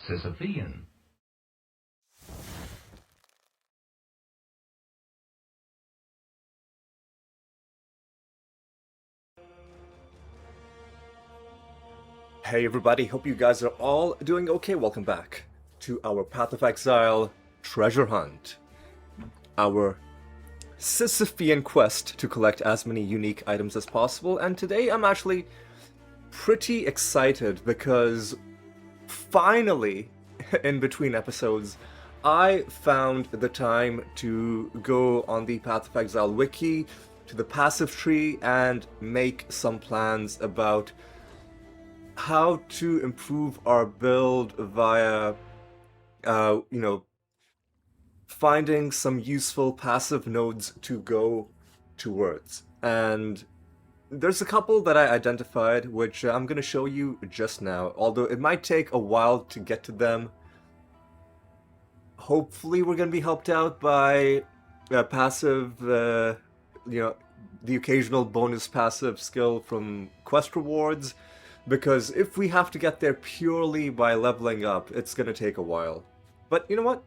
Sisyphean. Hey everybody, hope you guys are all doing okay. Welcome back to our Path of Exile Treasure Hunt. Our Sisyphean quest to collect as many unique items as possible. And today I'm actually pretty excited because finally, in between episodes, I found the time to go on the Path of Exile wiki, to the passive tree, and make some plans about how to improve our build via, finding some useful passive nodes to go towards. And there's a couple that I identified, which I'm going to show you just now, although it might take a while to get to them. Hopefully we're going to be helped out by passive, the occasional bonus passive skill from quest rewards, because if we have to get there purely by leveling up, it's going to take a while. But you know what?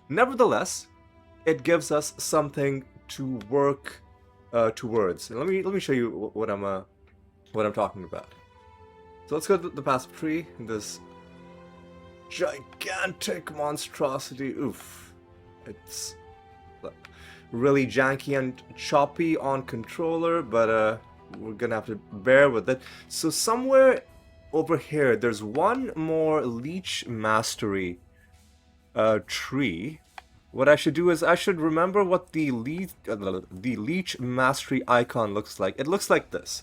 Nevertheless, it gives us something to work towards. And let me show you what I'm talking about. So let's go to the passive tree. This gigantic monstrosity. Oof, it's really janky and choppy on controller, but we're gonna have to bear with it. So somewhere over here, there's one more Leech Mastery tree. What I should do is I should remember what the Leech Mastery icon looks like. It looks like this.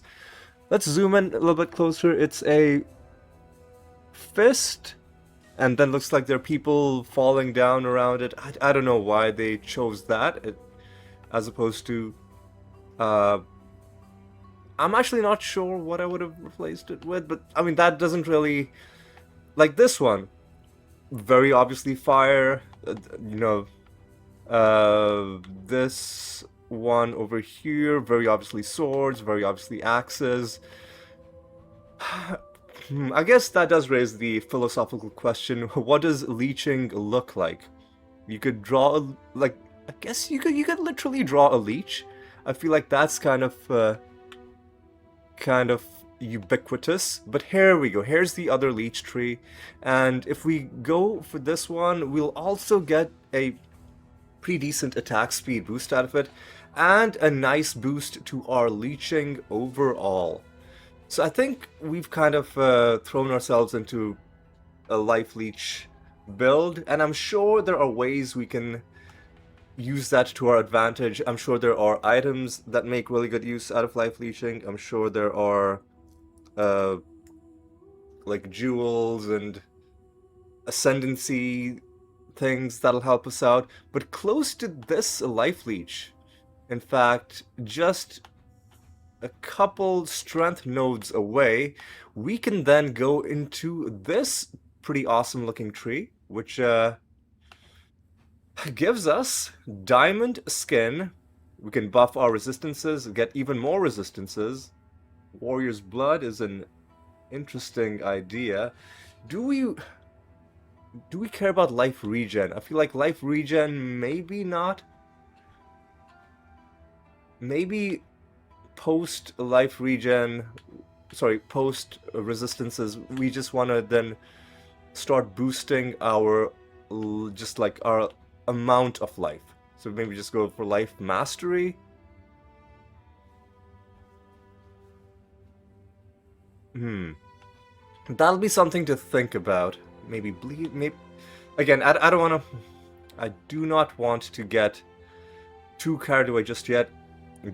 Let's zoom in a little bit closer. It's a fist, and then looks like there are people falling down around it. I don't know why they chose that, as opposed to... I'm actually not sure what I would have replaced it with, but I mean, that doesn't really... Like this one, very obviously fire, this one over here, very obviously swords, very obviously axes. I guess that does raise the philosophical question, what does leeching look like? You could draw, I guess you could literally draw a leech. I feel like that's kind of ubiquitous, but here we go. Here's the other leech tree, and if we go for this one, we'll also get a pretty decent attack speed boost out of it, and a nice boost to our leeching overall. So I think we've kind of thrown ourselves into a life leech build, and I'm sure there are ways we can use that to our advantage. I'm sure there are items that make really good use out of life leeching. I'm sure there are like jewels and ascendancy things that'll help us out. But close to this life leech, in fact, just a couple strength nodes away, we can then go into this pretty awesome looking tree, which gives us diamond skin. We can buff our resistances, get even more resistances. Warrior's blood is an interesting idea. Do we care about life regen? I feel like life regen, maybe not. Maybe post life regen, post resistances, we just want to then start boosting our our amount of life. So maybe just go for life mastery. That'll be something to think about. Maybe bleed. Maybe again. I don't want to. I do not want to get too carried away just yet.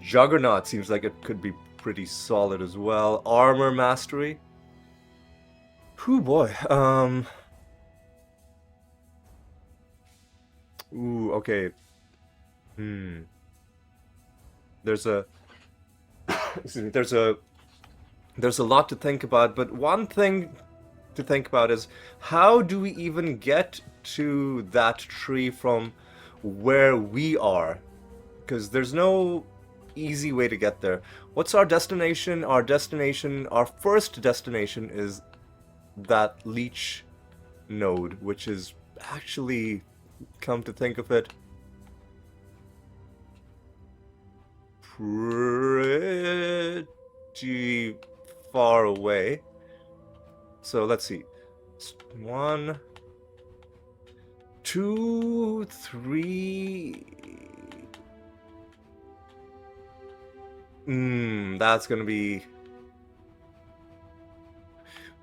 Juggernaut seems like it could be pretty solid as well. Armor mastery. Whew, boy. Ooh, okay. There's a excuse me, there's a lot to think about, but one thing to think about is how do we even get to that tree from where we are? Because there's no easy way to get there. What's our destination? Our first destination is that leech node, which is actually, come to think of it, pretty far away. So let's see. 1, 2, 3. That's gonna be...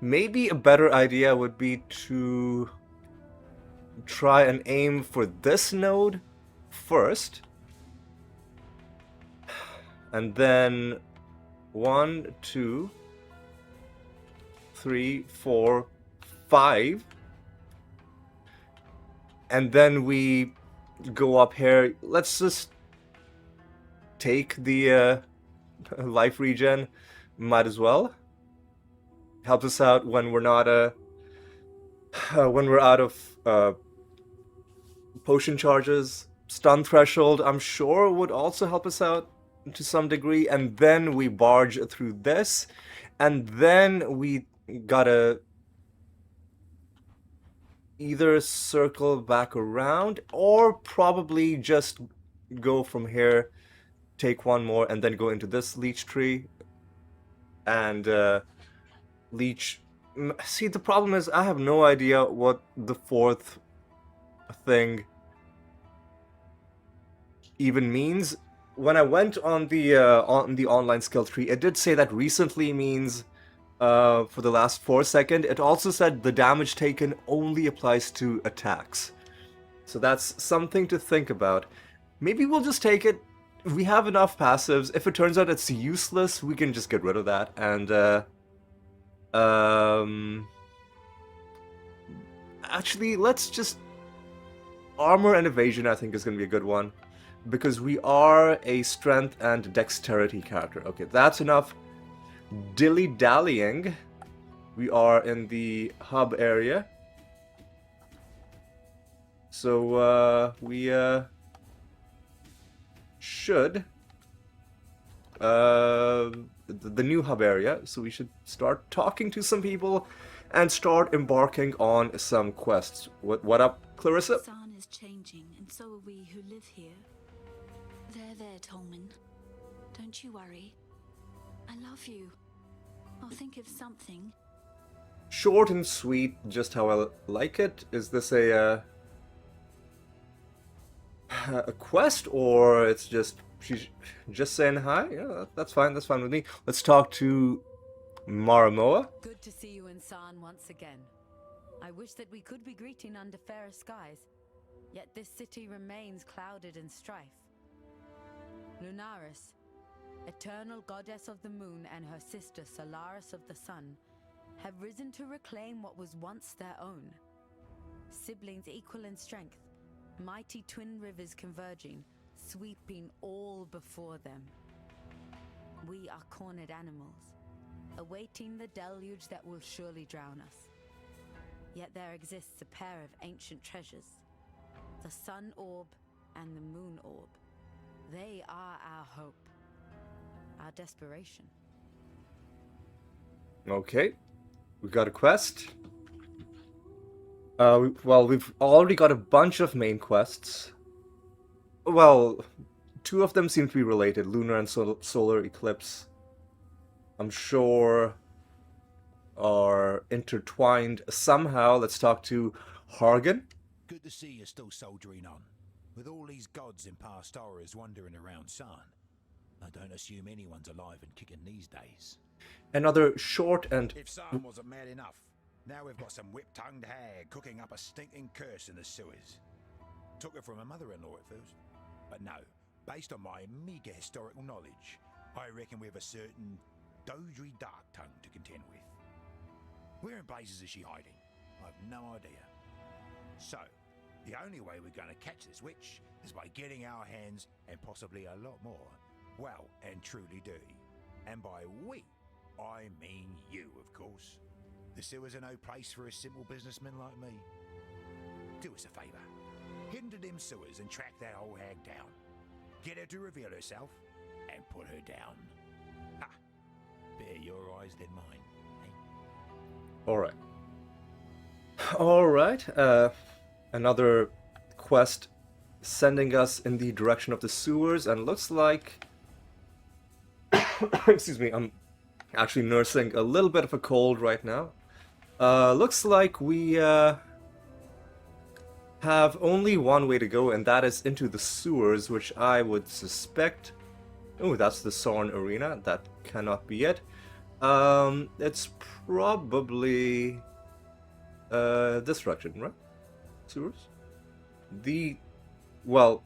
Maybe a better idea would be to try and aim for this node first. And then 1, 2, 3, 4, 5. And then we go up here. Let's just take the life regen. Might as well. Helps us out when we're not when we're out of potion charges. Stun threshold, I'm sure, would also help us out to some degree. And then we barge through this, and then we gotta either circle back around or probably just go from here, take one more, and then go into this leech tree and leech. See, the problem is I have no idea what the fourth thing even means. When I went on the online skill tree, it did say that recently means for the last 4 seconds. It also said the damage taken only applies to attacks. So that's something to think about. Maybe we'll just take it. We have enough passives. If it turns out it's useless, we can just get rid of that. And actually, let's just... Armor and evasion, I think, is going to be a good one. Because we are a strength and dexterity character. Okay, that's enough dilly-dallying. We are in the hub area. So, we should... the new hub area. So we should start talking to some people and start embarking on some quests. What up, Clarissa? Sun is changing, and so are we who live here. There, Tolman. Don't you worry. I love you. I'll think of something. Short and sweet, just how I like it. Is this a quest, or it's just she's just saying hi? Yeah, that's fine. That's fine with me. Let's talk to Maramoa. Good to see you in San once again. I wish that we could be greeting under fairer skies, yet this city remains clouded in strife. Lunaris, eternal goddess of the moon, and her sister Solaris of the sun have risen to reclaim what was once their own. Siblings equal in strength, mighty twin rivers converging, sweeping all before them. We are cornered animals, awaiting the deluge that will surely drown us. Yet there exists a pair of ancient treasures, the sun orb and the moon orb. They are our hope, our desperation. Okay, we got a quest. Well, we've already got a bunch of main quests. Well, 2 of them seem to be related, Lunar and Solar Eclipse. I'm sure are intertwined somehow. Let's talk to Hargan. Good to see you're still soldiering on. With all these gods in past horrors wandering around San, I don't assume anyone's alive and kicking these days. Another short and... If San wasn't mad enough, now we've got some whip-tongued hag cooking up a stinking curse in the sewers. Took it from her mother-in-law at first. But no, based on my meagre historical knowledge, I reckon we have a certain Dodry dark tongue to contend with. Where in blazes is she hiding? I've no idea. So, the only way we're going to catch this witch is by getting our hands, and possibly a lot more, well and truly dirty. And by we, I mean you, of course. The sewers are no place for a simple businessman like me. Do us a favour. Head into them sewers and track that old hag down. Get her to reveal herself, and put her down. Ha! Better your eyes than mine. Alright. Alright, another quest sending us in the direction of the sewers, and looks like... Excuse me, I'm actually nursing a little bit of a cold right now. Looks like we have only one way to go, and that is into the sewers, which I would suspect... Oh, that's the Sorn Arena. That cannot be it. It's probably... this direction, right? Sewers? Well,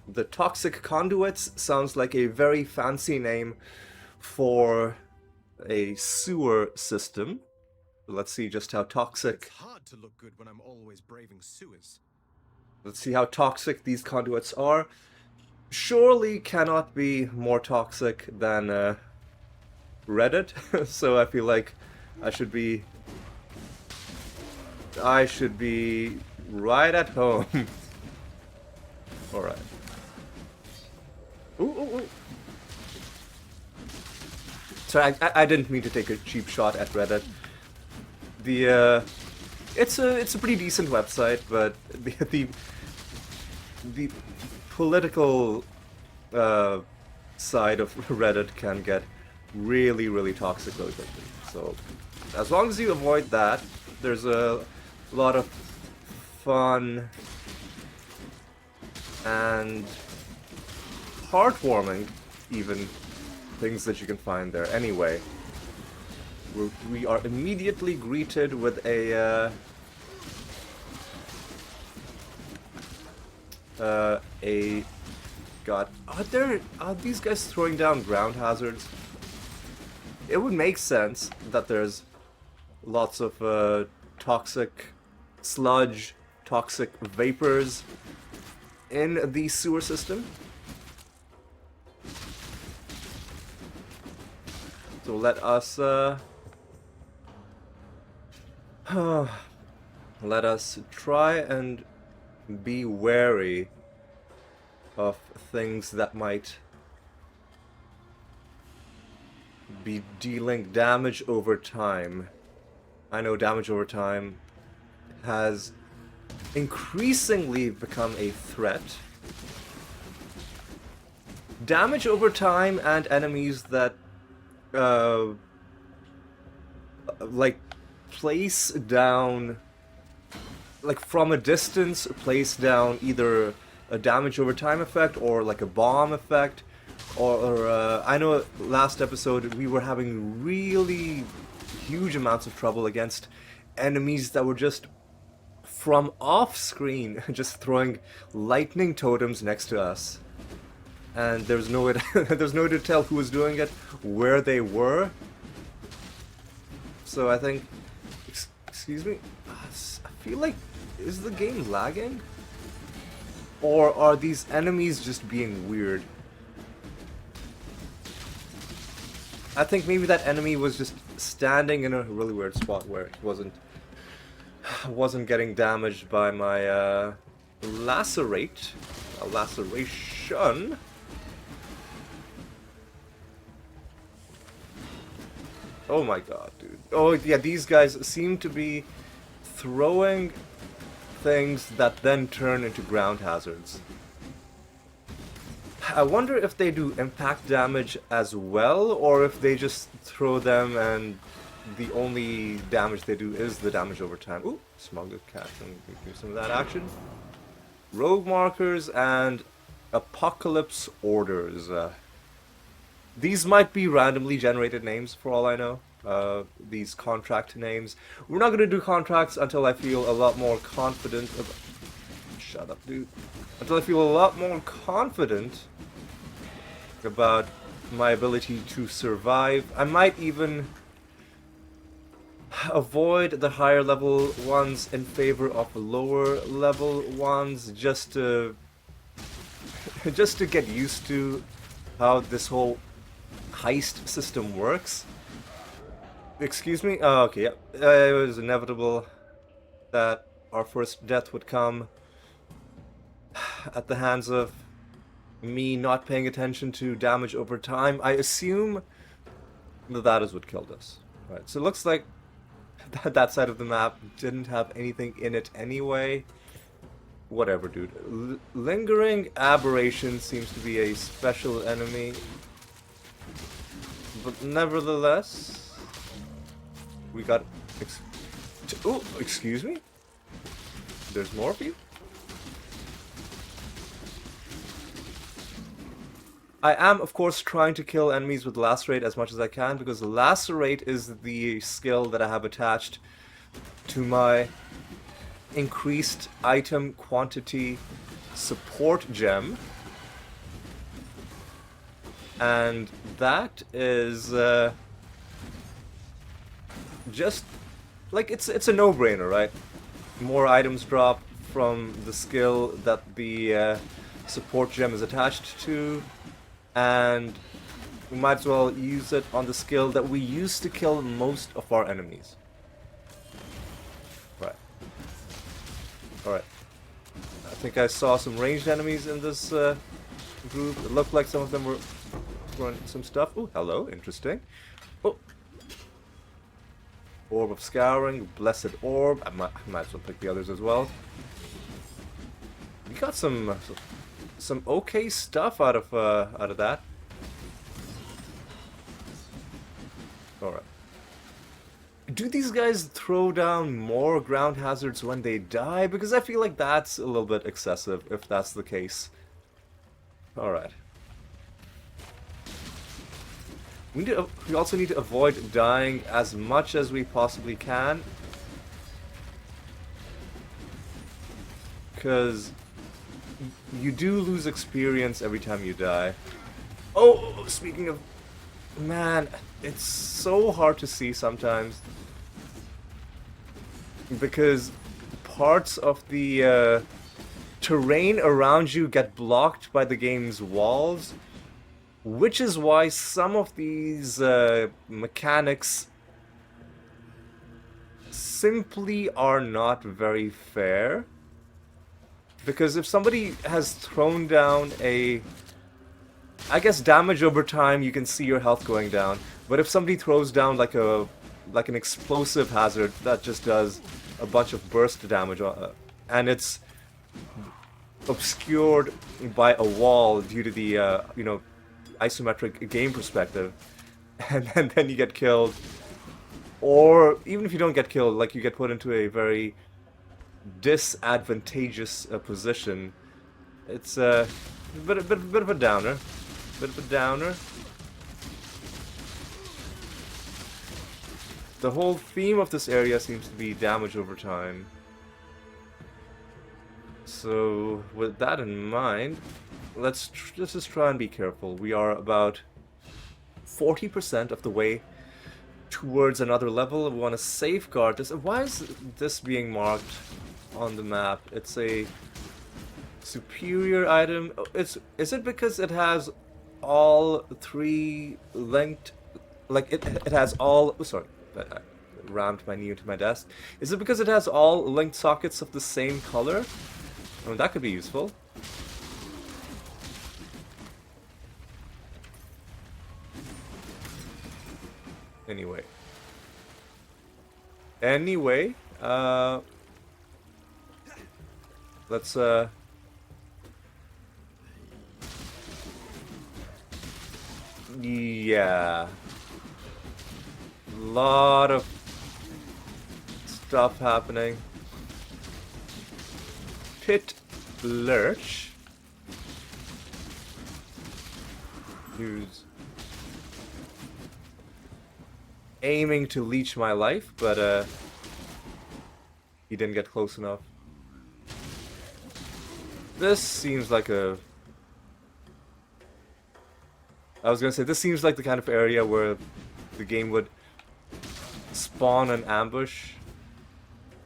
the Toxic Conduits sounds like a very fancy name for a sewer system. Let's see just how toxic... It's hard to look good when I'm always braving sewers. Let's see how toxic these conduits are. Surely cannot be more toxic than Reddit, so I feel like I should be right at home. Alright. Ooh, ooh, ooh. Sorry, I didn't mean to take a cheap shot at Reddit. It's a pretty decent website, but the political side of Reddit can get really, really toxic really quickly. So as long as you avoid that, there's a lot of fun and heartwarming, even, things that you can find there. Anyway, we are immediately greeted with a God, are these guys throwing down ground hazards? It would make sense that there's lots of toxic sludge, toxic vapors in the sewer system. So let us let us try and be wary of things that might be dealing damage over time. I know damage over time has increasingly become a threat. Damage over time and enemies that like place down, like from a distance, place down either a damage over time effect or like a bomb effect, or I know last episode we were having really huge amounts of trouble against enemies that were just from off screen just throwing lightning totems next to us, and there's no way to, there's no way to tell who was doing it, where they were. So I think, excuse me, I feel like, is the game lagging? Or are these enemies just being weird? I think maybe that enemy was just standing in a really weird spot where he wasn't getting damaged by my laceration. Oh my god, dude. Oh yeah, these guys seem to be throwing things that then turn into ground hazards. I wonder if they do impact damage as well, or if they just throw them and the only damage they do is the damage over time. Ooh, smuggled cat, and do some of that action. Rogue markers and apocalypse orders. These might be randomly generated names for all I know. These contract names. We're not going to do contracts until I feel a lot more confident about... Shut up, dude. Until I feel a lot more confident about my ability to survive. I might even avoid the higher level ones in favor of lower level ones, just to get used to how this whole heist system works. Excuse me? Oh, okay, yeah. It was inevitable that our first death would come at the hands of me not paying attention to damage over time. I assume that is what killed us. Right, so it looks like that side of the map didn't have anything in it anyway. Whatever, dude. Lingering Aberration seems to be a special enemy. But nevertheless, we got... Oh, excuse me? There's more of you? I am, of course, trying to kill enemies with Lacerate as much as I can, because Lacerate is the skill that I have attached to my increased item quantity support gem. And that is just like it's a no-brainer, right? More items drop from the skill that the support gem is attached to, and we might as well use it on the skill that we use to kill most of our enemies. Right. Alright. I think I saw some ranged enemies in this group. It looked like some of them were throwing some stuff. Oh, hello. Interesting. Oh. Orb of Scouring. Blessed Orb. I might as well pick the others as well. We got some okay stuff out of that. Alright. Do these guys throw down more ground hazards when they die? Because I feel like that's a little bit excessive, if that's the case. Alright. We also need to avoid dying as much as we possibly can. Because you do lose experience every time you die. Oh, speaking of... Man, it's so hard to see sometimes. Because parts of the terrain around you get blocked by the game's walls. Which is why some of these mechanics simply are not very fair. Because if somebody has thrown down a... I guess damage over time, you can see your health going down. But if somebody throws down like an explosive hazard that just does a bunch of burst damage, and it's obscured by a wall due to the isometric game perspective, and then you get killed, or even if you don't get killed, like you get put into a very disadvantageous position. It's a bit of a downer. Bit of a downer. The whole theme of this area seems to be damage over time. So, with that in mind, let's just try and be careful. We are about 40% of the way towards another level. We want to safeguard this. Why is this being marked on the map? It's a superior item. Is it because it has all three linked, like it has all, oh, sorry, I rammed my knee into my desk. Is it because it has all linked sockets of the same color? I mean, that could be useful. Anyway, let's yeah, lot of stuff happening. Pit Lurch, who's aiming to leech my life, but he didn't get close enough. This seems like a... I was gonna say, this seems like the kind of area where the game would spawn an ambush,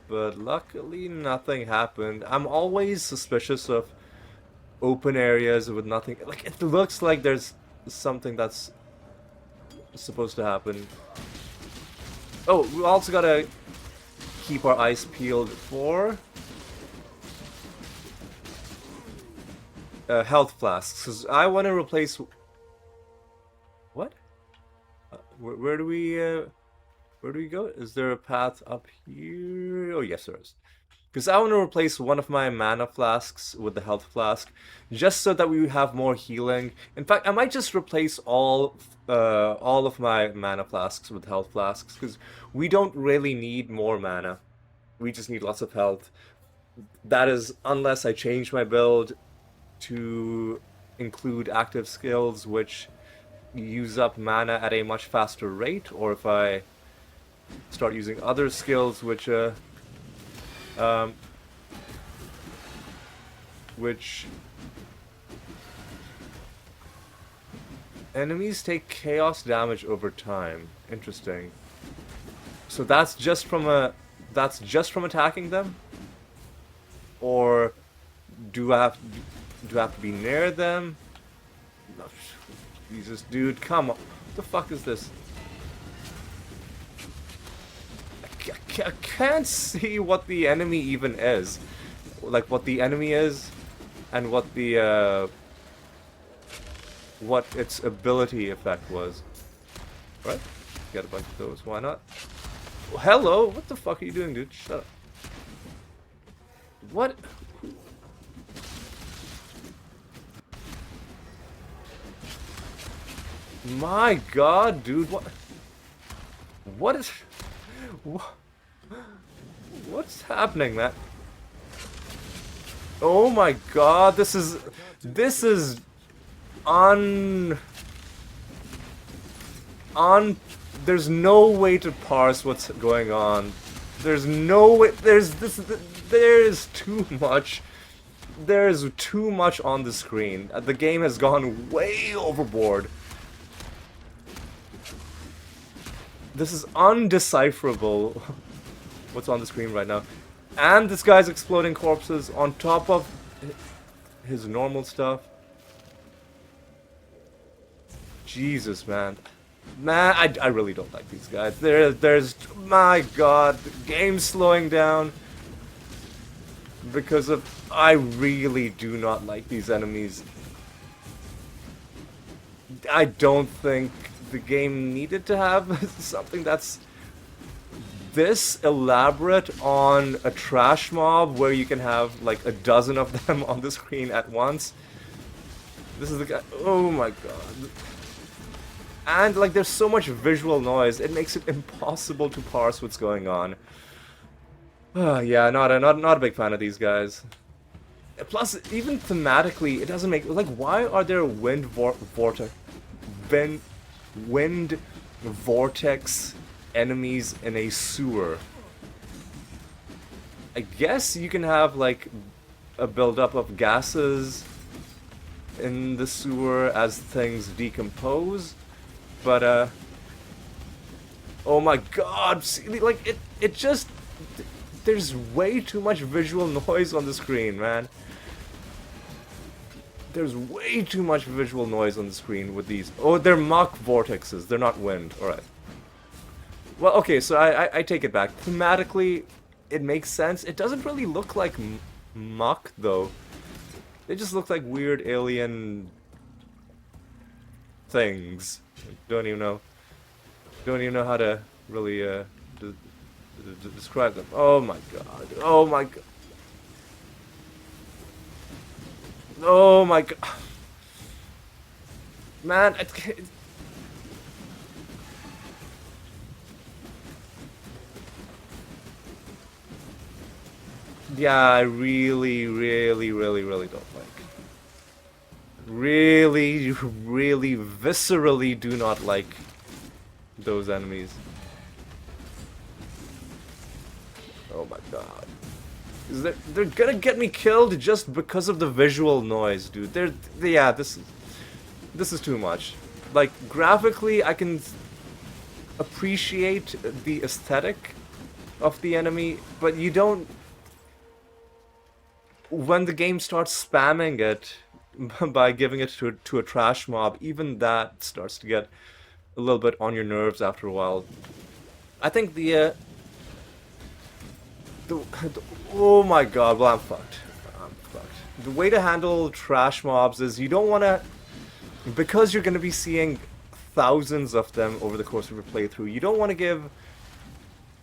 but luckily nothing happened. I'm always suspicious of open areas with nothing. Like, it looks like there's something that's supposed to happen. Oh, we also gotta keep our eyes peeled for health flasks, because I want to replace... What? Where do we... Where do we go? Is there a path up here? Oh, yes, there is. Because I want to replace one of my mana flasks with the health flask, just so that we have more healing. In fact, I might just replace all of my mana flasks with health flasks, because we don't really need more mana. We just need lots of health. That is, unless I change my build to include active skills, which use up mana at a much faster rate, or if I start using other skills which enemies take chaos damage over time. Interesting. So that's just from attacking them? Or do I have to be near them? Jesus, dude, come on. What the fuck is this? I can't see what the enemy even is. Like, what the enemy is, and what the, what its ability effect was. Right? Get a bunch of those, why not? Hello? What the fuck are you doing, dude? Shut up. What? My god, dude, what? What is... What's happening, man? Oh my god, this is there's no way to parse what's going on. There's no way, there's too much. There's too much on the screen. The game has gone way overboard. This is undecipherable, what's on the screen right now. And this guy's exploding corpses on top of his normal stuff. Jesus, man. Man, I really don't like these guys. There's, my god, the game's slowing down. Because of, I really do not like these enemies. I don't think the game needed to have something that's this elaborate on a trash mob where you can have like a dozen of them on the screen at once. This is the guy. Oh my god. And like there's so much visual noise, it makes it impossible to parse what's going on. Yeah, not a big fan of these guys. Plus, even thematically, it doesn't make, like, why are there wind vortex enemies in a sewer? I guess you can have like a buildup of gases in the sewer as things decompose, but oh my god, see, like it just, there's way too much visual noise on the screen, man. There's way too much visual noise on the screen with these. Oh, they're muck vortexes. They're not wind. Alright. Well, okay, so I take it back. Thematically, it makes sense. It doesn't really look like muck, though. They just look like weird alien things. Don't even know how to really describe them. Oh my god. Oh my god. Oh my god. Man, yeah, I really don't like. Really viscerally do not like those enemies. Oh my god. They're gonna get me killed just because of the visual noise, dude. Yeah, this is too much. Like, graphically, I can appreciate the aesthetic of the enemy, but you don't... When the game starts spamming it by giving it to a trash mob, even that starts to get a little bit on your nerves after a while. I think the oh my god, well, I'm fucked. The way to handle trash mobs is you don't want to, because you're going to be seeing thousands of them over the course of your playthrough, you don't want to give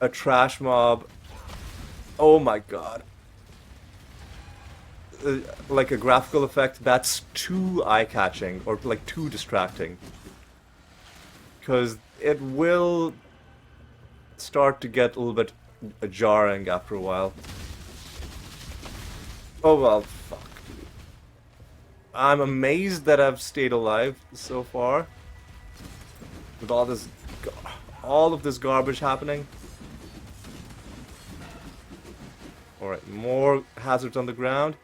a trash mob. Oh my god. Like a graphical effect that's too eye-catching or like too distracting. Because it will start to get a little bit jarring after a while. Oh well, fuck, dude. I'm amazed that I've stayed alive so far. With all of this garbage happening. Alright, more hazards on the ground.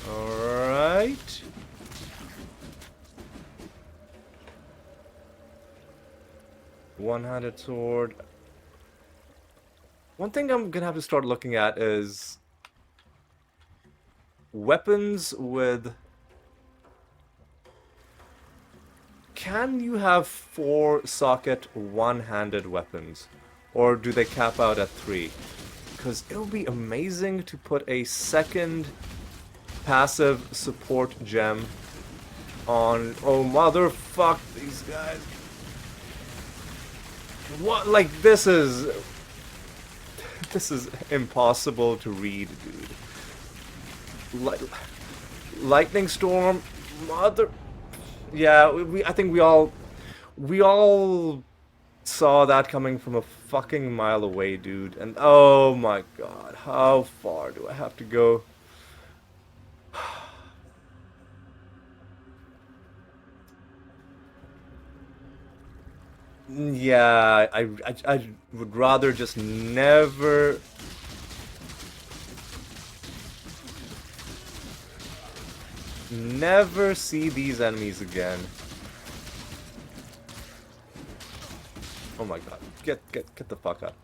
Alright. One-handed sword. One thing I'm gonna have to start looking at is weapons with... Can you have 4-socket one-handed weapons? Or do they cap out at 3? Because it would be amazing to put a second passive support gem on... Oh, motherfuck these guys. What? Like, this is... This is impossible to read, dude. Lightning storm, mother... Yeah, I think we all saw that coming from a fucking mile away, dude. And oh my god, how far do I have to go? Yeah, I would rather just never... Never see these enemies again. Oh my god. Get the fuck out.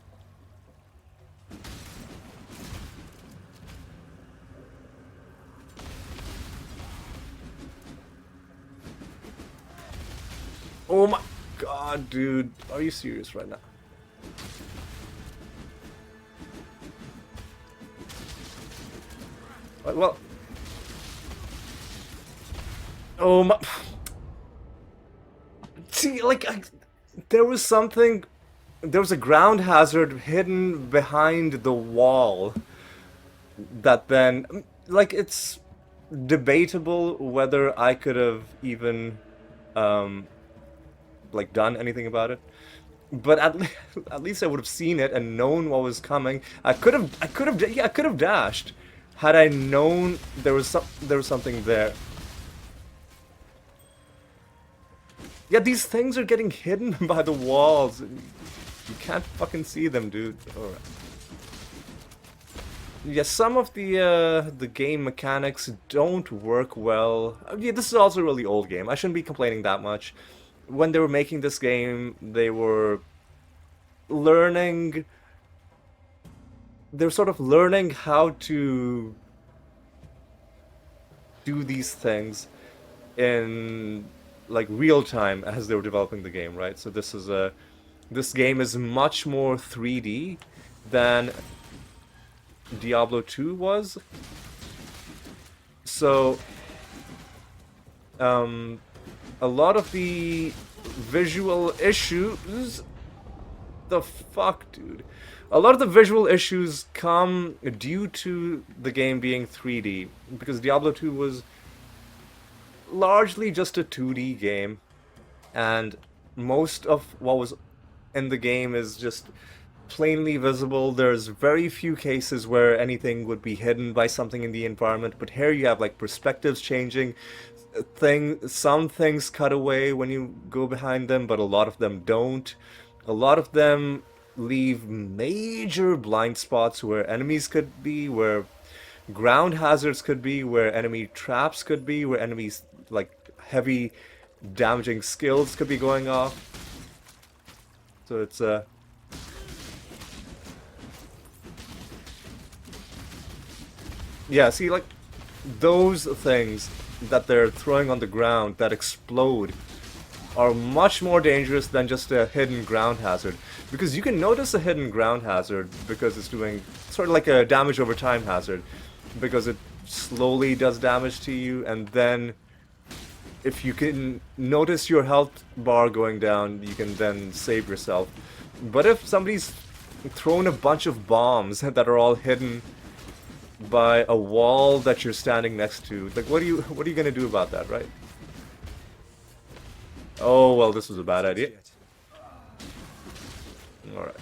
Oh my god, dude. Are you serious right now? Well... Oh my... See, like, there was something... There was a ground hazard hidden behind the wall that then... Like, it's debatable whether I could have even, like, done anything about it. But at least I would have seen it and known what was coming. I could have dashed had I known there was something there. Yeah, these things are getting hidden by the walls. You can't fucking see them, dude. Alright. Yeah, some of the game mechanics don't work well. Yeah, this is also a really old game. I shouldn't be complaining that much. When they were making this game, they were learning... They were sort of learning how to do these things in... like real time as they were developing the game, right? So this game is much more 3D than Diablo 2 was. So a lot of the visual issues... The fuck, dude? A lot of the visual issues come due to the game being 3D, because Diablo 2 was largely just a 2D game, and most of what was in the game is just plainly visible. There's very few cases where anything would be hidden by something in the environment, but here you have like perspectives changing, some things cut away when you go behind them, but a lot of them don't. A lot of them leave major blind spots where enemies could be, where ground hazards could be, where enemy traps could be, where enemies like heavy damaging skills could be going off. So it's yeah, see, like those things that they're throwing on the ground that explode are much more dangerous than just a hidden ground hazard, because you can notice a hidden ground hazard because it's doing sort of like a damage over time hazard, because it slowly does damage to you, and then if you can notice your health bar going down, you can then save yourself. But if somebody's thrown a bunch of bombs that are all hidden by a wall that you're standing next to, like what are you gonna do about that, right? Oh well, this was a bad idea. Alright.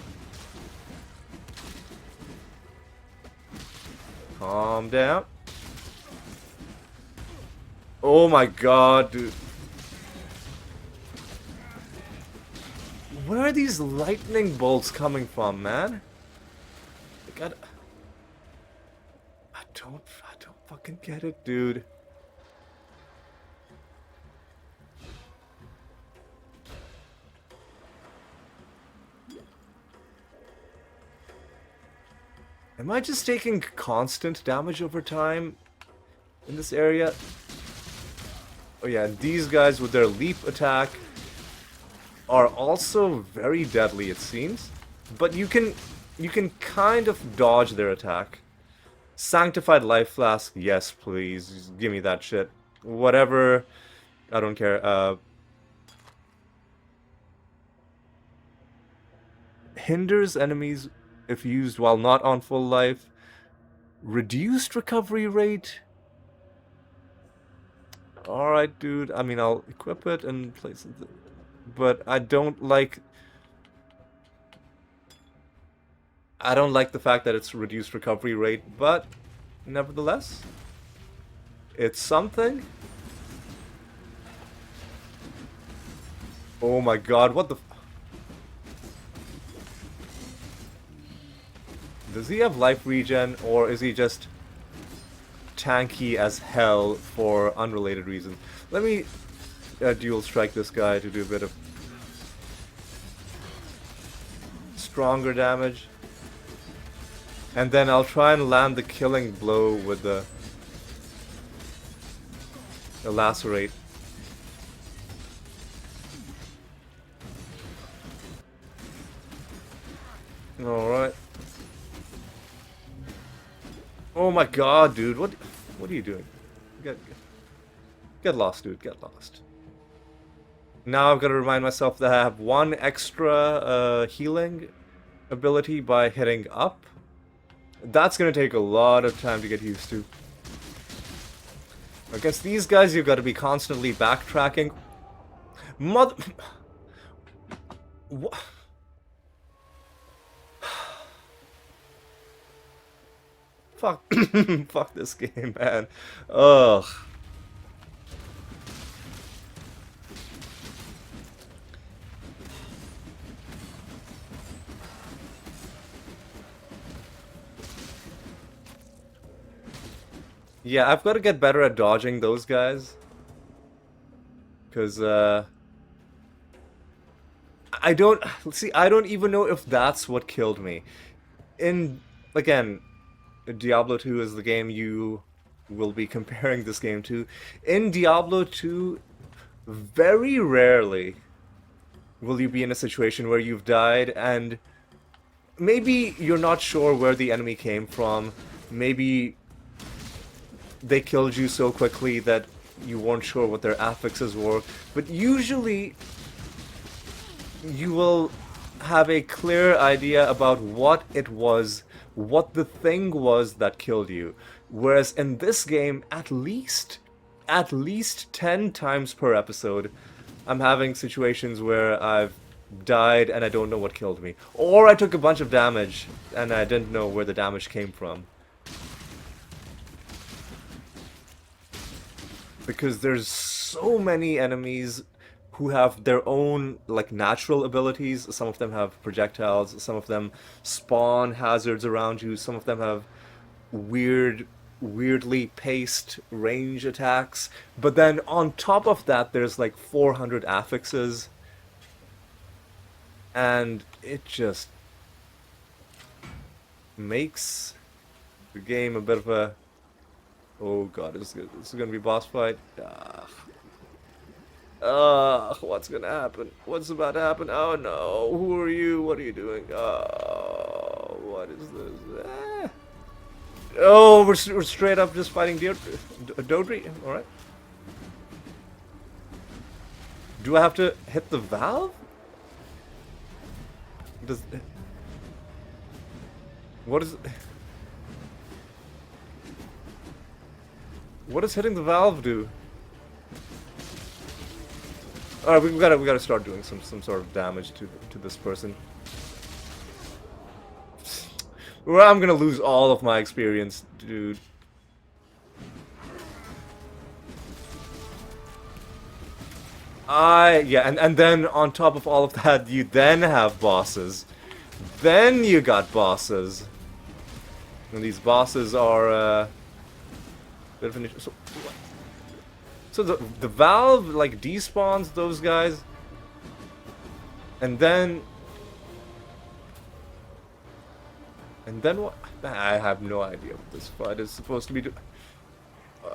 Calm down. Oh my god, dude. Where are these lightning bolts coming from, man? Like, I don't fucking get it, dude. Am I just taking constant damage over time in this area? Oh yeah, and these guys with their leap attack are also very deadly, it seems. But you can kind of dodge their attack. Sanctified life flask, yes please, give me that shit. Whatever, I don't care. Hinders enemies if used while not on full life. Reduced recovery rate. Alright, dude. I mean, I'll equip it and place it. But I don't like the fact that it's reduced recovery rate, but nevertheless, it's something. Oh my god, what the... Does he have life regen, or is he just tanky as hell for unrelated reasons? Let me dual strike this guy to do a bit of stronger damage. And then I'll try and land the killing blow with the lacerate. Alright. Oh my god, dude, what are you doing? Get lost, dude, get lost. Now I've got to remind myself that I have one extra healing ability by hitting up. That's going to take a lot of time to get used to. Against these guys, you've got to be constantly backtracking. Mother... What? Fuck. Fuck this game, man. Ugh. Yeah, I've got to get better at dodging those guys. Because, I don't even know if that's what killed me. Again, Diablo 2 is the game you will be comparing this game to. In Diablo 2, very rarely will you be in a situation where you've died and maybe you're not sure where the enemy came from. Maybe they killed you so quickly that you weren't sure what their affixes were. But usually, you will have a clear idea about what it was, what the thing was that killed you. Whereas in this game, at least 10 times per episode, I'm having situations where I've died and I don't know what killed me. Or I took a bunch of damage and I didn't know where the damage came from. Because there's so many enemies who have their own, like, natural abilities. Some of them have projectiles, some of them spawn hazards around you, some of them have weirdly paced range attacks. But then on top of that, there's like 400 affixes. And it just makes the game a bit of a... Oh god, this is gonna be boss fight. What's gonna happen? What's about to happen? Oh no, who are you? What are you doing? Oh, what is this? Oh, we're straight up just fighting Dodri. Alright. Do I have to hit the valve? Does... What is... What does hitting the valve do? Alright, we gotta start doing some sort of damage to this person. Well, I'm gonna lose all of my experience, dude. Yeah, and then on top of all of that, you then have bosses. Then you got bosses. And these bosses are, so the valve, like, despawns those guys. And then what? I have no idea what this fight is supposed to be doing.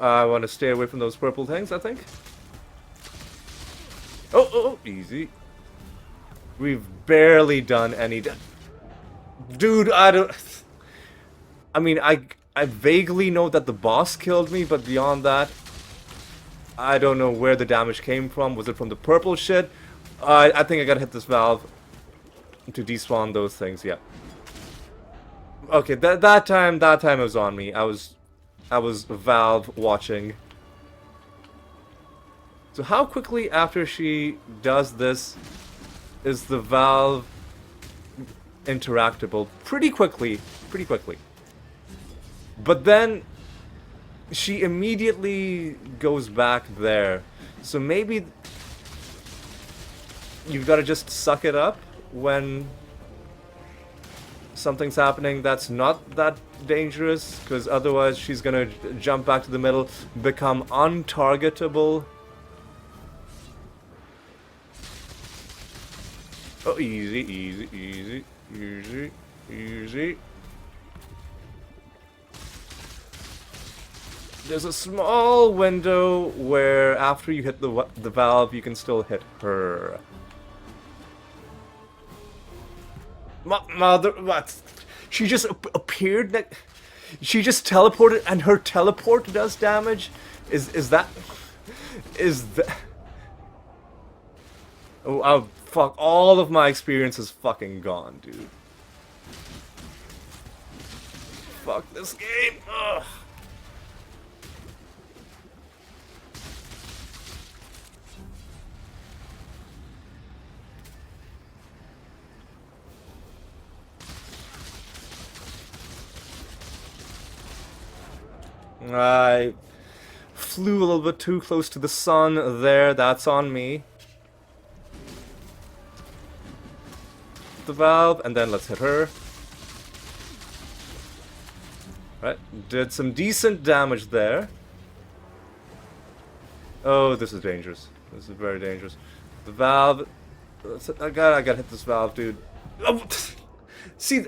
I want to stay away from those purple things, I think. Oh, easy. We've barely done any dude, I mean, I vaguely know that the boss killed me, but beyond that, I don't know where the damage came from. Was it from the purple shit? I think I gotta hit this valve to despawn those things, yeah. Okay, that time it was on me. I was valve watching. So how quickly after she does this is the valve interactable? Pretty quickly. But then she immediately goes back there. So maybe you've got to just suck it up when something's happening that's not that dangerous, because otherwise she's gonna jump back to the middle, become untargetable. Oh, easy. There's a small window where after you hit the valve, you can still hit her. Mother, what? She just appeared. She just teleported, and her teleport does damage. Is that? Oh, fuck! All of my experience is fucking gone, dude. Fuck this game. Ugh. I flew a little bit too close to the sun there, that's on me. The valve, and then let's hit her. Right, did some decent damage there. Oh, this is dangerous. This is very dangerous. The valve... I gotta hit this valve, dude. Oh, see,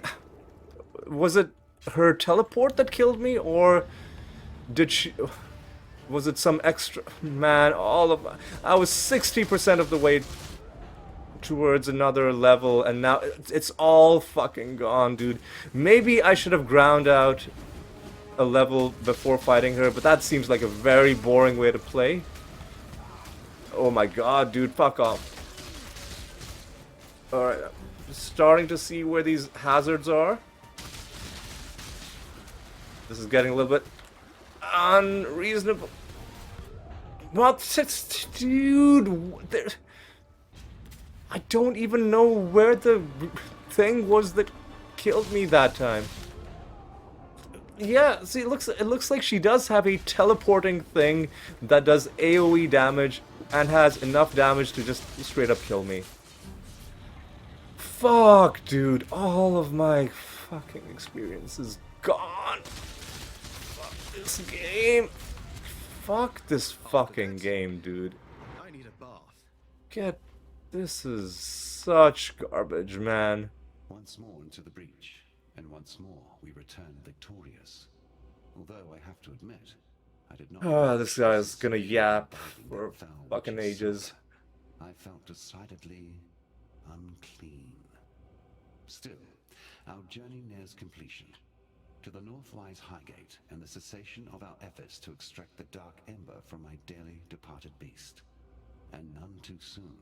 was it her teleport that killed me, or... did she... was it some extra... man, I was 60% of the way towards another level, and now it's all fucking gone, dude. Maybe I should have ground out a level before fighting her, but that seems like a very boring way to play. Oh my god, dude, fuck off. Alright, I'm starting to see where these hazards are. This is getting a little bit unreasonable. What? Dude, I don't even know where the thing was that killed me that time. Yeah, see, it looks like she does have a teleporting thing that does AoE damage and has enough damage to just straight up kill me. Fuck, dude, all of my fucking experience is gone. Fuck this game. Fuck this fucking game, dude. I need a bath. This is such garbage, man. Once more into the breach, and once more we return victorious. Although I have to admit, I did not... Oh, this guy is gonna yap for fucking ages. I felt decidedly unclean. Still, our journey nears completion. To the north lies Highgate, and the cessation of our efforts to extract the dark ember from my dearly departed beast. And none too soon.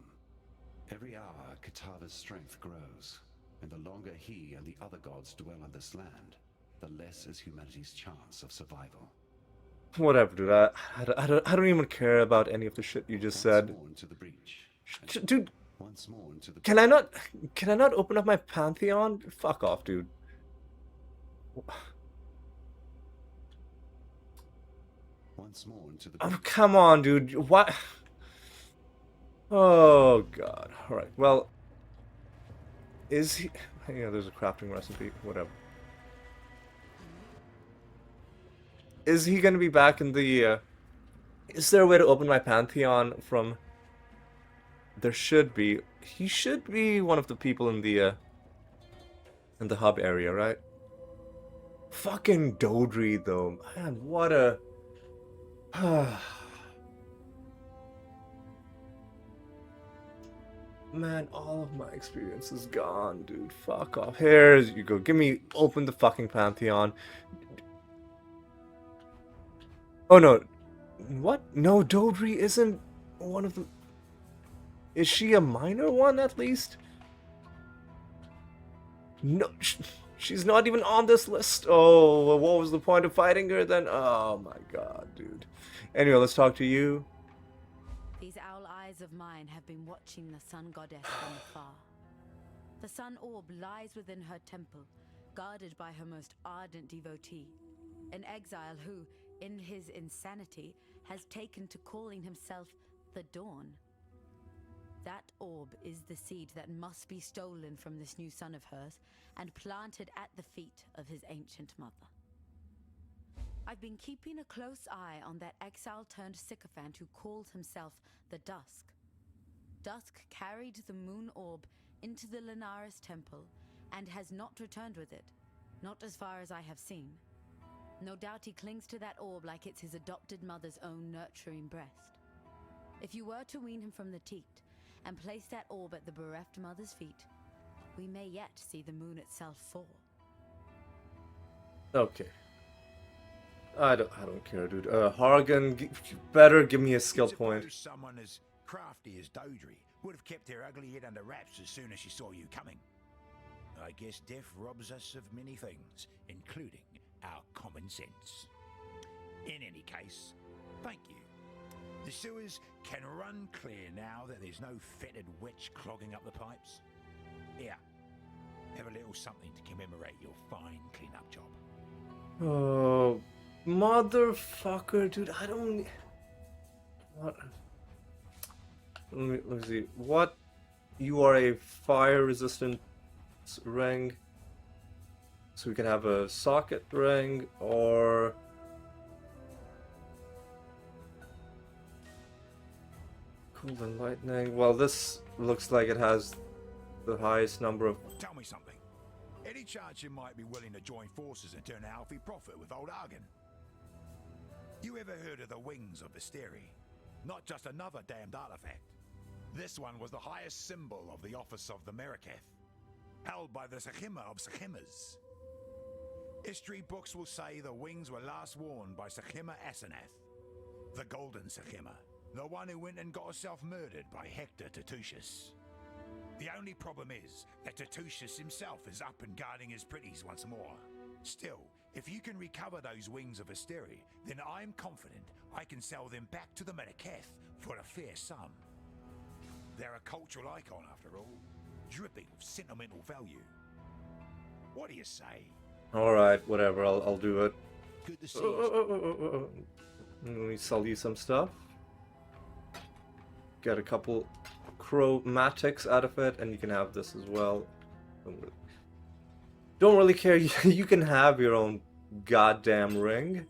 Every hour, Kitava's strength grows, and the longer he and the other gods dwell on this land, the less is humanity's chance of survival. Whatever, dude. I don't even care about any of the shit you just said. Once more into the breach. Dude, Once more into the can I not open up my Pantheon? Fuck off, dude. Once more into the Oh, come on, dude. What? Oh, God. Alright, well... Is he... Yeah, there's a crafting recipe. Whatever. Is he gonna be back in the... Is there a way to open my Pantheon from... There should be. He should be one of the people in the hub area, right? Fucking Dodri, though. Man, what a... Man, all of my experience is gone, dude. Fuck off. Here you go. Give me... Open the fucking Pantheon. Oh, no. What? No, Dodri isn't one of the... Is she a minor one, at least? No, she's not even on this list. Oh, well, what was the point of fighting her then? Oh my god, dude. Anyway, let's talk to you. These owl eyes of mine have been watching the sun goddess from afar. The sun orb lies within her temple, guarded by her most ardent devotee, an exile who, in his insanity, has taken to calling himself the Dawn. That orb is the seed that must be stolen from this new son of hers and planted at the feet of his ancient mother. I've been keeping a close eye on that exile-turned-sycophant who calls himself the Dusk. Dusk carried the moon orb into the Linares temple and has not returned with it, not as far as I have seen. No doubt he clings to that orb like it's his adopted mother's own nurturing breast. If you were to wean him from the teat, and place that orb at the bereft mother's feet, we may yet see the moon itself fall. Okay. I don't care, dude. Hargan, you better give me a skill point. Someone as crafty as Dodri would have kept her ugly head under wraps as soon as she saw you coming. I guess death robs us of many things, including our common sense. In any case, thank you. The sewers can run clear now that there's no fetid witch clogging up the pipes. Here, have a little something to commemorate your fine clean-up job. Oh, motherfucker, dude, I don't... What? Let me see. What? You are a fire-resistant ring. So we can have a socket ring, or... Cool and lightning. Well, this looks like it has the highest number of... Tell me something. Any chance you might be willing to join forces and turn a healthy profit with old Argan? You ever heard of the Wings of Visteri? Not just another damned artifact. This one was the highest symbol of the Office of the Meraketh, held by the Sechima of Sechimas. History books will say the wings were last worn by Sechima Asenath, the Golden Sechima, the one who went and got herself murdered by Hector Tatooshus. The only problem is that Tatooshus himself is up and guarding his pretties once more. Still, if you can recover those wings of Visteri, then I'm confident I can sell them back to the Meraketh for a fair sum. They're a cultural icon after all, dripping with sentimental value. What do you say? Alright, whatever, I'll do it. Good to see you. Let me sell you some stuff. Get a couple chromatics out of it, and you can have this as well. Don't really care. You can have your own goddamn ring.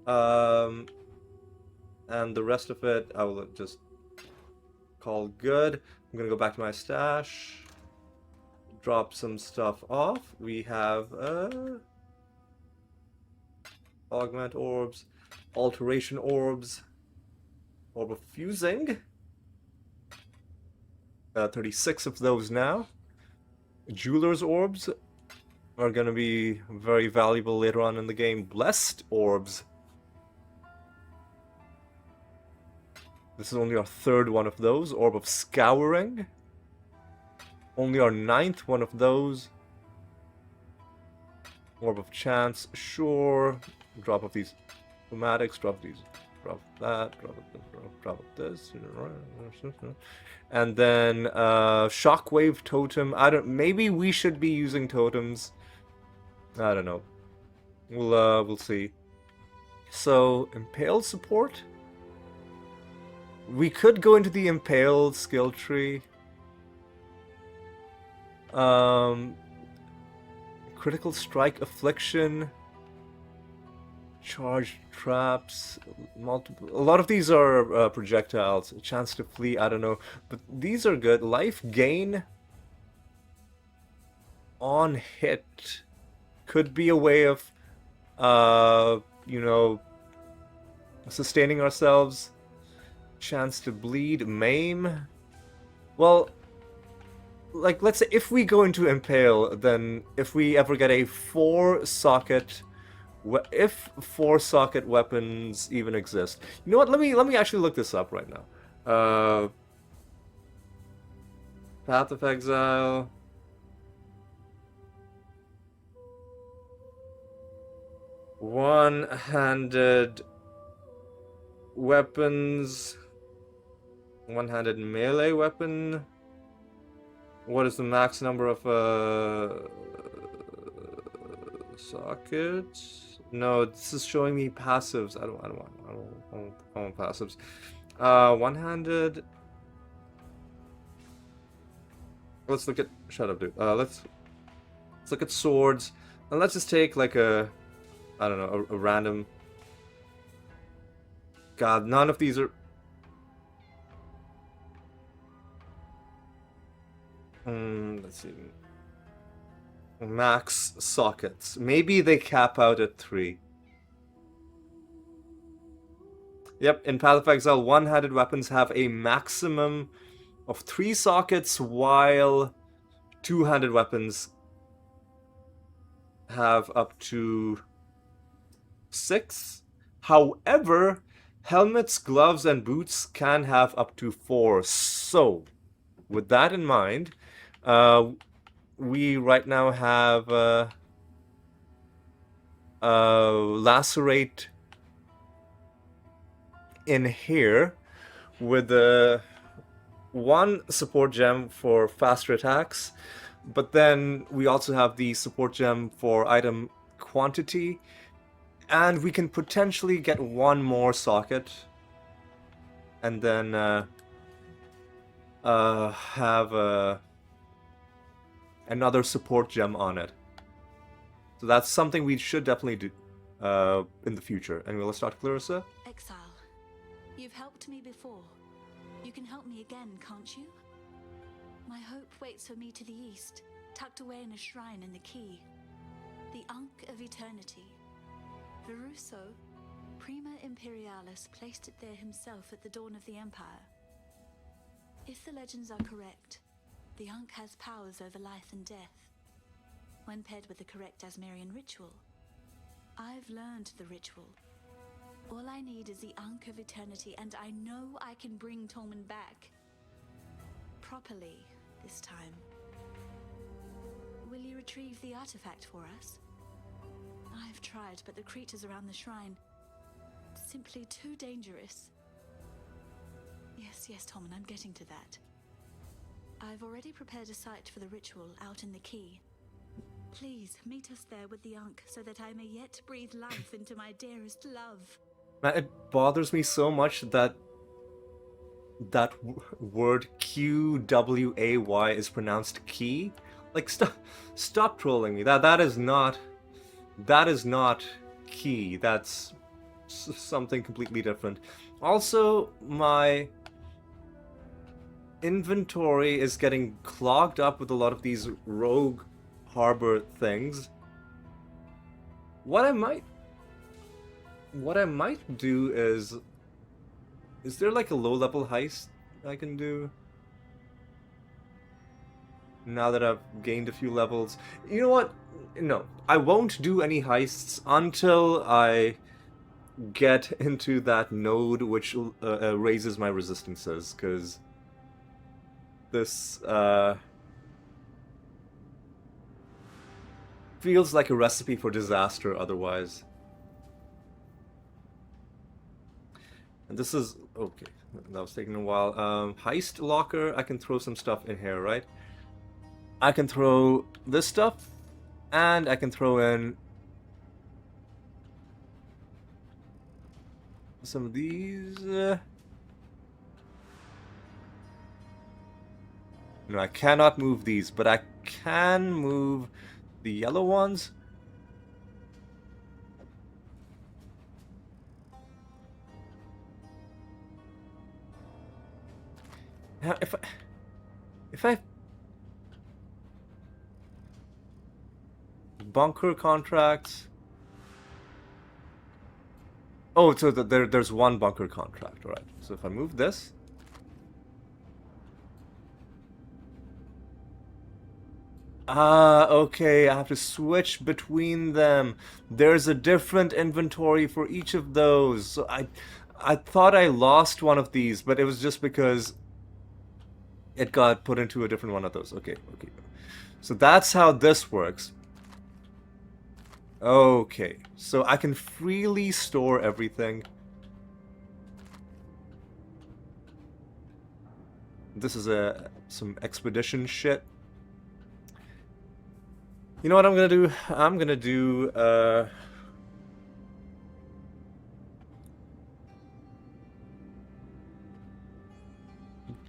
And the rest of it, I will just call good. I'm gonna go back to my stash. Drop some stuff off. We have augment orbs, alteration orbs, orb of fusing. 36 of those now. Jeweler's orbs are going to be very valuable later on in the game. Blessed orbs. This is only our 3rd one of those. Orb of Scouring. Only our 9th one of those. Orb of Chance, sure. Drop of these Thematics, drop these. Drop that, drop this. And then Shockwave Totem. Maybe we should be using totems. I don't know. We'll see. So, Impaled support? We could go into the Impaled skill tree. Critical Strike, Affliction, Charge Traps, multiple. A lot of these are projectiles. A chance to flee, I don't know. But these are good. Life Gain on hit could be a way of, you know, sustaining ourselves. Chance to bleed, maim. Well, like, let's say if we go into Impale, then if we ever get a 4-socket, if 4-socket weapons even exist. You know what? Let me actually look this up right now. Path of Exile. One-handed weapons. One-handed melee weapon. What is the max number of sockets? No, this is showing me passives. I don't want passives. One-handed. Let's look at. Shut up, dude. Let's look at swords, and let's just take like a, I don't know, a random. God, none of these are. Let's see. Max sockets. Maybe they cap out at 3. Yep, in Path of Exile, one-handed weapons have a maximum of 3 sockets, while two-handed weapons have up to 6. However, helmets, gloves, and boots can have up to 4. So, with that in mind, we right now have Lacerate in here with one support gem for faster attacks, but then we also have the support gem for item quantity, and we can potentially get one more socket and then have another support gem on it. So that's something we should definitely do in the future. Anyway, let's start Clarissa. Exile, you've helped me before. You can help me again, can't you? My hope waits for me to the east, tucked away in a shrine in the Key. The Ankh of Eternity. Viruso, Prima Imperialis, placed it there himself at the dawn of the Empire. If the legends are correct, the Ankh has powers over life and death. When paired with the correct Asmerian ritual, I've learned the ritual. All I need is the Ankh of Eternity, and I know I can bring Torment back. Properly, this time. Will you retrieve the artifact for us? I've tried, but the creatures around the shrine, simply too dangerous. Yes, Torment, I'm getting to that. I've already prepared a site for the ritual out in the Key. Please, meet us there with the Ankh so that I may yet breathe life into my dearest love. Man, it bothers me so much that word Q-W-A-Y is pronounced key. Like, stop trolling me. That is not key. That's something completely different. Also, my inventory is getting clogged up with a lot of these rogue harbor things. What I might do is there like a low-level heist I can do? Now that I've gained a few levels. You know what? No, I won't do any heists until I get into that node which raises my resistances, because this feels like a recipe for disaster otherwise. And this is... okay, that was taking a while. Heist locker, I can throw some stuff in here, right? I can throw this stuff, and I can throw in some of these. No, I cannot move these, but I can move the yellow ones. Now, if I bunker contracts. Oh, so there's one bunker contract, right? So if I move this, okay, I have to switch between them. There's a different inventory for each of those. So I thought I lost one of these, but it was just because it got put into a different one of those. Okay. So that's how this works. Okay, so I can freely store everything. This is some expedition shit. You know what I'm gonna do? I'm gonna do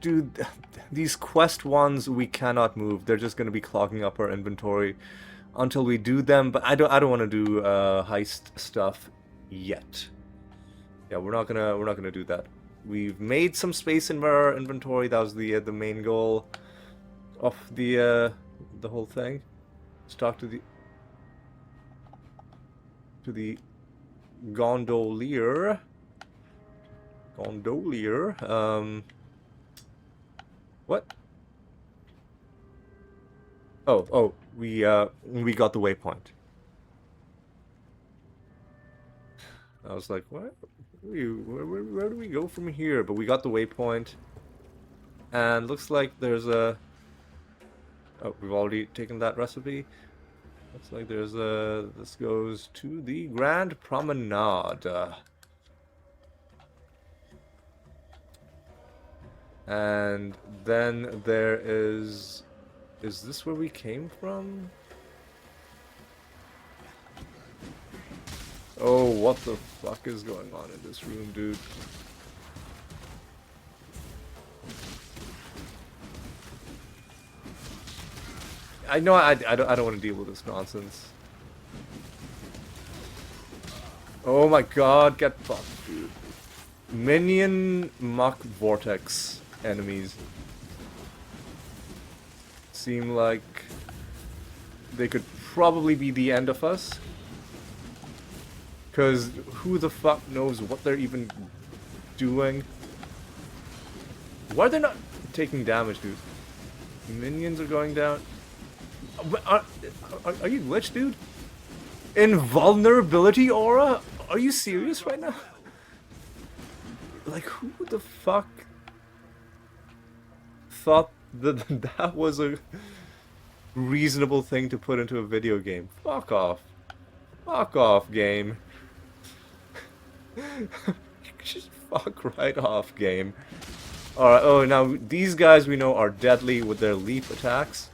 dude, these quest ones we cannot move. They're just gonna be clogging up our inventory until we do them. But I don't want to do heist stuff yet. Yeah, we're not gonna do that. We've made some space in our inventory. That was the main goal of the whole thing. Let's talk to the gondolier. What? Oh, we got the waypoint. I was like, what? Where do we go from here? But we got the waypoint, and looks like there's a... oh, we've already taken that recipe. Looks like there's a... this goes to the Grand Promenade. And then there is... is this where we came from? Oh, what the fuck is going on in this room, dude? I know I don't want to deal with this nonsense. Oh my god, get fucked, dude. Minion Muck Vortex enemies seem like they could probably be the end of us. Because who the fuck knows what they're even doing? Why are they not taking damage, dude? Minions are going down. Are you glitched, dude? Invulnerability aura? Are you serious right now? Like, who the fuck thought that that was a reasonable thing to put into a video game? Fuck off. Fuck off, game. Just fuck right off, game. Alright, oh, now these guys we know are deadly with their leap attacks.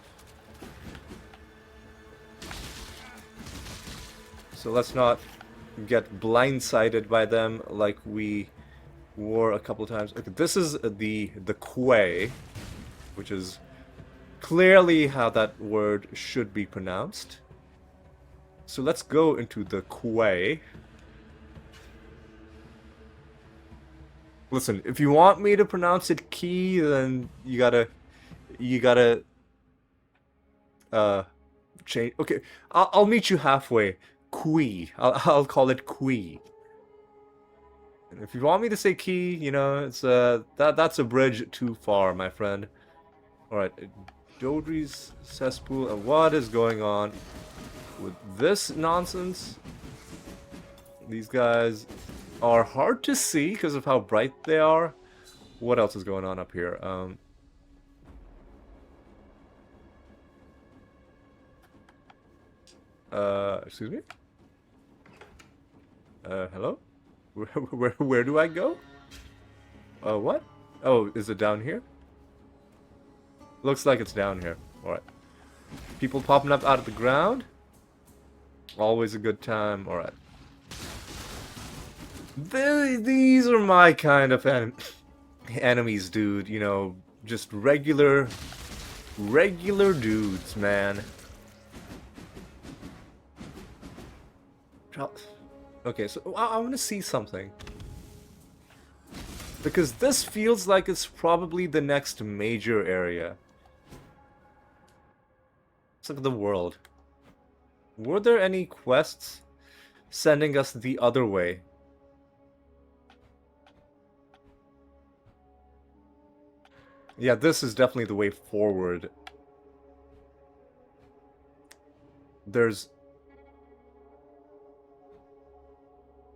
So let's not get blindsided by them like we were a couple times. Okay, this is the quay, which is clearly how that word should be pronounced. So let's go into the quay. Listen, if you want me to pronounce it key, then you gotta change. Okay, I'll meet you halfway. Quay. I'll call it quay. And if you want me to say key, you know, it's that's a bridge too far, my friend. All right, Dodri's cesspool. And what is going on? with this nonsense. These guys are hard to see because of how bright they are. What else is going on up here? Excuse me? Hello? Where do I go? What? Oh, is it down here? Looks like it's down here. Alright. People popping up out of the ground. Always a good time. Alright. These are my kind of enemies, dude. You know, just regular dudes, man. Okay, so I want to see something. Because this feels like it's probably the next major area. Let's look at the world. Were there any quests sending us the other way? Yeah, this is definitely the way forward. There's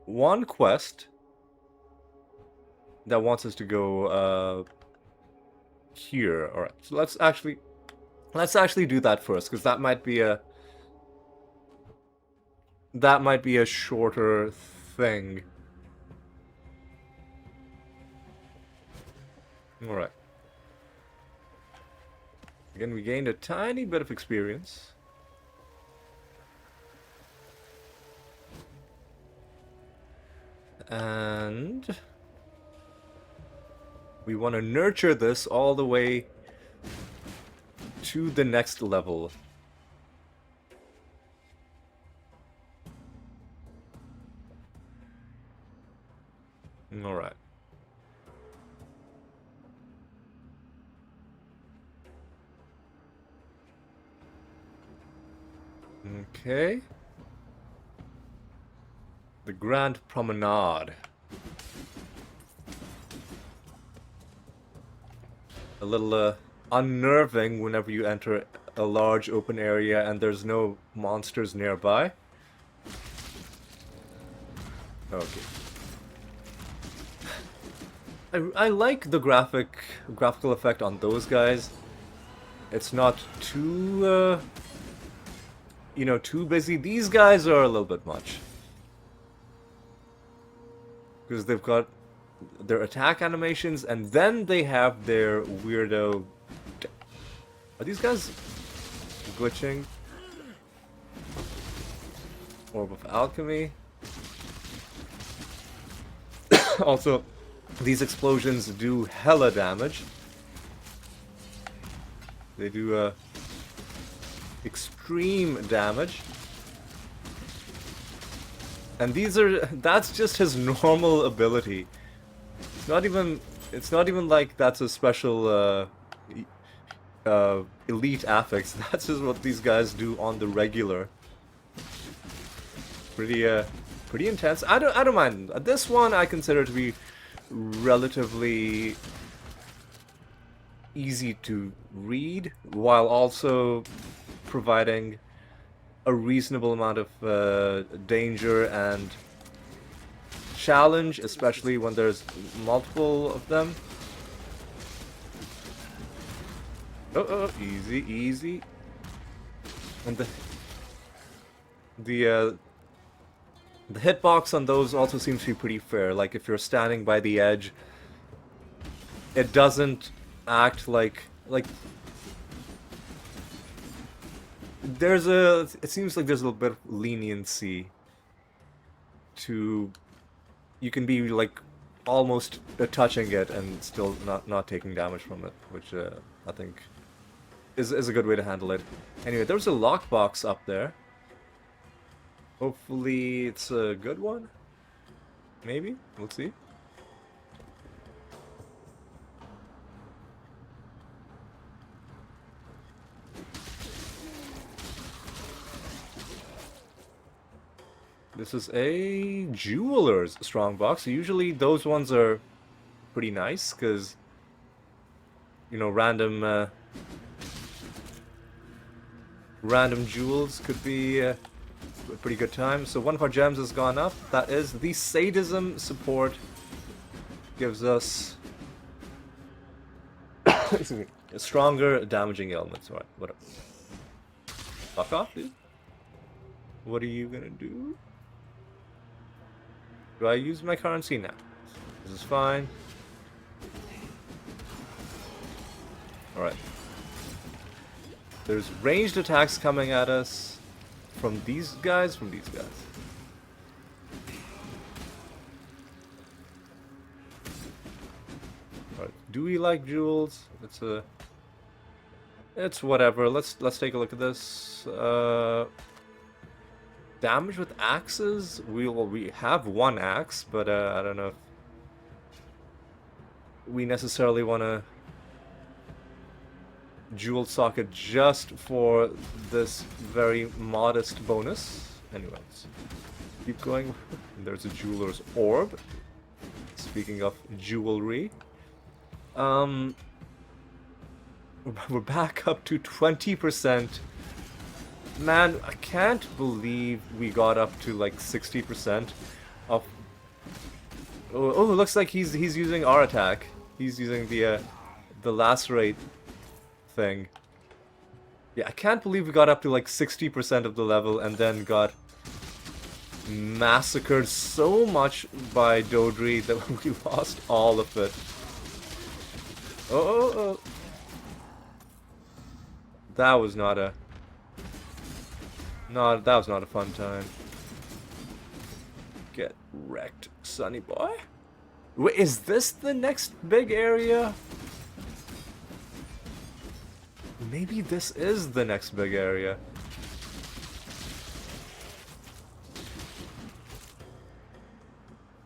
one quest that wants us to go here. All right, so let's actually do that first, because that might be a shorter thing. All right. Again, we gained a tiny bit of experience. And we want to nurture this all the way to the next level. All right. Okay. The Grand Promenade. A little unnerving whenever you enter a large open area and there's no monsters nearby. Okay. I like the graphical effect on those guys. It's not too you know, too busy. These guys are a little bit much. Because they've got their attack animations, and then they have their weirdo... Are these guys glitching? Orb of Alchemy. Also, these explosions do hella damage. They do extreme damage. And that's just his normal ability. It's not even like that's a special elite affix. That's just what these guys do on the regular. Pretty intense. I don't mind. This one I consider to be relatively easy to read, while also providing a reasonable amount of danger and challenge, especially when there's multiple of them. Oh, easy, easy. And the hitbox on those also seems to be pretty fair. Like, if you're standing by the edge, it doesn't act like it seems like there's a little bit of leniency to, you can be like almost touching it and still not taking damage from it, which I think is a good way to handle it. Anyway, there's a lockbox up there. Hopefully it's a good one. Maybe, we'll see. This is a jeweler's strongbox. Usually those ones are pretty nice, because, you know, random jewels could be a pretty good time. So one of our gems has gone up. That is the sadism support. Gives us excuse me, stronger damaging elements. Alright, whatever. Fuck off, dude. What are you gonna do? Do I use my currency now? This is fine. Alright. There's ranged attacks coming at us from these guys, Alright, do we like jewels? It's whatever. Let's take a look at this. Damage with axes? We have one axe, but I don't know if we necessarily want to jewel socket just for this very modest bonus. Anyways, keep going. There's a jeweler's orb. Speaking of jewelry, we're back up to 20%. Man, I can't believe we got up to like 60% of. Oh, it looks like he's using our attack. He's using the lacerate thing. Yeah, I can't believe we got up to like 60% of the level and then got massacred so much by Dodri that we lost all of it. Oh. That was not a fun time. Get wrecked, sonny boy. Wait, is this the next big area? Maybe this is the next big area.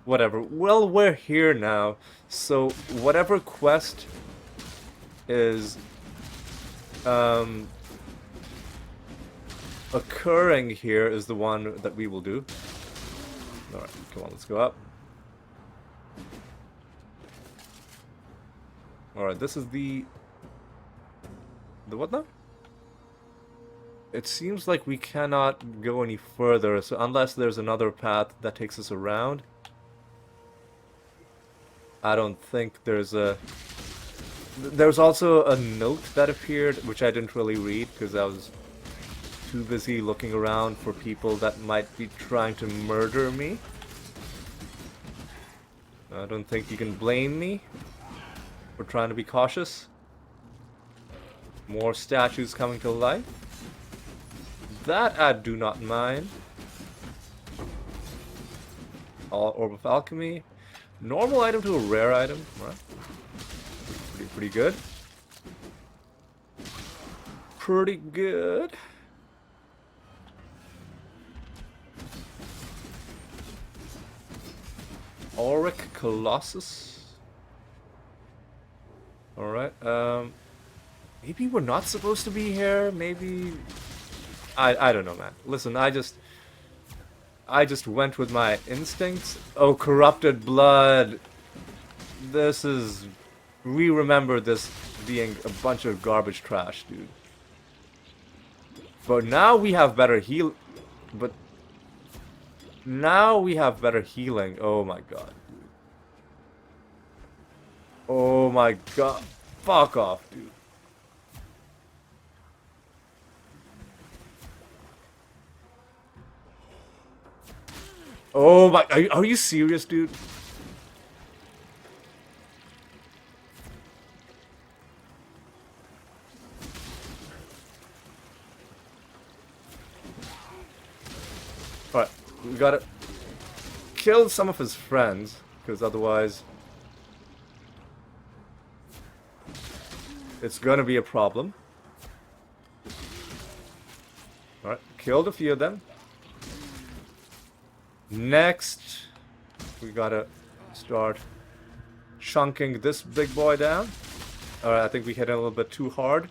Whatever. Well, we're here now. So, whatever quest is occurring here is the one that we will do. Alright, come on, let's go up. Alright, this is the what now? It seems like we cannot go any further, so unless there's another path that takes us around. I don't think there's a... There's also a note that appeared, which I didn't really read, because I was too busy looking around for people that might be trying to murder me. I don't think you can blame me for trying to be cautious. More statues coming to life. That I do not mind. All Orb of Alchemy. Normal item to a rare item. Right. Pretty good. Pretty good. Auric Colossus. Alright, maybe we're not supposed to be here, maybe... I don't know, man. Listen, I just went with my instincts. Oh, corrupted blood. This is... We remember this being a bunch of garbage trash, dude. But now we have better heal... But... Now we have better healing. Oh my god. Oh my god. Fuck off, dude. Oh my... Are you serious, dude? Alright, we gotta kill some of his friends, because otherwise it's gonna be a problem. Alright, killed a few of them. Next, we gotta start chunking this big boy down. Alright, I think we hit it a little bit too hard.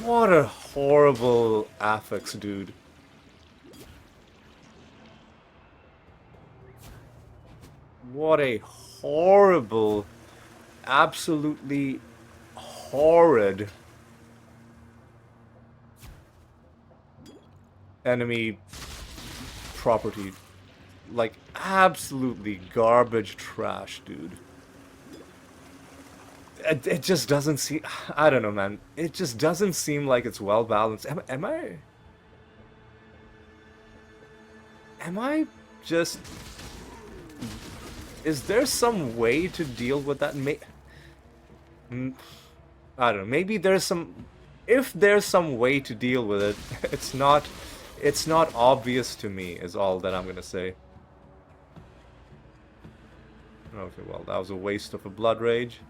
What a horrible affix, dude. What a horrible, absolutely horrid enemy property. Like, absolutely garbage trash, dude. It just doesn't seem... I don't know, man. It just doesn't seem like it's well balanced. Am I just... Is there some way to deal with that? I don't know. Maybe there's some... If there's some way to deal with it, it's not obvious to me, is all that I'm gonna say. Okay, well, that was a waste of a blood rage.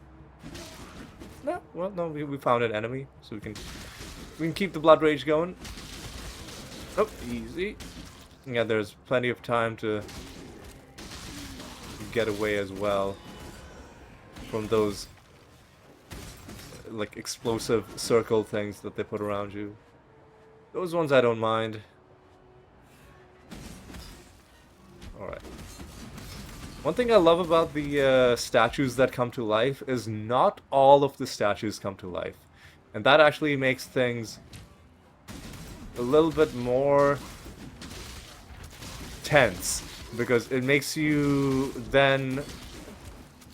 No, well, no, we found an enemy, so we can keep the blood rage going. Oh, easy. Yeah, there's plenty of time to get away as well from those like explosive circle things that they put around you. Those ones I don't mind. Alright. One thing I love about the statues that come to life is not all of the statues come to life. And that actually makes things a little bit more tense. Because it makes you then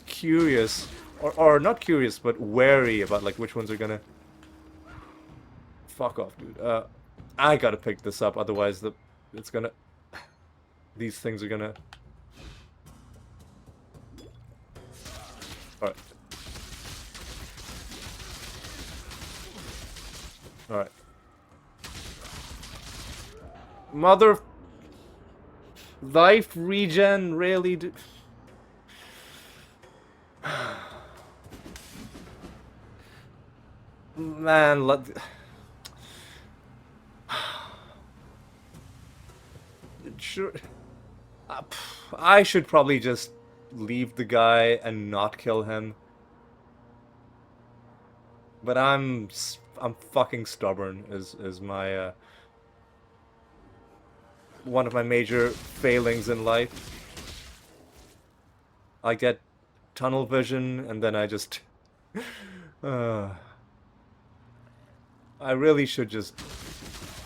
curious, or not curious, but wary about like which ones are gonna... Fuck off, dude. I gotta pick this up, otherwise it's gonna... These things are gonna... Alright. Alright. Mother... Life regen, really? Man, sure. I should probably just leave the guy and not kill him. But I'm fucking stubborn, is my one of my major failings in life. I get tunnel vision and then I just I really should just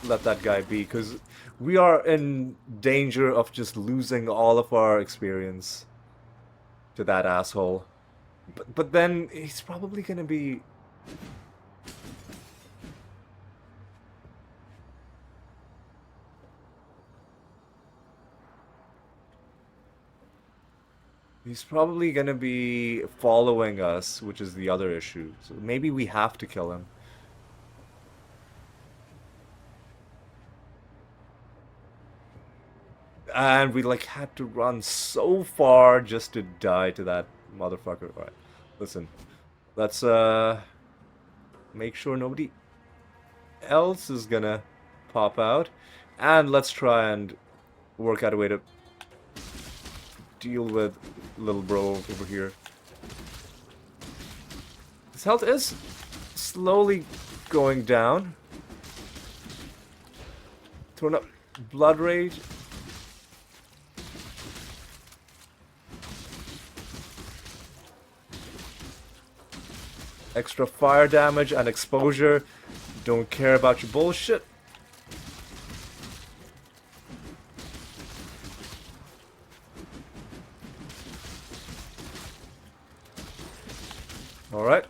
let that guy be, because we are in danger of just losing all of our experience to that asshole. But then he's probably gonna be... He's probably gonna be following us, which is the other issue. So maybe we have to kill him. And we like had to run so far just to die to that motherfucker. Alright, listen. Let's make sure nobody else is gonna pop out. And let's try and work out a way to deal with little bro over here. His health is slowly going down. Throwing up blood rage. Extra fire damage and exposure. Don't care about your bullshit. Alright.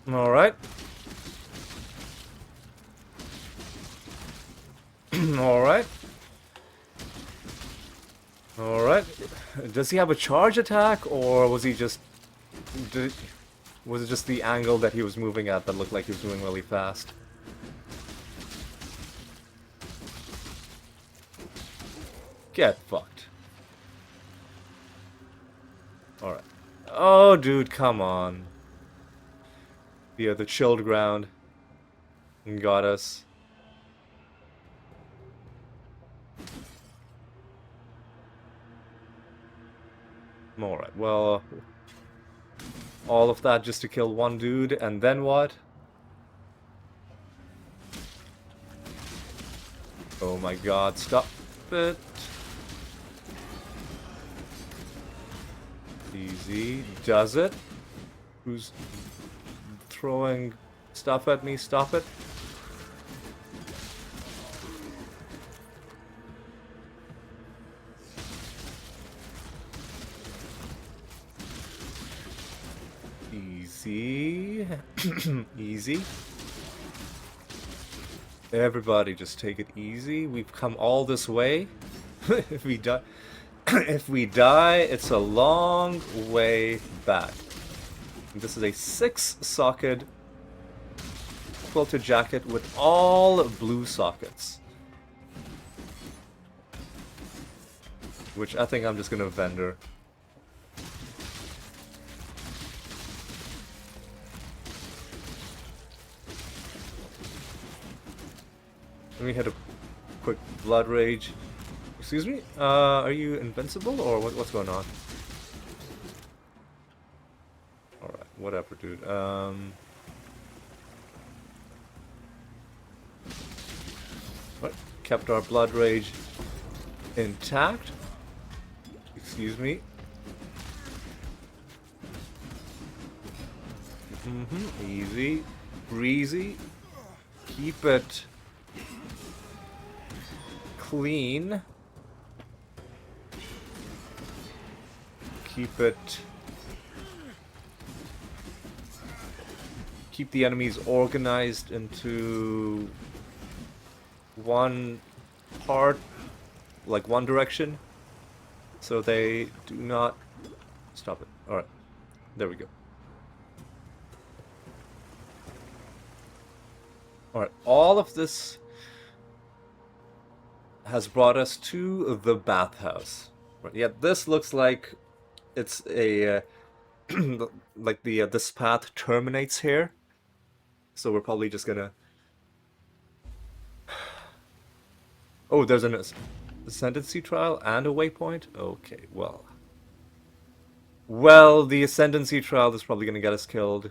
Alright. Alright. Alright. Does he have a charge attack, or was he just... Was it just the angle that he was moving at that looked like he was moving really fast? Get fucked. Alright. Oh, dude, come on. Yeah, the chilled ground got us. Alright, well... all of that just to kill one dude, and then what? Oh my god, stop it. Easy. Does it? Who's throwing stuff at me. Stop it. Easy. Easy. Everybody just take it easy. We've come all this way. If we die, if we die, it's a long way back. This is a 6-socket quilted jacket with all blue sockets. Which I think I'm just gonna vendor. Let me hit a quick blood rage. Excuse me? Are you invincible or what's going on? Alright, whatever, dude. What? Kept our blood rage intact. Excuse me. Easy. Breezy. Keep it clean. Keep the enemies organized into one part, like one direction, so they do not stop it. Alright, there we go. Alright, all of this has brought us to the bathhouse. Right, yeah, this looks like it's a like this path terminates here, so we're probably just gonna. Oh, there's an ascendancy trial and a waypoint. Okay, well, the ascendancy trial is probably gonna get us killed.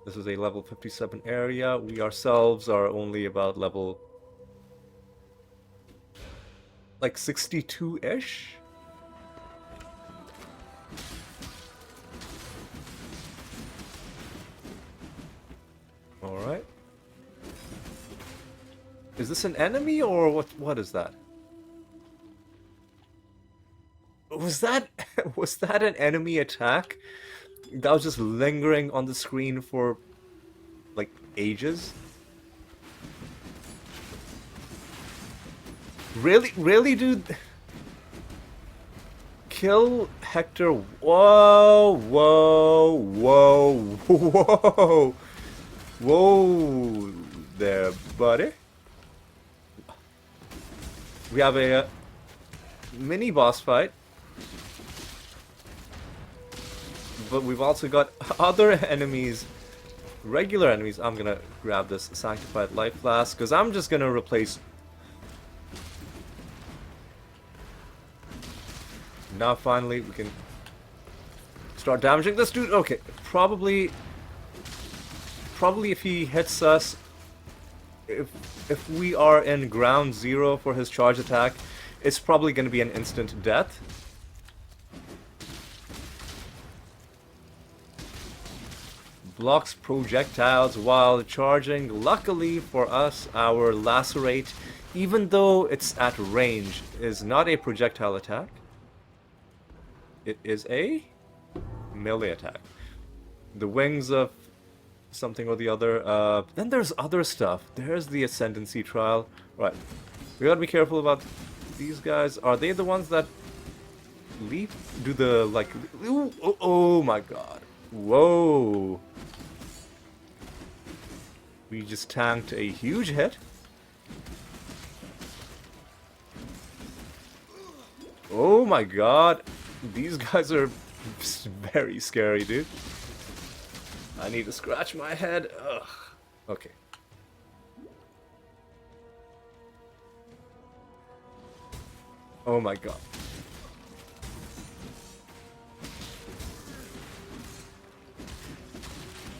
This is a level 57 area. We ourselves are only about level like 62-ish. Alright. Is this an enemy or what is that? Was that an enemy attack? That was just lingering on the screen for like ages? Really, dude? Kill Hector. Whoa. Whoa there, buddy. We have a mini boss fight. But we've also got other enemies, regular enemies. I'm gonna grab this Sanctified Life Flask, because I'm just gonna replace. Now finally we can start damaging this dude. Okay, probably if he hits us, if we are in ground zero for his charge attack, it's probably going to be an instant death. Blocks projectiles while charging. Luckily for us, our lacerate, even though it's at range, is not a projectile attack. It is a melee attack. The wings of something or the other. Then there's other stuff. There's the ascendancy trial. Right. We gotta be careful about these guys. Are they the ones that leap? Do the like? Ooh, oh my god! Whoa! We just tanked a huge hit. Oh my god! These guys are very scary, dude. I need to scratch my head. Ugh. Okay. Oh my god.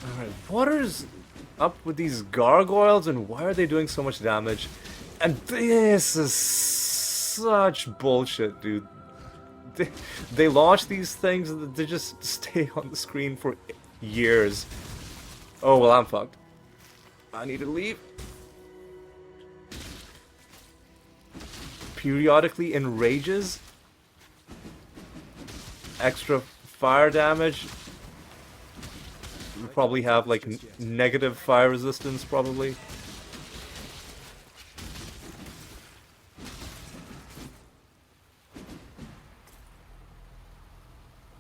Alright, what is up with these gargoyles and why are they doing so much damage? And this is such bullshit, dude. They launch these things and they just stay on the screen for years. Oh, well, I'm fucked. I need to leave. Periodically enrages. Extra fire damage. We probably have, like, negative fire resistance, probably.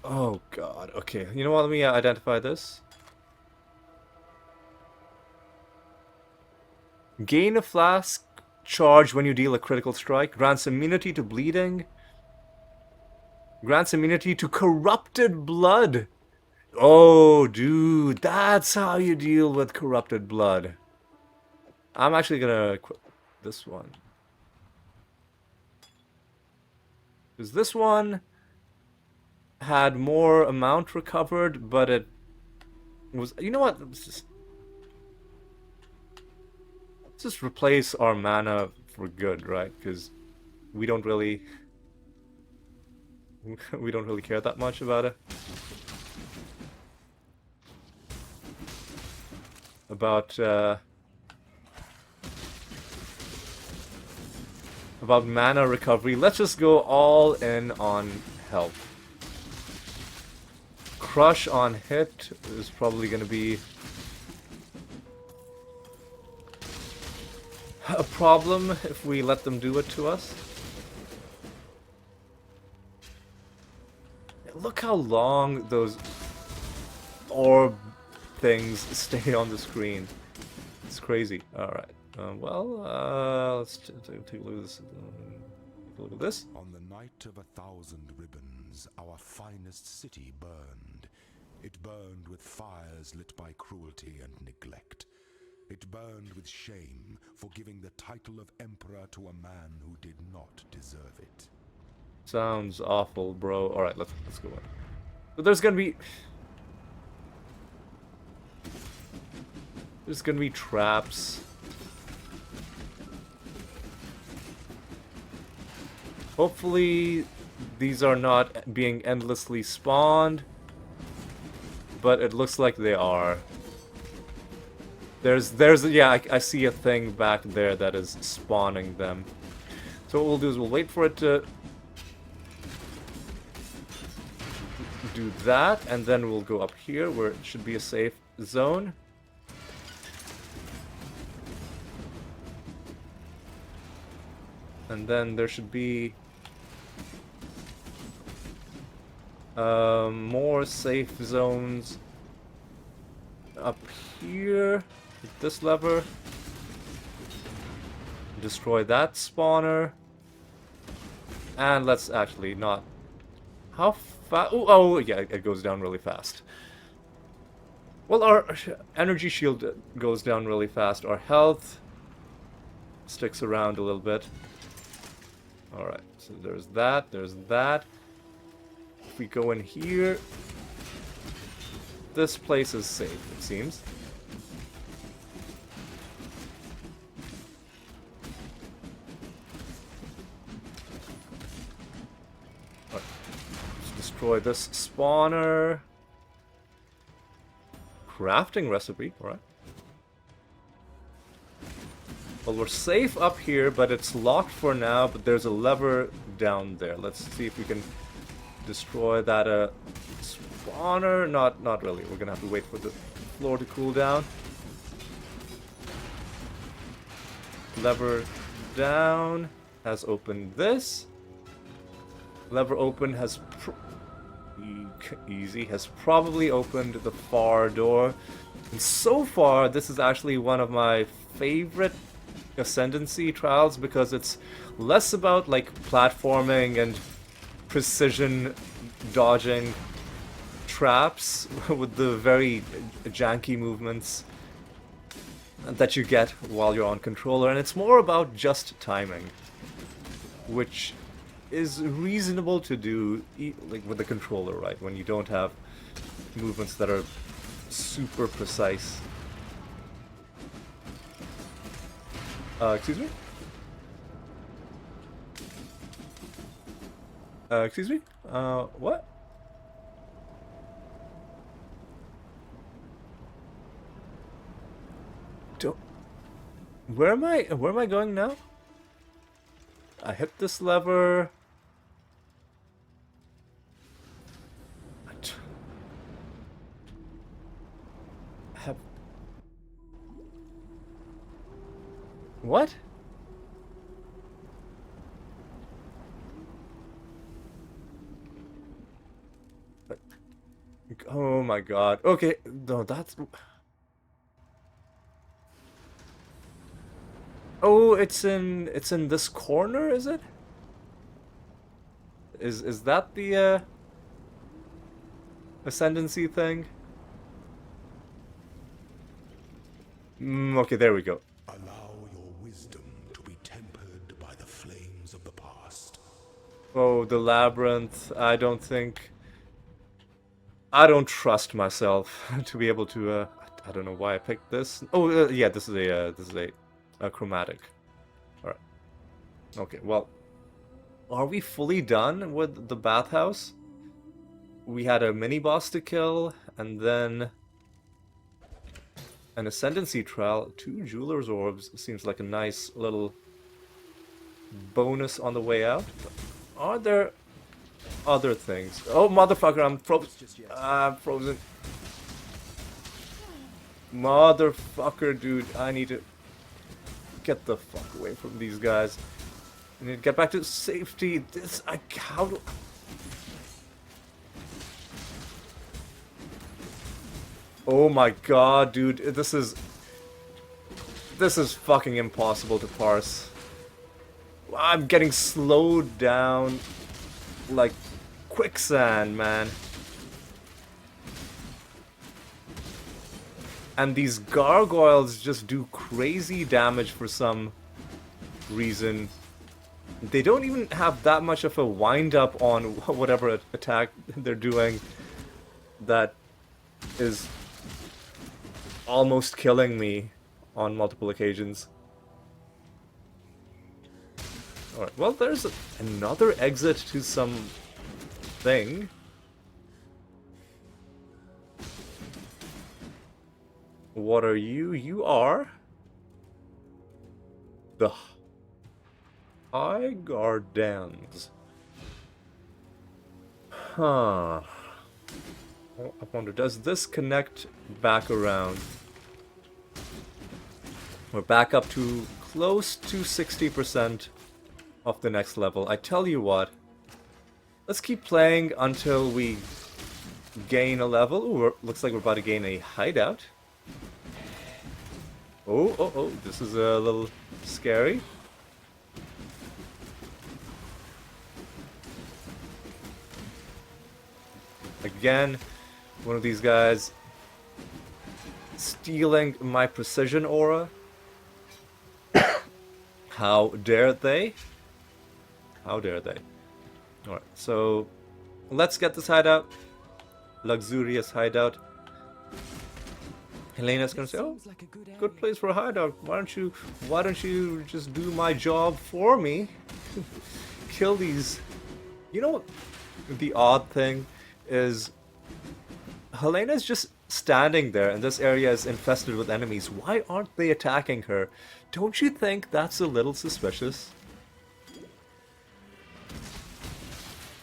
Oh, God. Okay, you know what? Let me identify this. Gain a flask charge when you deal a critical strike. Grants immunity to bleeding. Grants immunity to corrupted blood. Oh, dude. That's how you deal with corrupted blood. I'm actually gonna equip this one. Because this one had more amount recovered, but it was... You know what? Let's just replace our mana for good, right? Because we don't really... we don't really care that much about it. About mana recovery. Let's just go all in on health. Crush on hit is probably going to be a problem if we let them do it to us. Look how long those orb things stay on the screen. It's crazy. Alright. Let's take a look at this. Take a look at this. On the night of 1,000 ribbons, our finest city burned. It burned with fires lit by cruelty and neglect. It burned with shame for giving the title of emperor to a man who did not deserve it. Sounds awful, bro. Alright, let's go on. So there's gonna be traps. Hopefully these are not being endlessly spawned, but it looks like they are. Yeah, I see a thing back there that is spawning them. So what we'll do is we'll wait for it to do that, and then we'll go up here where it should be a safe zone. And then there should be more safe zones up here with this lever. Destroy that spawner. And let's actually not... How fast? Oh, yeah, it goes down really fast. Well, our energy shield goes down really fast. Our health sticks around a little bit. Alright, so there's that, there's that. If we go in here, this place is safe, it seems. Alright, let's destroy this spawner. Crafting recipe, alright. Well, we're safe up here, but it's locked for now, but there's a lever down there. Let's see if we can destroy that spawner. Not really. We're gonna have to wait for the floor to cool down. Lever down has opened this. Lever open has has probably opened the far door. And so far, this is actually one of my favorite Ascendancy trials because it's less about like platforming and precision dodging traps with the very janky movements that you get while you're on controller, and it's more about just timing, which is reasonable to do like with the controller, right? When you don't have movements that are super precise. Excuse me? Excuse me? What? Where am I going now? I hit this lever. Have... What? Oh my god. Okay, no, that's... Oh, it's in this corner, is it? Is that the ascendancy thing? Okay, there we go. Allow your wisdom to be tempered by the flames of the past. Oh, the labyrinth. I don't trust myself to be able to. I don't know why I picked this. Oh, yeah, this is a chromatic. All right. Okay. Well, are we fully done with the bathhouse? We had a mini boss to kill, and then an ascendancy trial. 2 jeweler's orbs seems like a nice little bonus on the way out. Are there other things? Oh, motherfucker, I'm frozen. Motherfucker, dude, I need to get the fuck away from these guys. I need to get back to safety. How do... Oh my god, dude, this is fucking impossible to parse. I'm getting slowed down like quicksand, man. And these gargoyles just do crazy damage for some reason. They don't even have that much of a wind-up on whatever attack they're doing that is almost killing me on multiple occasions. Alright, well, there's another exit to some thing. What are you? You are the High Gardens. Huh. Well, I wonder, does this connect back around? We're back up to close to 60% of the next level. I tell you what, let's keep playing until we gain a level. Ooh, looks like we're about to gain a hideout. Oh, this is a little scary. Again, one of these guys stealing my precision aura. How dare they? How dare they? Alright, so let's get this hideout. Luxurious hideout. Helena's gonna say, oh, good place for a hideout. Why don't you just do my job for me? Kill these. You know, the odd thing is Helena's just standing there and this area is infested with enemies. Why aren't they attacking her? Don't you think that's a little suspicious?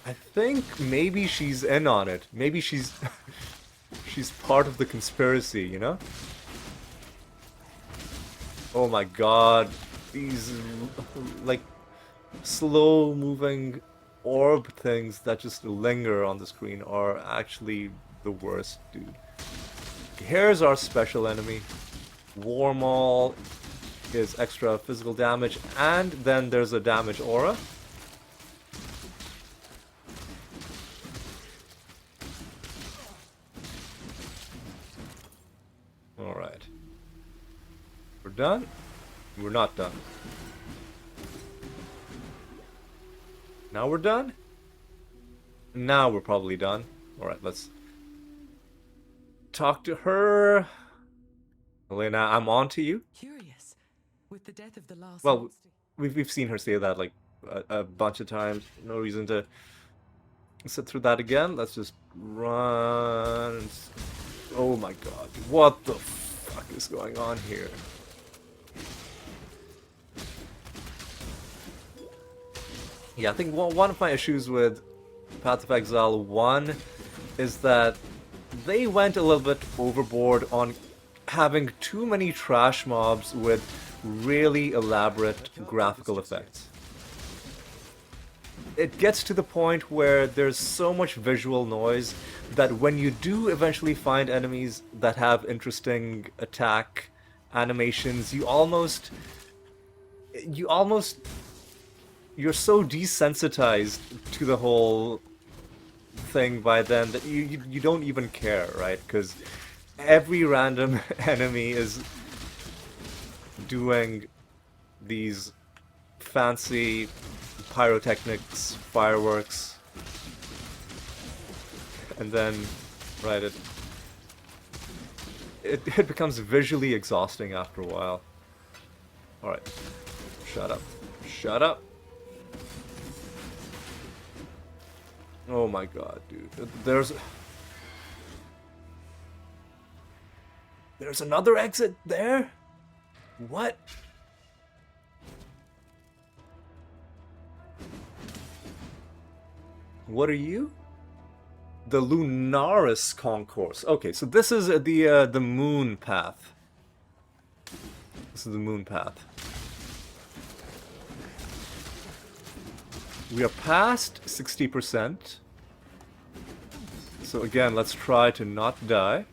I think maybe she's in on it. Maybe she's she's part of the conspiracy, you know? Oh my god. These like slow moving orb things that just linger on the screen are actually the worst, dude. Here's our special enemy. Warmaul is extra physical damage, and then there's a damage aura. Alright. We're done? We're not done. Now we're done? Now we're probably done. Alright, let's talk to her. Helena, I'm on to you. Curious. With the death of the last Well, monster- we've seen her say that like a bunch of times. No reason to sit through that again. Let's just run. Oh my god. What the fuck is going on here? Yeah, I think one of my issues with Path of Exile 1 is that they went a little bit overboard on having too many trash mobs with really elaborate graphical effects. It gets to the point where there's so much visual noise that when you do eventually find enemies that have interesting attack animations, you're so desensitized to the whole thing by then that you don't even care, right? Because every random enemy is doing these fancy pyrotechnics, fireworks, and then, right, it becomes visually exhausting after a while. Alright. Shut up. Shut up! Oh my god, dude. There's another exit there? What? What are you? The Lunaris Concourse. Okay, so this is the moon path. This is the moon path. We are past 60%. So again, let's try to not die.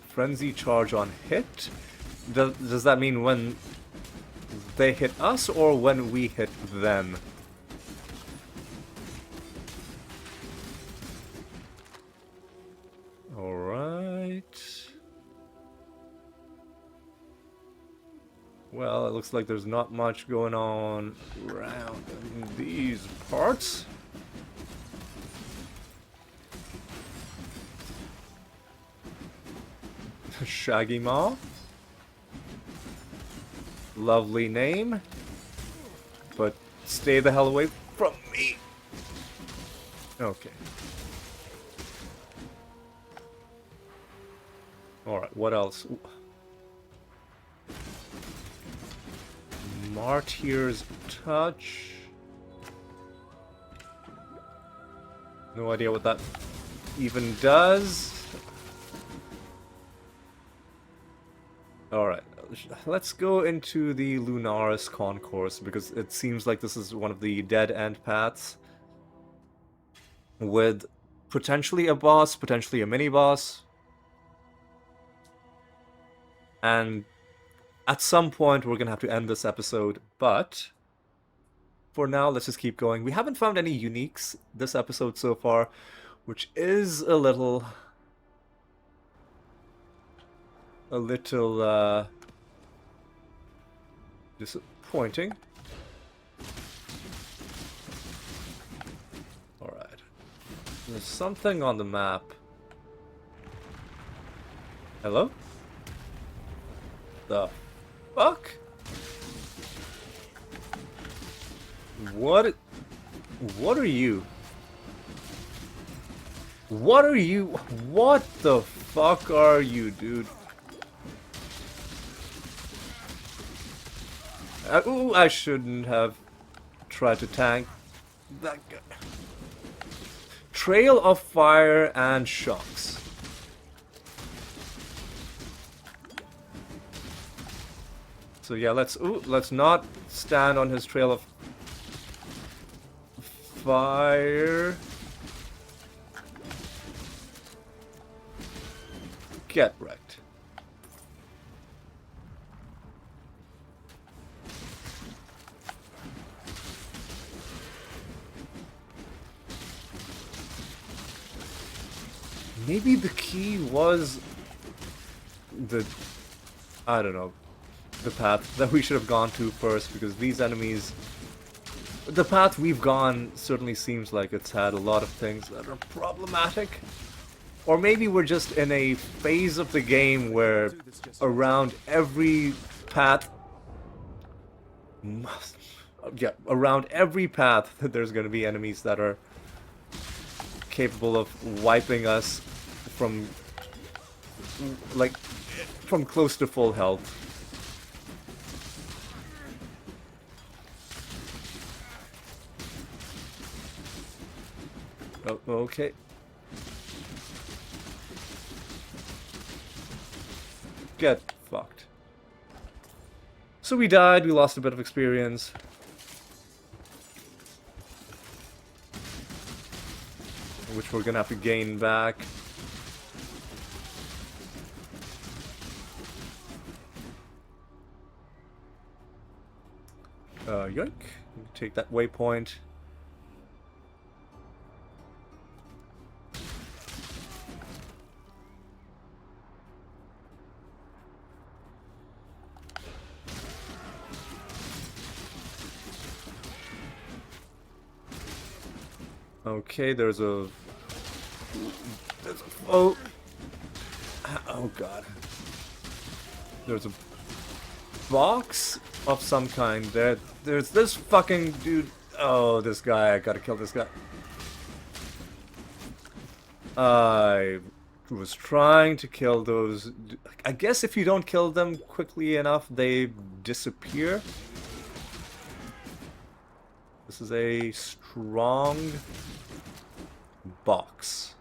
Frenzy charge on hit. Does that mean when they hit us or when we hit them? Alright. Well, it looks like there's not much going on around in these parts. Shaggy Maw. Lovely name. But stay the hell away from me. Okay. Alright, what else? Ooh. Martyr's Touch. No idea what that even does. Alright, let's go into the Lunaris Concourse because it seems like this is one of the dead end paths with potentially a boss, potentially a mini-boss. And at some point we're gonna have to end this episode, but for now let's just keep going. We haven't found any uniques this episode so far, which is a little disappointing. Alright. There's something on the map. Hello? The fuck? What are you? What are you? What the fuck are you, dude? Ooh, I shouldn't have tried to tank that guy. Trail of fire and shocks. So yeah, let's not stand on his trail of fire. Get wrecked. Maybe the key was I don't know, the path that we should have gone to first, because these enemies, the path we've gone certainly seems like it's had a lot of things that are problematic. Or maybe we're just in a phase of the game where around every path, around every path there's going to be enemies that are capable of wiping us from, like, from close to full health. Oh, okay. Get fucked. So we died, we lost a bit of experience. Which we're gonna have to gain back. Yoink. Take that waypoint. Okay, there's a... Oh! Oh god. There's a box of some kind there. There's this fucking dude. Oh, this guy. I gotta kill this guy. I was trying to kill those... I guess if you don't kill them quickly enough, they disappear. This is a strong box.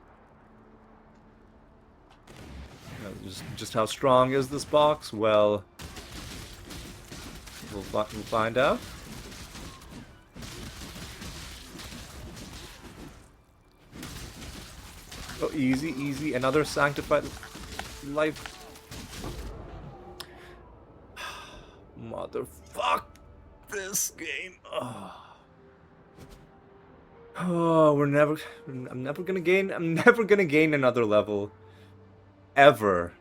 Just how strong is this box? Well, we'll find out. Oh, easy, easy. Another sanctified life. Motherfuck this game. Oh, I'm never gonna gain another level. Ever.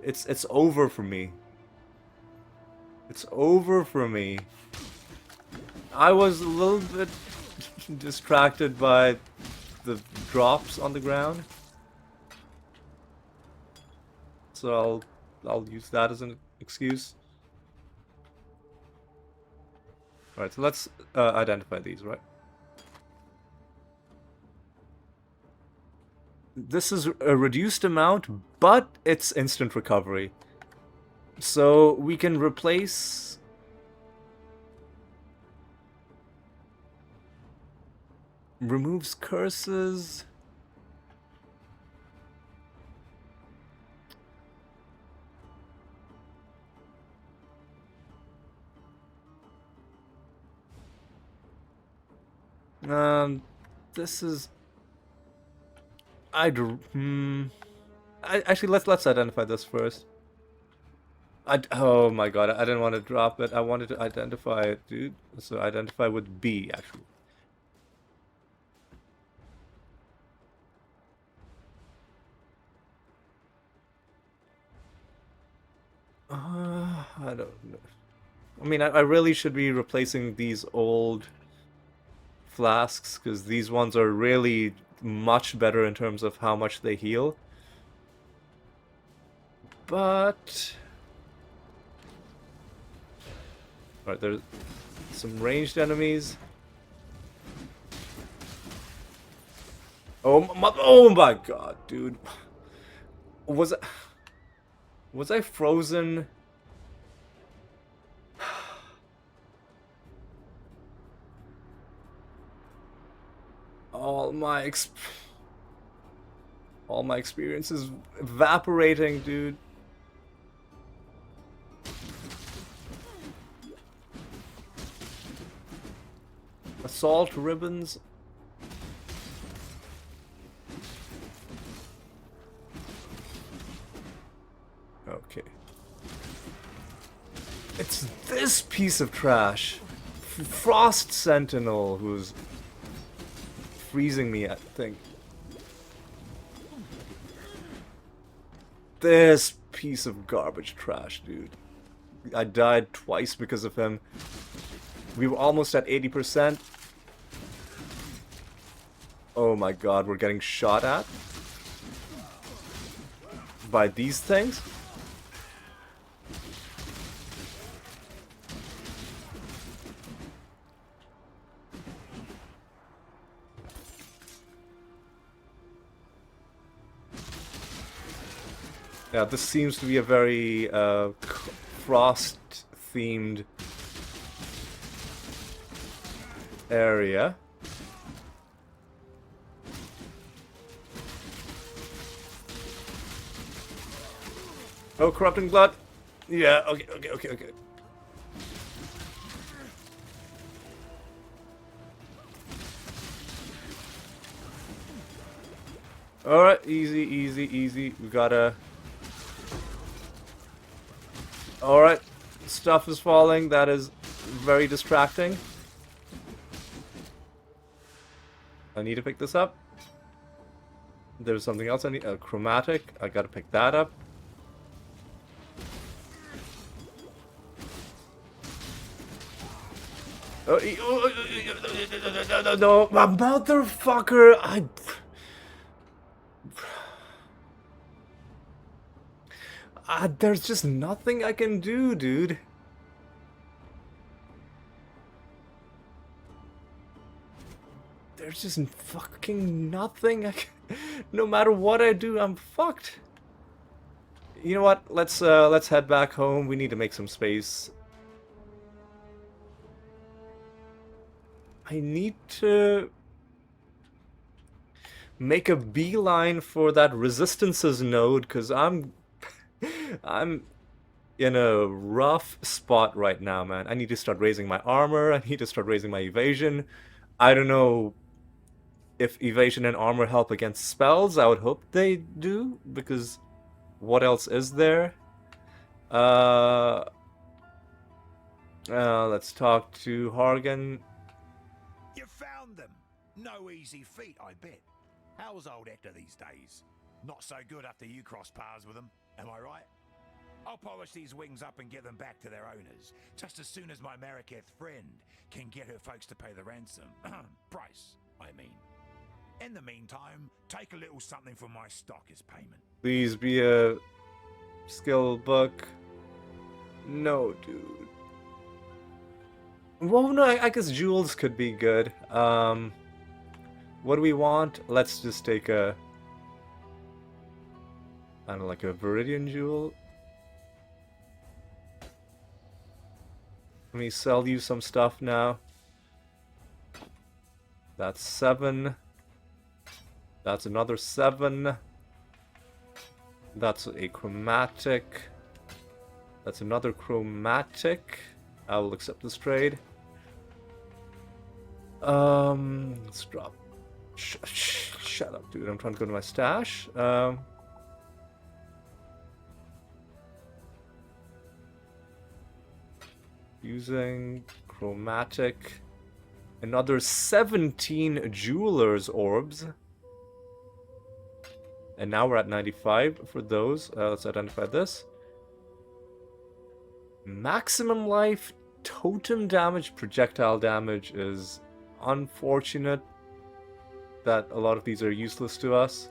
It's over for me. It's over for me. I was a little bit distracted by the drops on the ground. So I'll use that as an excuse. Alright, so let's identify these, right? This is a reduced amount, but it's instant recovery. So we can replace... Removes curses... This is... Actually, let's identify this first. Oh my god, I didn't want to drop it. I wanted to identify it, dude. So identify with B, actually. I don't know. I mean, I really should be replacing these old flasks, because these ones are really much better in terms of how much they heal. But... Alright, there's some ranged enemies. Oh my god, dude. Was I frozen? All my experience is evaporating, dude. Assault ribbons. Okay. It's this piece of trash. Frost Sentinel, who's freezing me, I think. This piece of garbage trash, dude. I died twice because of him. We were almost at 80%. Oh my god, we're getting shot at by these things. Yeah, this seems to be a very frost-themed area. Oh, corrupting blood. Yeah. Okay. Alright, easy. We gotta... Alright, stuff is falling. That is very distracting. I need to pick this up. There's something else I need. A chromatic. I gotta pick that up. No, my motherfucker! There's just nothing I can do, dude. There's just fucking nothing I can... No matter what I do, I'm fucked. You know what? Let's head back home. We need to make some space. I need to make a beeline for that resistances node, because I'm in a rough spot right now, man. I need to start raising my armor. I need to start raising my evasion. I don't know if evasion and armor help against spells. I would hope they do, because what else is there? Let's talk to Hargan. You found them. No easy feat, I bet. How's old Hector these days? Not so good after you cross paths with them, am I right? I'll polish these wings up and get them back to their owners, just as soon as my Mariketh friend can get her folks to pay the ransom. Price, I mean. In the meantime, take a little something from my stock as payment. Please be a skill book. No, dude. Well, no, I guess jewels could be good. What do we want? Let's just take a... I don't know, like a Viridian jewel. Let me sell you some stuff now. That's 7. That's another 7. That's a chromatic. That's another chromatic. I will accept this trade. Let's drop. Shut up, dude. I'm trying to go to my stash. Using chromatic. Another 17 jeweler's orbs. And now we're at 95 for those. Let's identify this. Maximum life, totem damage, projectile damage is unfortunate that a lot of these are useless to us.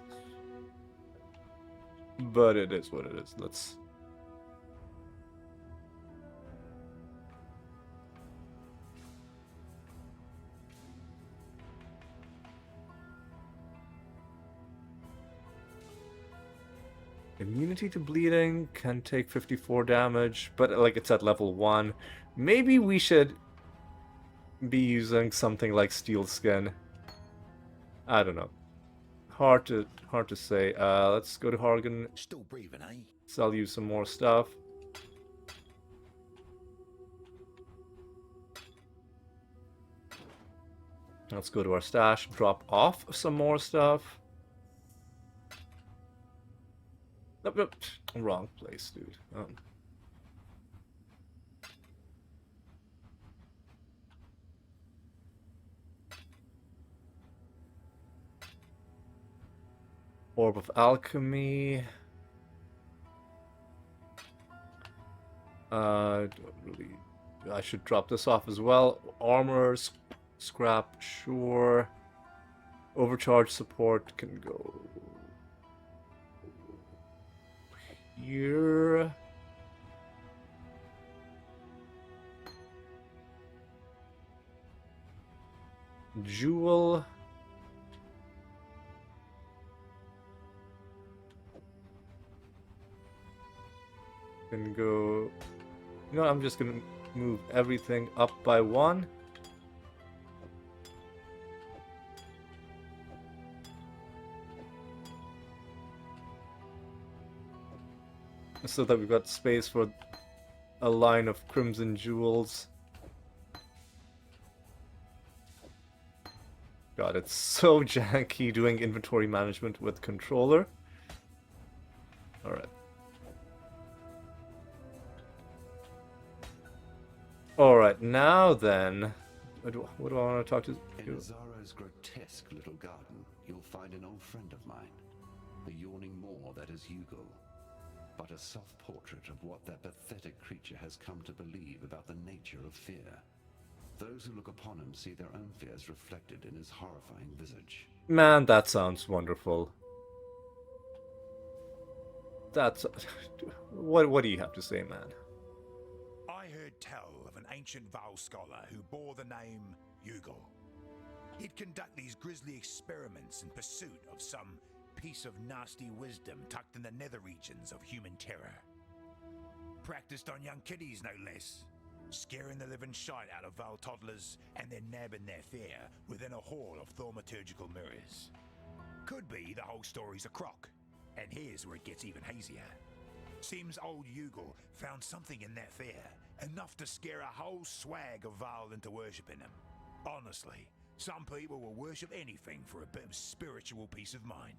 But it is what it is. Let's... Immunity to bleeding can take 54 damage, but like it's at level 1. Maybe we should be using something like steel skin. I don't know. Hard to say. Let's go to Hargan. Still breathing, eh? Sell you some more stuff. Let's go to our stash, drop off some more stuff. Nope. Wrong place, dude. Orb of Alchemy. Don't really... I should drop this off as well. Armor, scrap, sure. Overcharge support can go here. Jewel. Can go... You know, I'm just gonna move everything up by 1. So that we've got space for a line of crimson jewels. God, it's so janky doing inventory management with controller. Alright. Alright, now then... What do I want to talk to... In Zara's grotesque little garden, you'll find an old friend of mine. The yawning maw that is Hugo. But a self-portrait of what that pathetic creature has come to believe about the nature of fear. Those who look upon him see their own fears reflected in his horrifying visage. Man, that sounds wonderful. That's... What do you have to say, man? I heard tell of an ancient Val scholar who bore the name Hugo. He'd conduct these grisly experiments in pursuit of some piece of nasty wisdom tucked in the nether regions of human terror. Practiced on young kiddies, no less. Scaring the living shite out of Val toddlers and then nabbing their fear within a hall of thaumaturgical mirrors. Could be the whole story's a crock, and here's where it gets even hazier. Seems old Hugo found something in that fear, enough to scare a whole swag of Val into worshipping him. Honestly, some people will worship anything for a bit of spiritual peace of mind.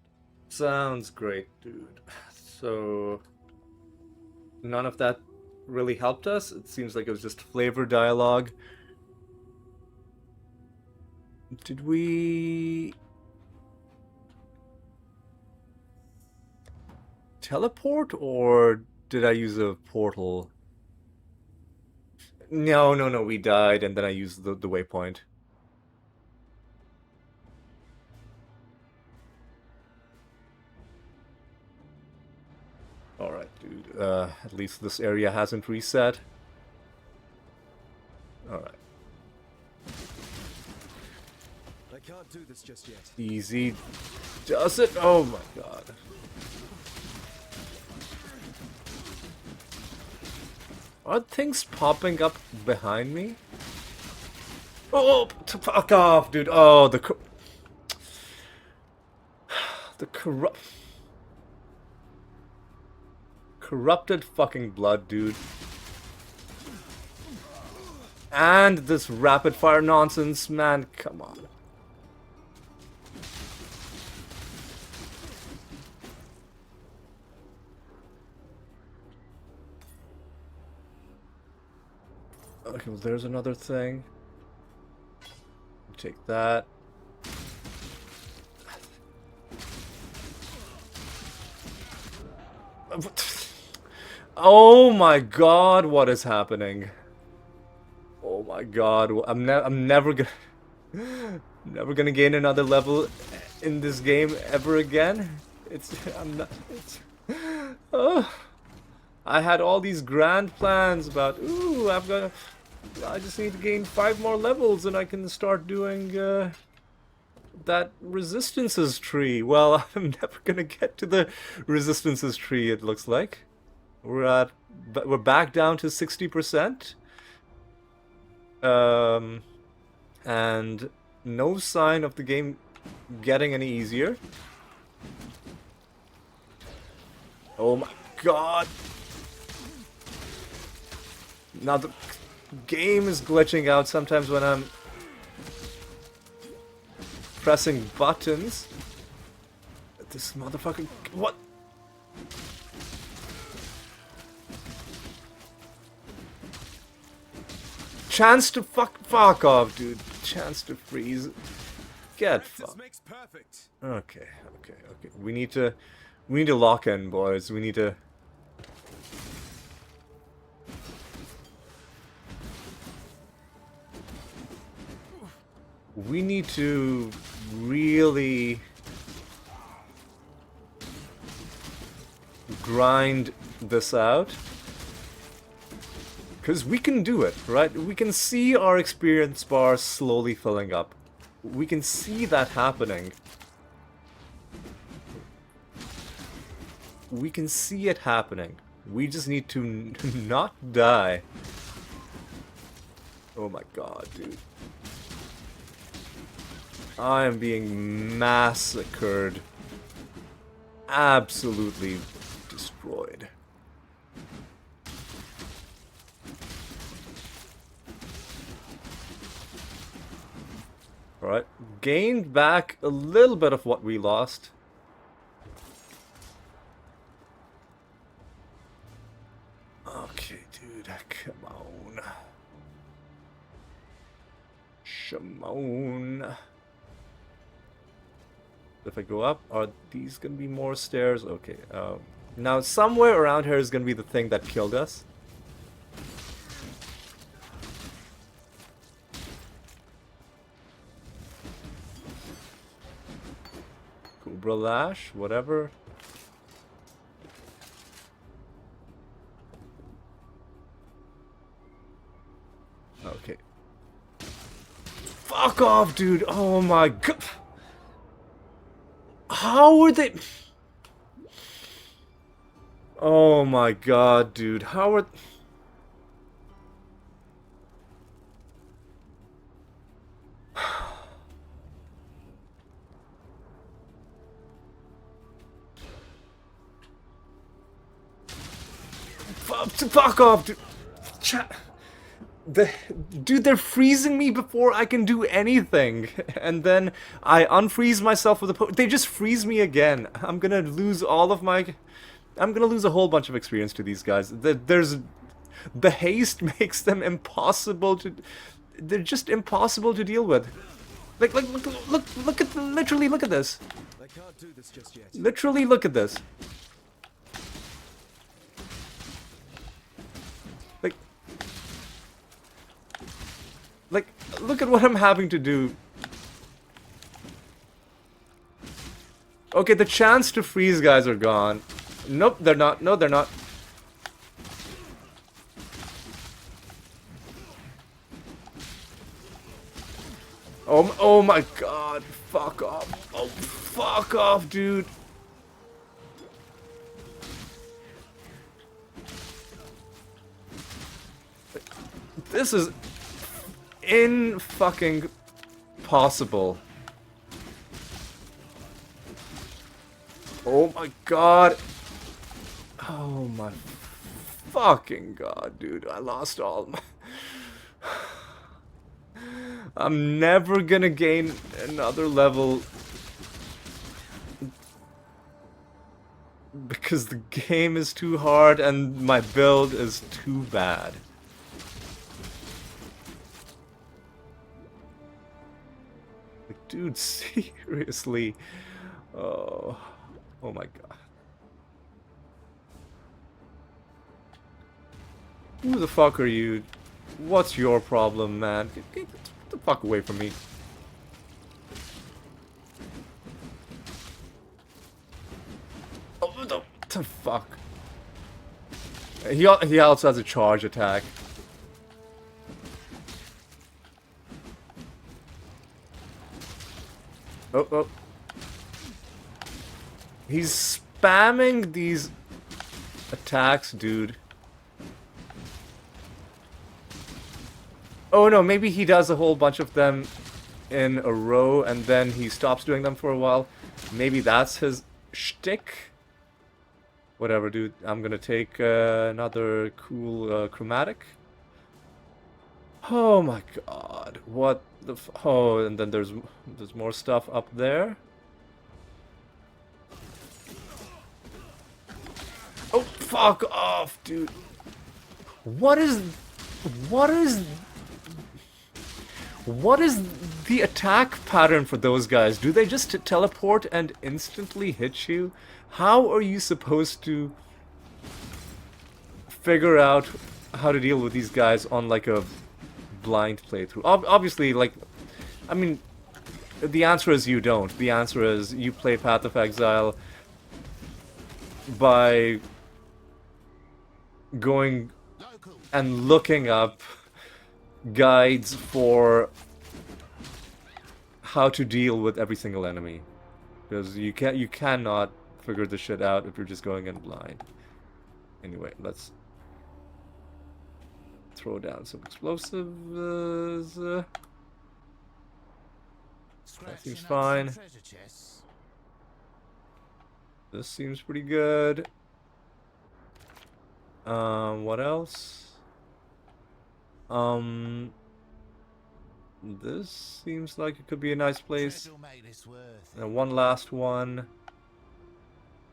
Sounds great, dude. So... None of that really helped us. It seems like it was just flavor dialogue. Did we... teleport, or did I use a portal? No, we died, and then I used the waypoint. Alright, dude. At least this area hasn't reset. Alright. I can't do this just yet. Easy. Does it? Oh my god. Are things popping up behind me? Oh, fuck off, dude. Oh, the corrupted fucking blood, dude. And this rapid fire nonsense, man, come on. Okay, well, there's another thing. Take that. Oh my god, what is happening? Oh my god, I'm never gonna gain another level in this game ever again. Oh, I had all these grand plans about, ooh, I just need to gain 5 more levels and I can start doing that resistances tree. Well, I'm never gonna get to the resistances tree, it looks like. We're back down to 60%. And no sign of the game getting any easier. Oh my god. Now the game is glitching out sometimes when I'm pressing buttons. This motherfucking... What? Chance to fuck off, dude. Chance to freeze. Get fucked. Makes perfect. Okay. We need to lock in, boys. We need to... We need to really grind this out. Because we can do it, right? We can see our experience bar slowly filling up. We can see that happening. We can see it happening. We just need to not die. Oh my god, dude. I am being massacred. Absolutely destroyed. Alright, gained back a little bit of what we lost. Okay, dude, come on. Shimon. If I go up, are these gonna be more stairs? Okay, now somewhere around here is gonna be the thing that killed us. Cobra Lash, whatever. Okay. Fuck off, dude! Oh my god! How were they... Oh my god, dude. How are... Fuck off, dude. Dude, they're freezing me before I can do anything. And then I unfreeze myself with a... They just freeze me again. I'm gonna lose all of my... I'm gonna lose a whole bunch of experience to these guys. The haste makes them impossible to... They're just impossible to deal with. Like look at literally look at this. I can't do this just yet. Literally look at this. Like, look at what I'm having to do. Okay, the chance to freeze guys are gone. Nope, they're not. No, they're not. Oh my god. Fuck off. Oh, fuck off, dude. This is in-fucking possible. Oh my god. Oh my fucking god, dude. I lost all my... I'm never gonna gain another level because the game is too hard and my build is too bad. Dude, seriously. Oh my god. Who the fuck are you? What's your problem, man? Get the fuck away from me. Oh, what the fuck? He also has a charge attack. Oh. He's spamming these attacks, dude. Oh no, maybe he does a whole bunch of them in a row and then he stops doing them for a while. Maybe that's his shtick. Whatever, dude. I'm gonna take another cool chromatic. Oh my god, what the oh, and then there's more stuff up there. Oh, fuck off, dude. What is the attack pattern for those guys? Do they just teleport and instantly hit you? How are you supposed to figure out how to deal with these guys on like a blind playthrough? Obviously, like, I mean, the answer is you don't. The answer is you play Path of Exile by going and looking up guides for how to deal with every single enemy, because you cannot figure this shit out if you're just going in blind. Anyway, let's throw down some explosives. That seems fine. This seems pretty good. What else? This seems like it could be a nice place. And one last one.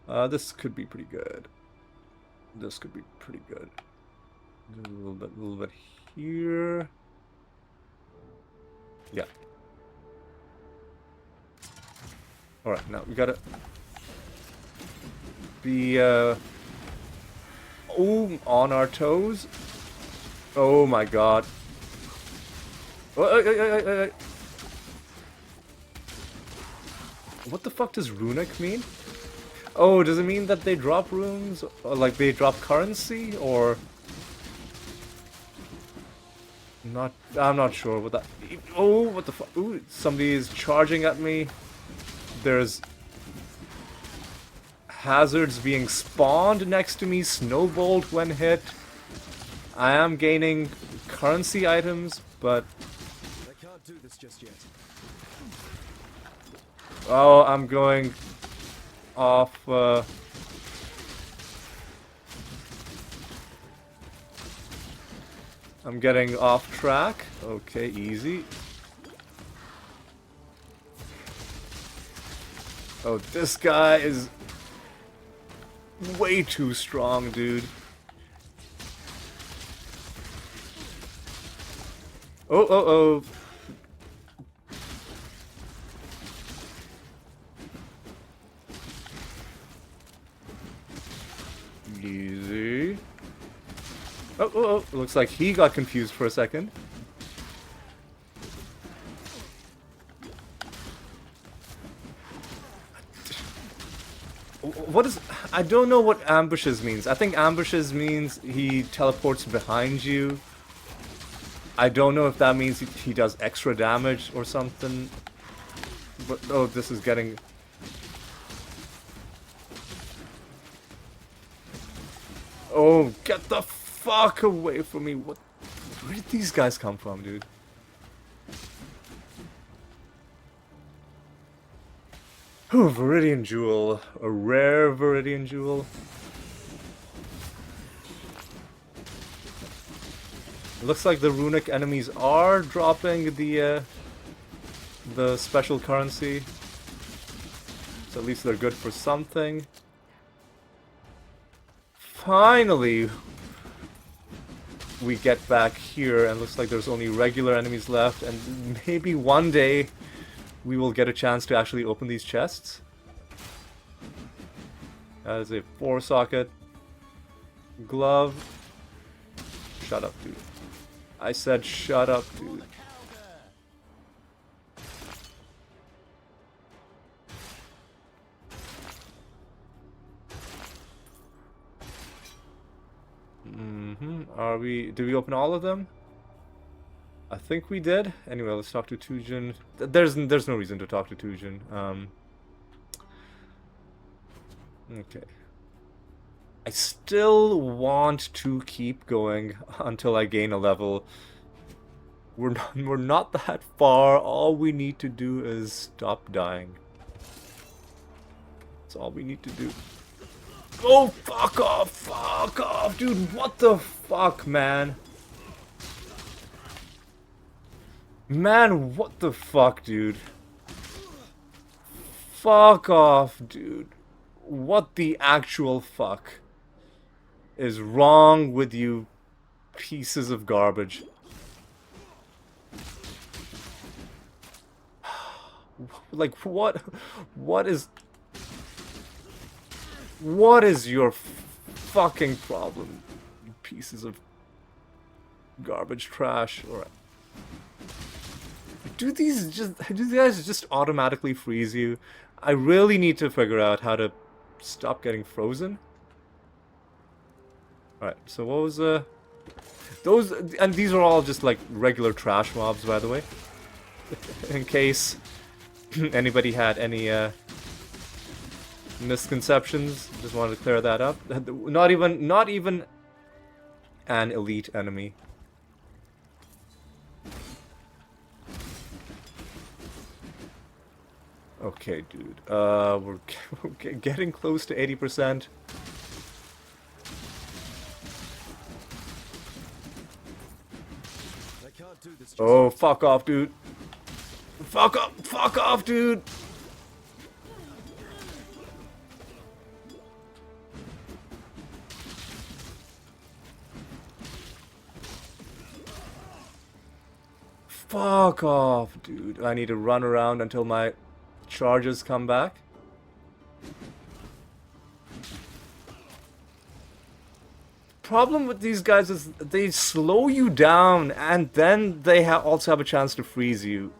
This could be pretty good. This could be pretty good. A little bit here. Yeah. All right, now we gotta be on our toes. Oh my god. What the fuck does runic mean? Oh, does it mean that they drop runes? Or like they drop currency? Or... I'm not sure what that... Oh, what the fuck? Ooh, somebody is charging at me. There's... hazards being spawned next to me. Snowbolt when hit. I am gaining currency items, but... I can't do this just yet. Oh, I'm going off, I'm getting off track. Okay, easy. Oh, this guy is way too strong, dude. Oh. Easy. Oh. Looks like he got confused for a second. What is... I don't know what ambushes means. I think ambushes means he teleports behind you. I don't know if that means he does extra damage or something. But, oh, this is getting... Oh, get the fuck away from me. What? Where did these guys come from, dude? Oh, Viridian Jewel. A rare Viridian Jewel. Looks like the runic enemies are dropping the special currency. So at least they're good for something. Finally, we get back here, and looks like there's only regular enemies left, and maybe one day we will get a chance to actually open these chests. That is a 4-socket glove. Shut up, dude. I said shut up, dude. Did we open all of them? I think we did. Anyway, let's talk to Tujin. There's no reason to talk to Tujin. Okay. I still want to keep going until I gain a level. We're not that far. All we need to do is stop dying. That's all we need to do. Oh, fuck off, dude. What the fuck, man? Man, what the fuck, dude? Fuck off, dude. What the actual fuck is wrong with you pieces of garbage? Like, what is your fucking problem, you pieces of garbage trash? Alright. Do these guys just automatically freeze you? I really need to figure out how to stop getting frozen. Alright, so what was those, and these are all just like regular trash mobs, by the way. In case anybody had any misconceptions. Just wanted to clear that up. Not even an elite enemy. Okay, dude. We're getting close to 80%. I can't do this just Oh, yet. fuck off, dude. Fuck off, dude. Fuck off, dude. I need to run around until my charges come back. Problem with these guys is they slow you down and then they also have a chance to freeze you.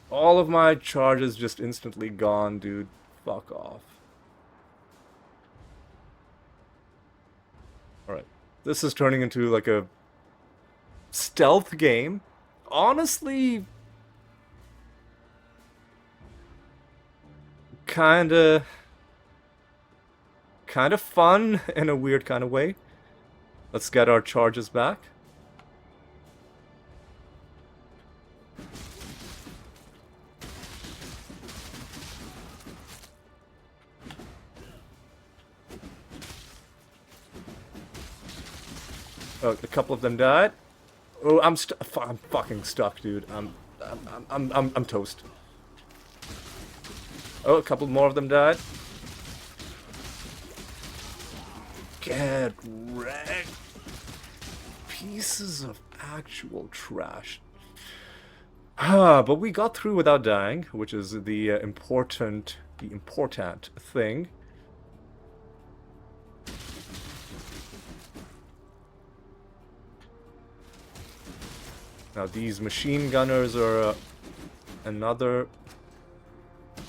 All of my charges just instantly gone, dude. Fuck off. Alright. This is turning into like a stealth game. Honestly, kinda fun in a weird kind of way. Let's get our charges back. Oh, a couple of them died. Oh, I'm fucking stuck, dude. I'm toast. Oh, a couple more of them died. Get wrecked. Pieces of actual trash. But we got through without dying, which is the important thing. Now these machine gunners are another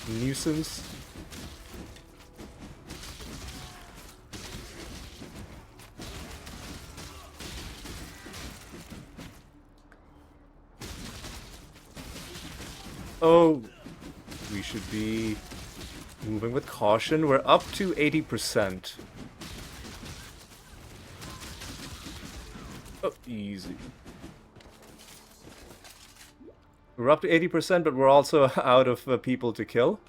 nuisance. Oh, we should be moving with caution. We're up to 80%. Oh, easy. We're up to 80%, but we're also out of people to kill.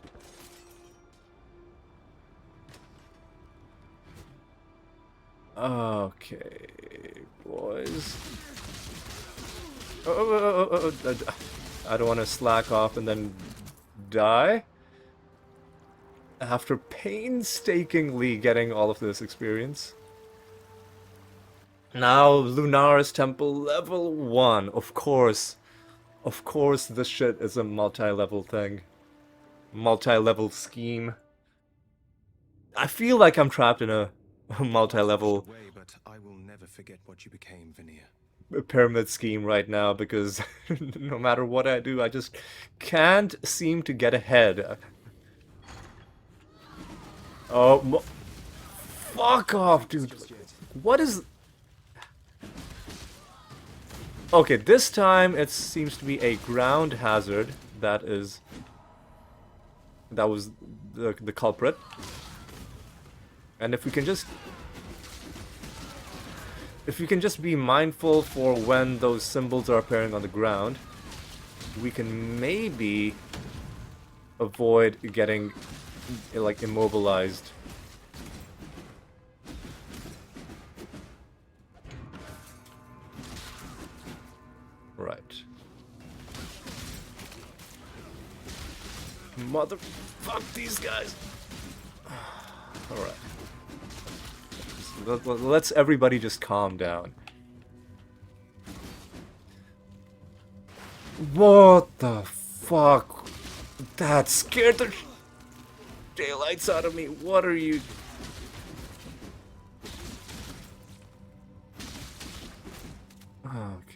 Okay, boys. I don't want to slack off and then die. After painstakingly getting all of this experience. Now, Lunaris Temple level 1. Of course. Of course this shit is a multi-level thing. Multi-level scheme. I feel like I'm trapped in a multi-level But I will never forget what you became, Veneer. pyramid scheme right now because no matter what I do, I just can't seem to get ahead. Oh, fuck off, dude. What is... Okay, this time it seems to be a ground hazard that was the culprit. And if we can just be mindful for when those symbols are appearing on the ground, we can maybe avoid getting like immobilized. Right. Motherfuck these guys. Alright. Let's everybody just calm down. What the fuck? That scared the daylights out of me. What are you... Okay.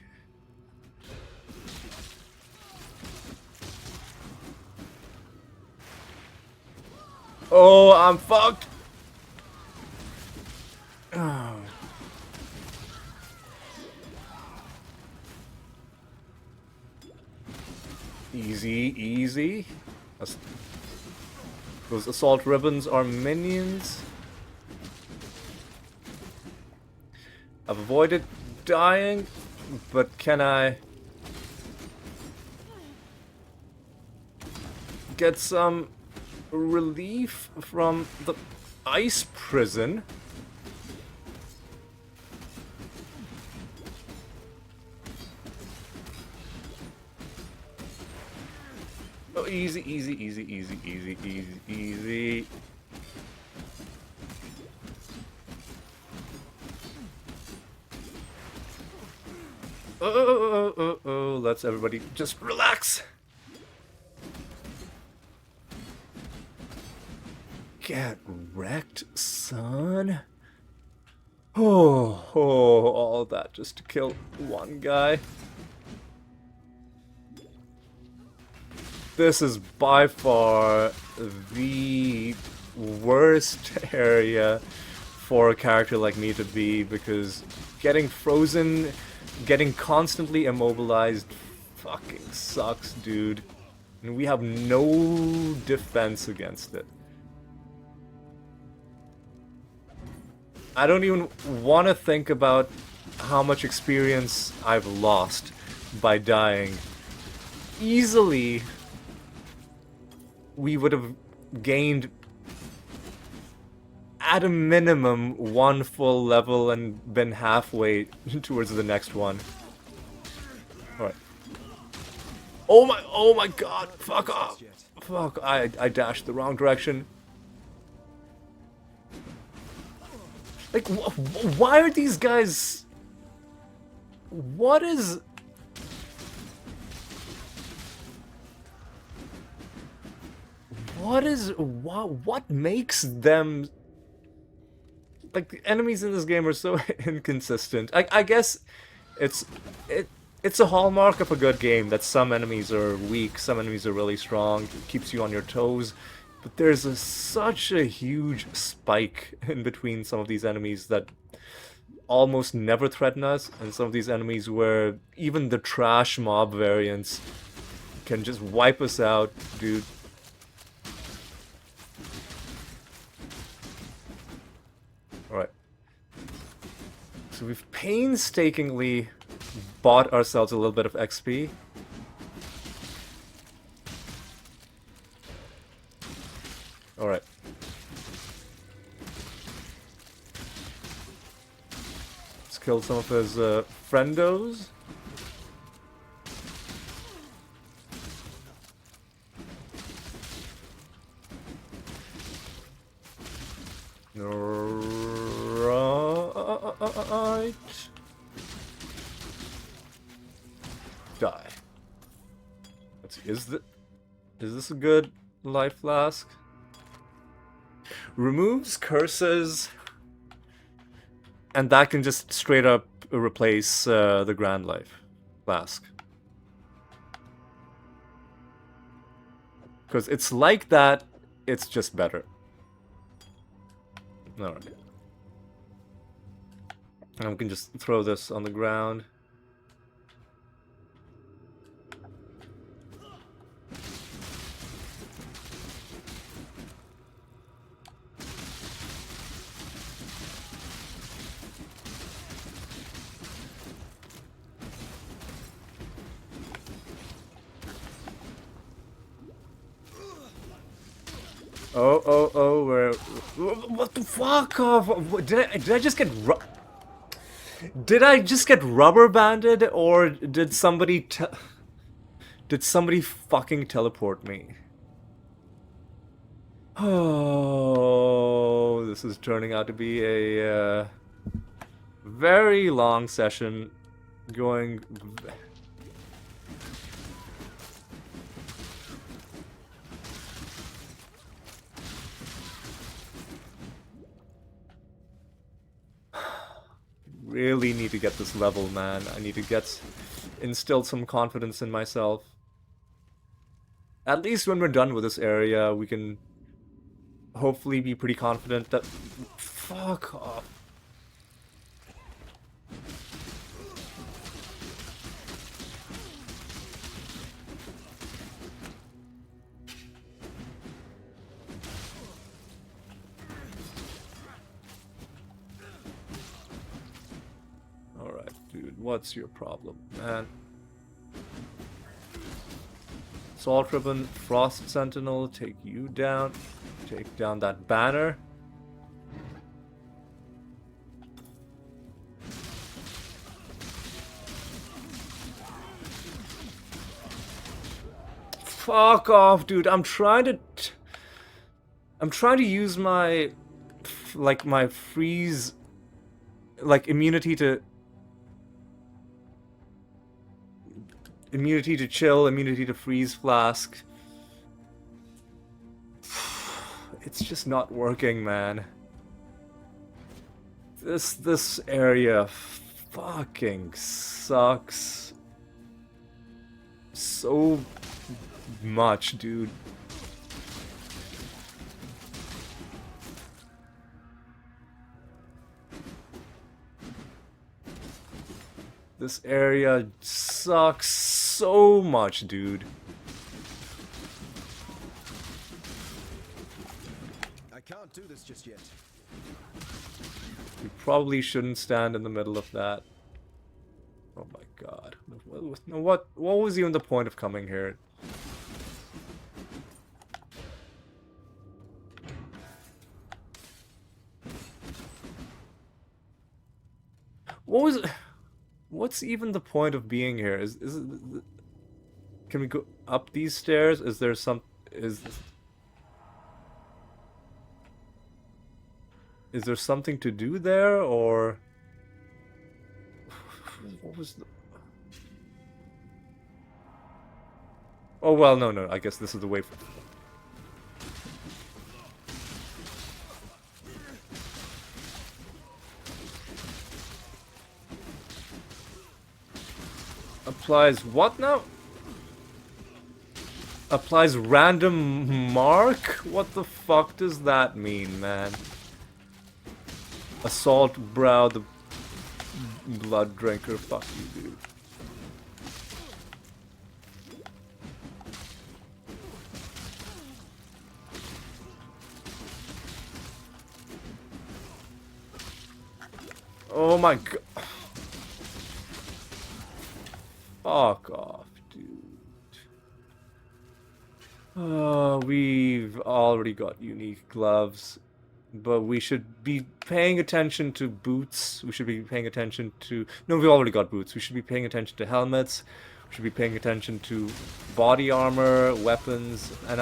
Oh, I'm fucked. Oh. Easy, easy. Those assault ribbons are minions. I've avoided dying, but can I get some relief from the ice prison? Oh, easy, easy, easy, easy, easy, easy, easy. Oh, let's everybody just relax. Get wrecked, son. Oh, all that just to kill one guy. This is by far the worst area for a character like me to be, because getting frozen, getting constantly immobilized fucking sucks, dude. And we have no defense against it. I don't even want to think about how much experience I've lost by dying. Easily, we would have gained, at a minimum, one full level and been halfway towards the next one. Alright. Oh my god, fuck off. Fuck, I dashed the wrong direction. Like, why are these guys... What is... What makes them... Like, the enemies in this game are so inconsistent. I guess it's a hallmark of a good game that some enemies are weak, some enemies are really strong, it keeps you on your toes. But there's such a huge spike in between some of these enemies that almost never threaten us, and some of these enemies where even the trash mob variants can just wipe us out, dude. Alright. So we've painstakingly bought ourselves a little bit of XP. Alright. Let's kill some of his friendos. Right. Die. Let's see, is this a good life flask? Removes curses, and that can just straight up replace the Grand Life flask. Because it's like that, it's just better. Alright. And we can just throw this on the ground. Oh, where... What the fuck off? Did I just get Did I just get rubber banded, or did somebody fucking teleport me? Oh, this is turning out to be a very long session, going... Really need to get this level, man. I need to instill some confidence in myself. At least when we're done with this area, we can hopefully be pretty confident that... Fuck off. dude? What's your problem, man? Salt Ribbon, Frost Sentinel, take you down. Take down that banner. Fuck off, dude. I'm trying to use my my freeze immunity to chill, immunity to freeze flask. It's just not working, man. This area fucking sucks so much, dude. This area sucks so much, dude. I can't do this just yet. We probably shouldn't stand in the middle of that. Oh my god. What was even the point of coming here? What's even the point of being here? Is it, can we go up these stairs? Is there some is there something to do there, or what was the... Oh well, no, I guess this is the way for... Applies what now? Applies random mark? What the fuck does that mean, man? Assault Brow the Blood Drinker. Fuck you, dude. Oh my god. Fuck off, dude. We've already got unique gloves, but we should be paying attention to boots. We should be paying attention to... No, we've already got boots. We should be paying attention to helmets. We should be paying attention to body armor, weapons, and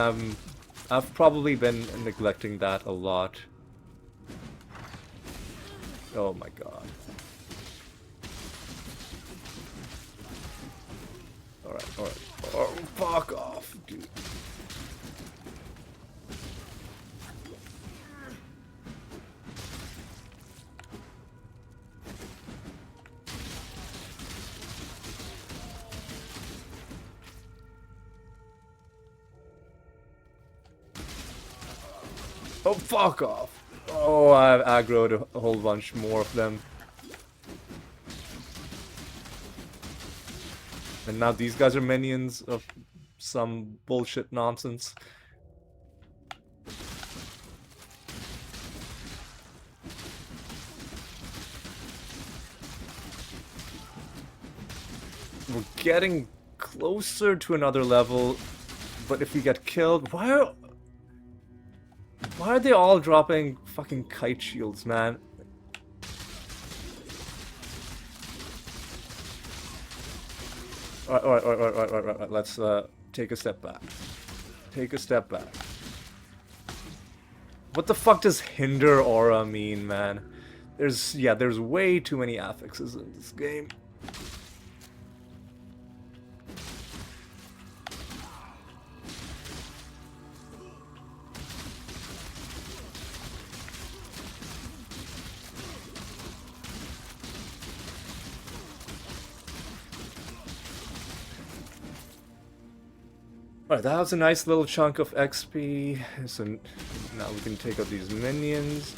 I've probably been neglecting that a lot. Oh my god. Alright. Oh, fuck off, dude. Oh, fuck off. Oh, I've aggroed a whole bunch more of them. And now these guys are minions of some bullshit nonsense. We're getting closer to another level, but if we get killed, why are they all dropping fucking kite shields, man? Alright, let's take a step back. Take a step back. What the fuck does hinder aura mean, man? There's way too many affixes in this game. Alright, that was a nice little chunk of XP. So now we can take out these minions.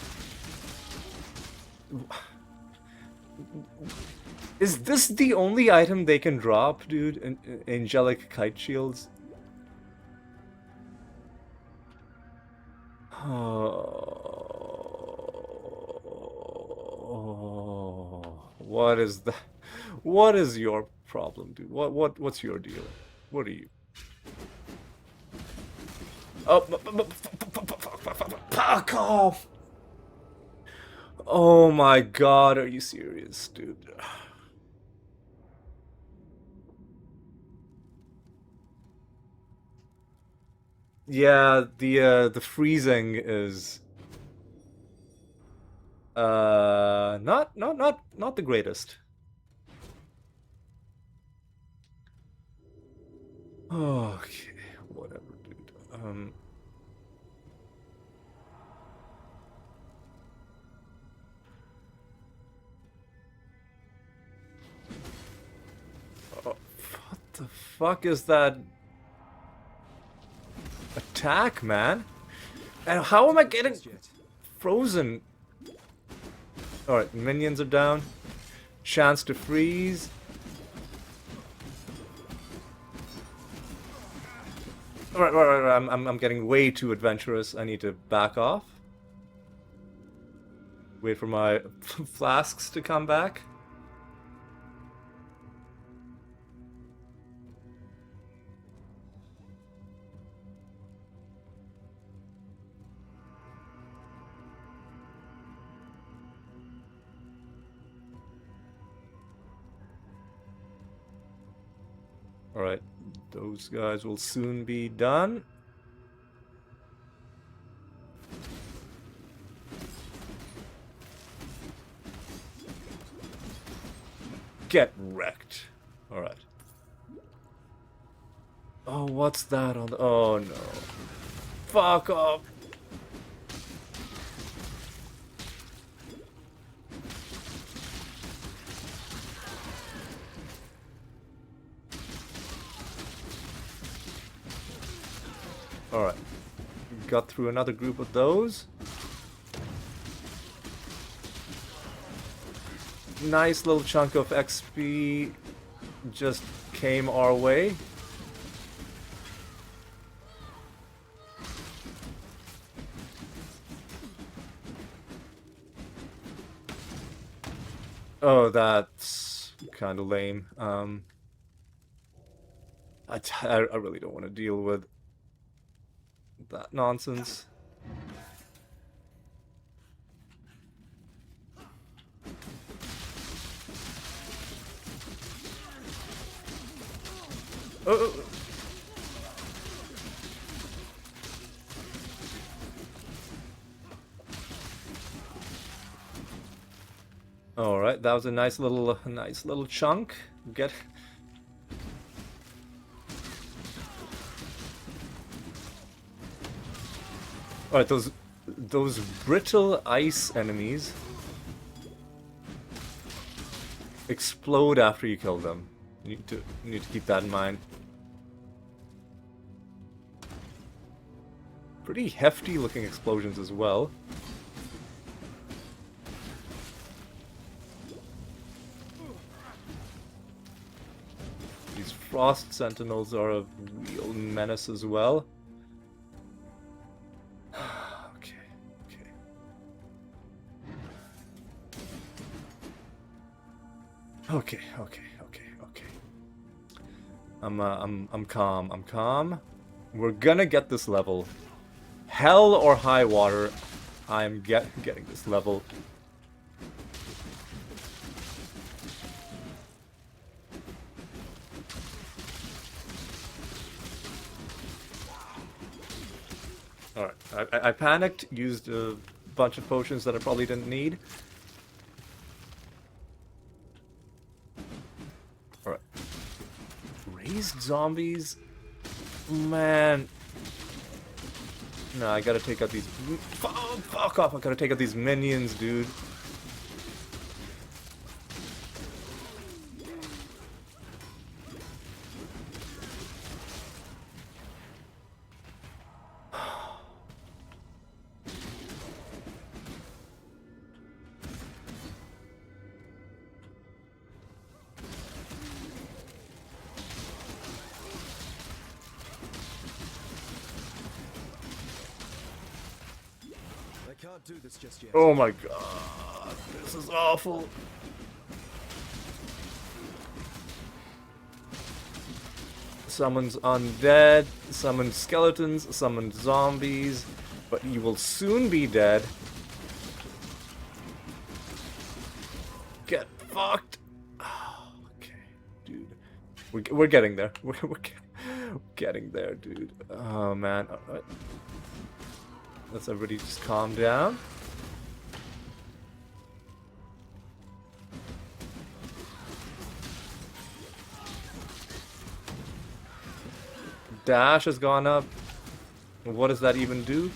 Is this the only item they can drop, dude? Angelic kite shields? Oh, what is that? What is your problem, dude? What's your deal? What are you? Oh, fuck off! Oh my god, are you serious, dude? Yeah, the freezing is not the greatest. Okay, whatever, dude. What the fuck is that attack, man? And how am I getting frozen? Alright, minions are down. Chance to freeze. Alright, I'm getting way too adventurous. I need to back off. Wait for my flasks to come back. Alright, those guys will soon be done. Get wrecked. Alright. Oh, what's that on the... Oh, no. Fuck off. Alright. Got through another group of those. Nice little chunk of XP just came our way. Oh, that's kind of lame. I really don't want to deal with that nonsense. Oh. All right, that was a nice little chunk. Get. All right, those brittle ice enemies explode after you kill them. You need to keep that in mind. Pretty hefty looking explosions as well. These frost sentinels are a real menace as well. Okay. I'm calm. We're gonna get this level. Hell or high water, I'm getting this level. Alright, I panicked, used a bunch of potions that I probably didn't need. Alright. Raised zombies? Man. No, I gotta take out these... Fuck off, I gotta take out these minions, dude. Can't do this just yet. Oh my god, this is awful. summons undead, summons skeletons, summons zombies, but you will soon be dead. Get fucked. Oh, okay, dude. We're getting there. We're getting there, dude. Oh, man. Alright. Let's everybody just calm down. Dash has gone up. What does that even do?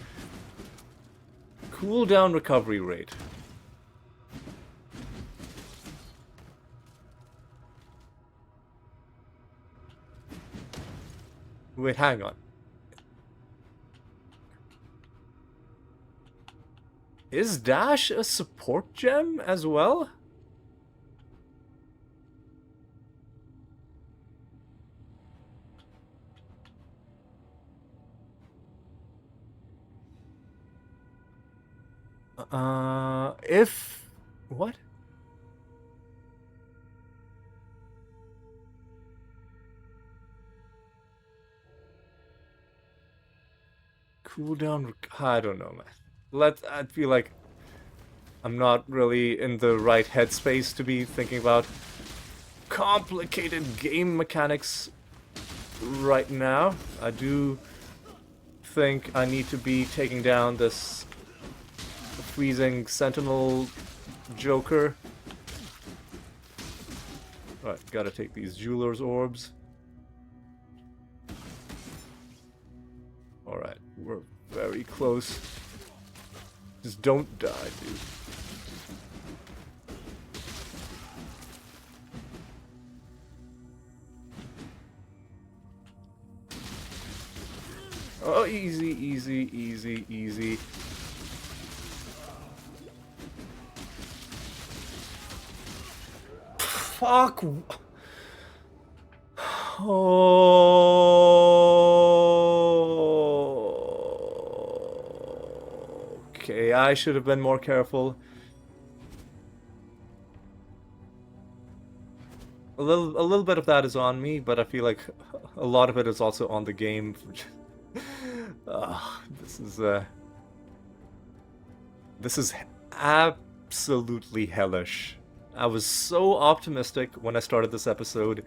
Cooldown recovery rate. Wait, hang on. Is Dash a support gem as well? If... What? Cooldown... I don't know, man. I feel like I'm not really in the right headspace to be thinking about complicated game mechanics right now. I do think I need to be taking down this freezing sentinel joker. Right, gotta take these jeweler's orbs. Alright, we're very close. Just don't die, dude. Oh, easy, easy, easy, easy. Fuck. Oh. Okay, I should have been more careful. A little bit of that is on me, but I feel like a lot of it is also on the game. This is absolutely hellish. I was so optimistic when I started this episode.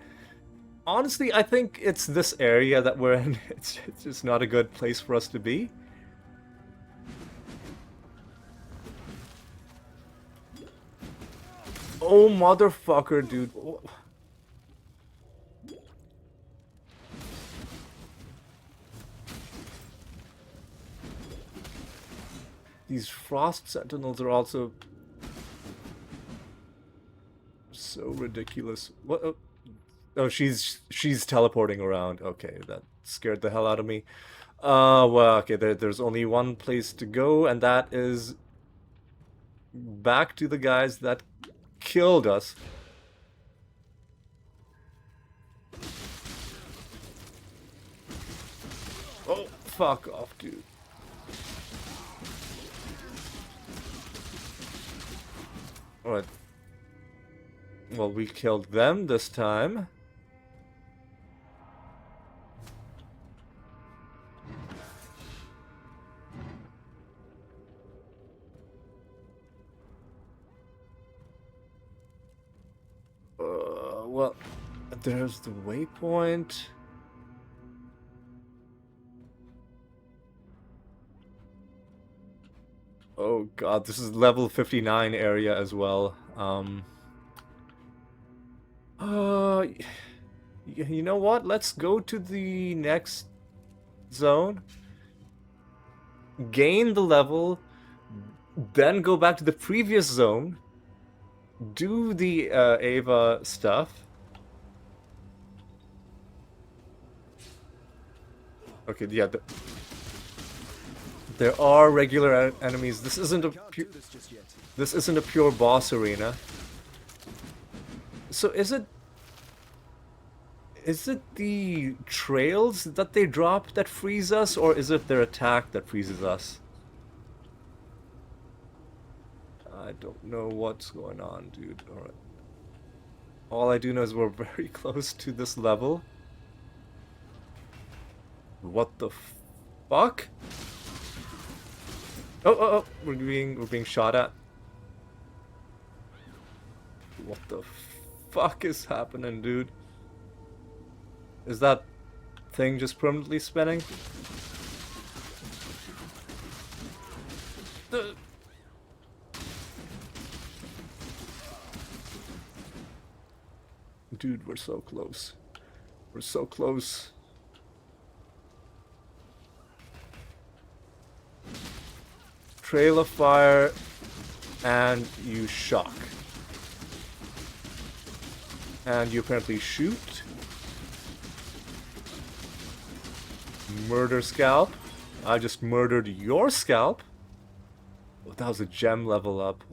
Honestly, I think it's this area that we're in. It's just not a good place for us to be. Oh, motherfucker, dude. These frost sentinels are also so ridiculous. What? Oh, she's teleporting around. Okay, that scared the hell out of me. Well, okay, there's only one place to go, and that is back to the guys that killed us. Oh, fuck off, dude. Alright. Well, we killed them this time. Well, there's the waypoint. Oh god, this is level 59 area as well. You know what? Let's go to the next zone. Gain the level, then go back to the previous zone. Do the Ava stuff. Okay, yeah. There are regular enemies. This isn't a this isn't a pure boss arena. So is it the trails that they drop that freeze us, or is it their attack that freezes us? I don't know what's going on, dude. Alright. All I do know is we're very close to this level. What the fuck? Oh, we're being shot at. What the fuck is happening, dude? Is that thing just permanently spinning? Dude, we're so close. We're so close. Trail of fire, and you shock. And you apparently shoot. Murder scalp. I just murdered your scalp. Oh, that was a gem level up.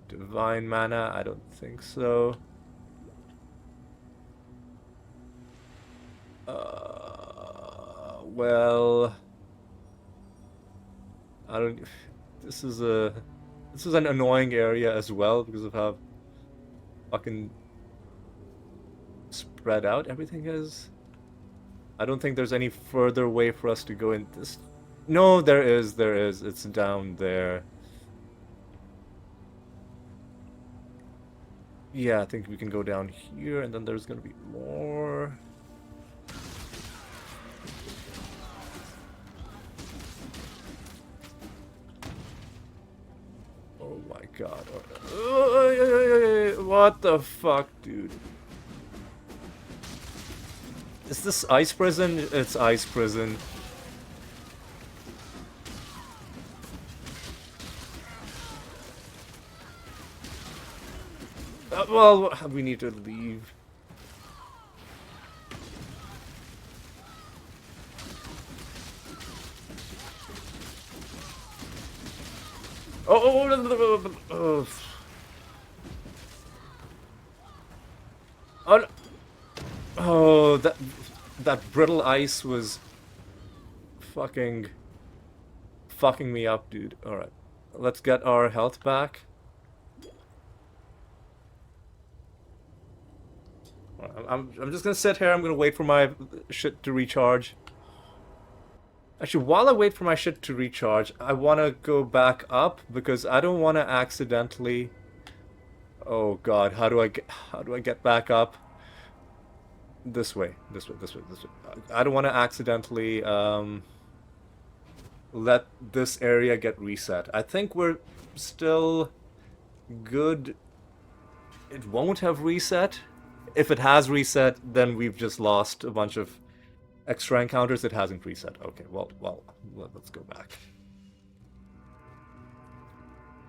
Divine mana, I don't think so. Well, I don't. This is an annoying area as well because of how fucking spread out everything is. I don't think there's any further way for us to go in this. No, there is. It's down there. Yeah, I think we can go down here, and then there's gonna be more. Oh my god. What the fuck, dude? Is this ice prison? It's ice prison. Well, we need to leave. Oh, oh, that brittle ice was fucking me up, dude. All right, let's get our health back. I'm just gonna sit here. I'm gonna wait for my shit to recharge. Actually, while I wait for my shit to recharge, I want to go back up because I don't want to accidentally... Oh god, how do I get back up? This way. I don't want to accidentally let this area get reset. I think we're still good. It won't have reset. If it has reset, then we've just lost a bunch of extra encounters. It hasn't reset. Okay, well, let's go back.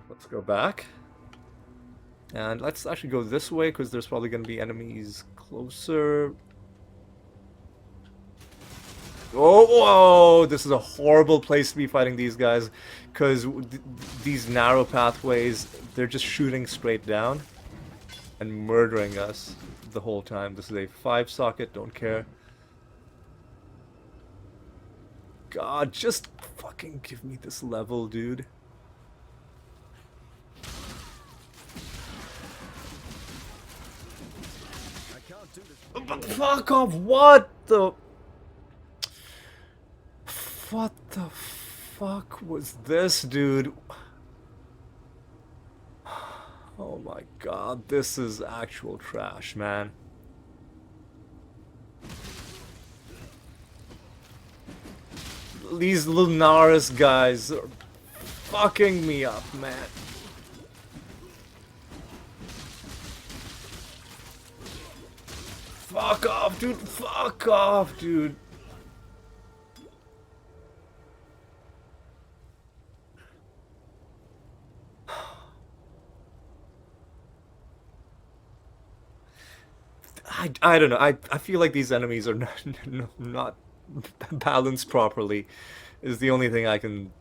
Let's go back. And let's actually go this way, because there's probably going to be enemies closer. Oh, this is a horrible place to be fighting these guys, because these narrow pathways, they're just shooting straight down and murdering us the whole time. This is a 5-socket, don't care. God, just fucking give me this level, dude. But fuck off, what the... What the fuck was this, dude? Oh my god, this is actual trash, man. These Lunaris guys are fucking me up, man. Fuck off, dude. Fuck off, dude. I don't know. I feel like these enemies are not balanced properly. Is the only thing I can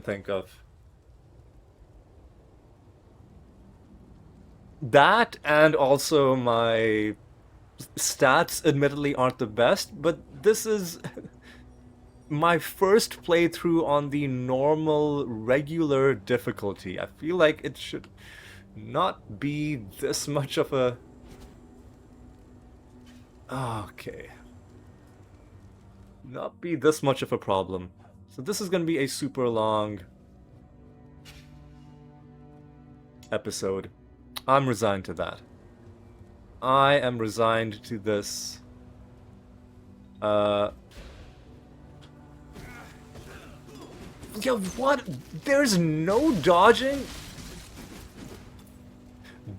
think of. That, and also my stats admittedly aren't the best, but this is my first playthrough on the normal regular difficulty. I feel like it should not be this much of a... Okay. not be this much of a problem. So this is gonna be a super long episode. I'm resigned to that. I am resigned to this. Yeah, what? There's no dodging?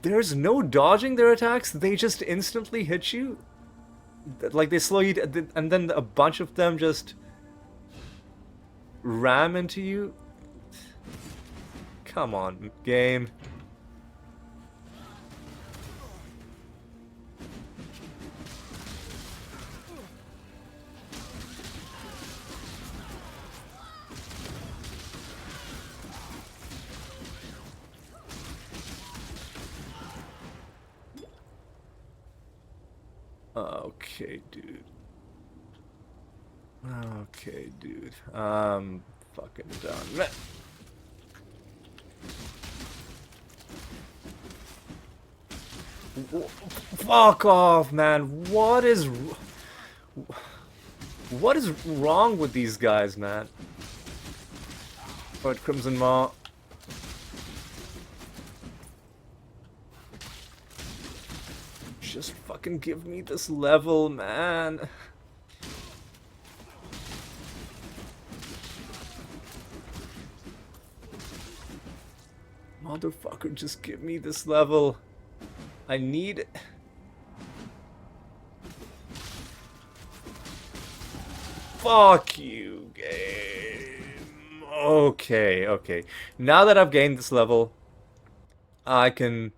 There's no dodging their attacks? They just instantly hit you? Like, they slow you, and then a bunch of them just ram into you? Come on, game. Okay, dude. Okay, dude. I'm fucking done. Fuck off, man. What is wrong with these guys, man? Alright, Crimson Maw. Just fucking give me this level, man. Motherfucker, just give me this level. I need it. Fuck you, game. Okay, okay. Now that I've gained this level, I can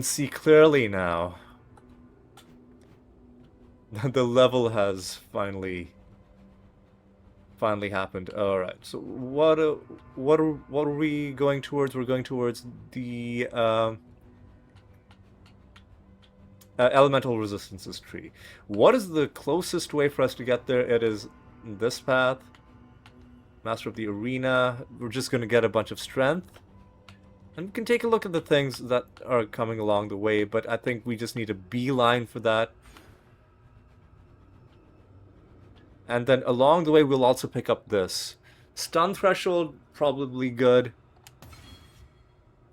see clearly now. The level has finally happened. All right. So what are we going towards? We're going towards the elemental resistances tree. What is the closest way for us to get there? It is this path. Master of the Arena. We're just going to get a bunch of strength. And we can take a look at the things that are coming along the way, but I think we just need a beeline for that. And then along the way, we'll also pick up this. Stun threshold, probably good.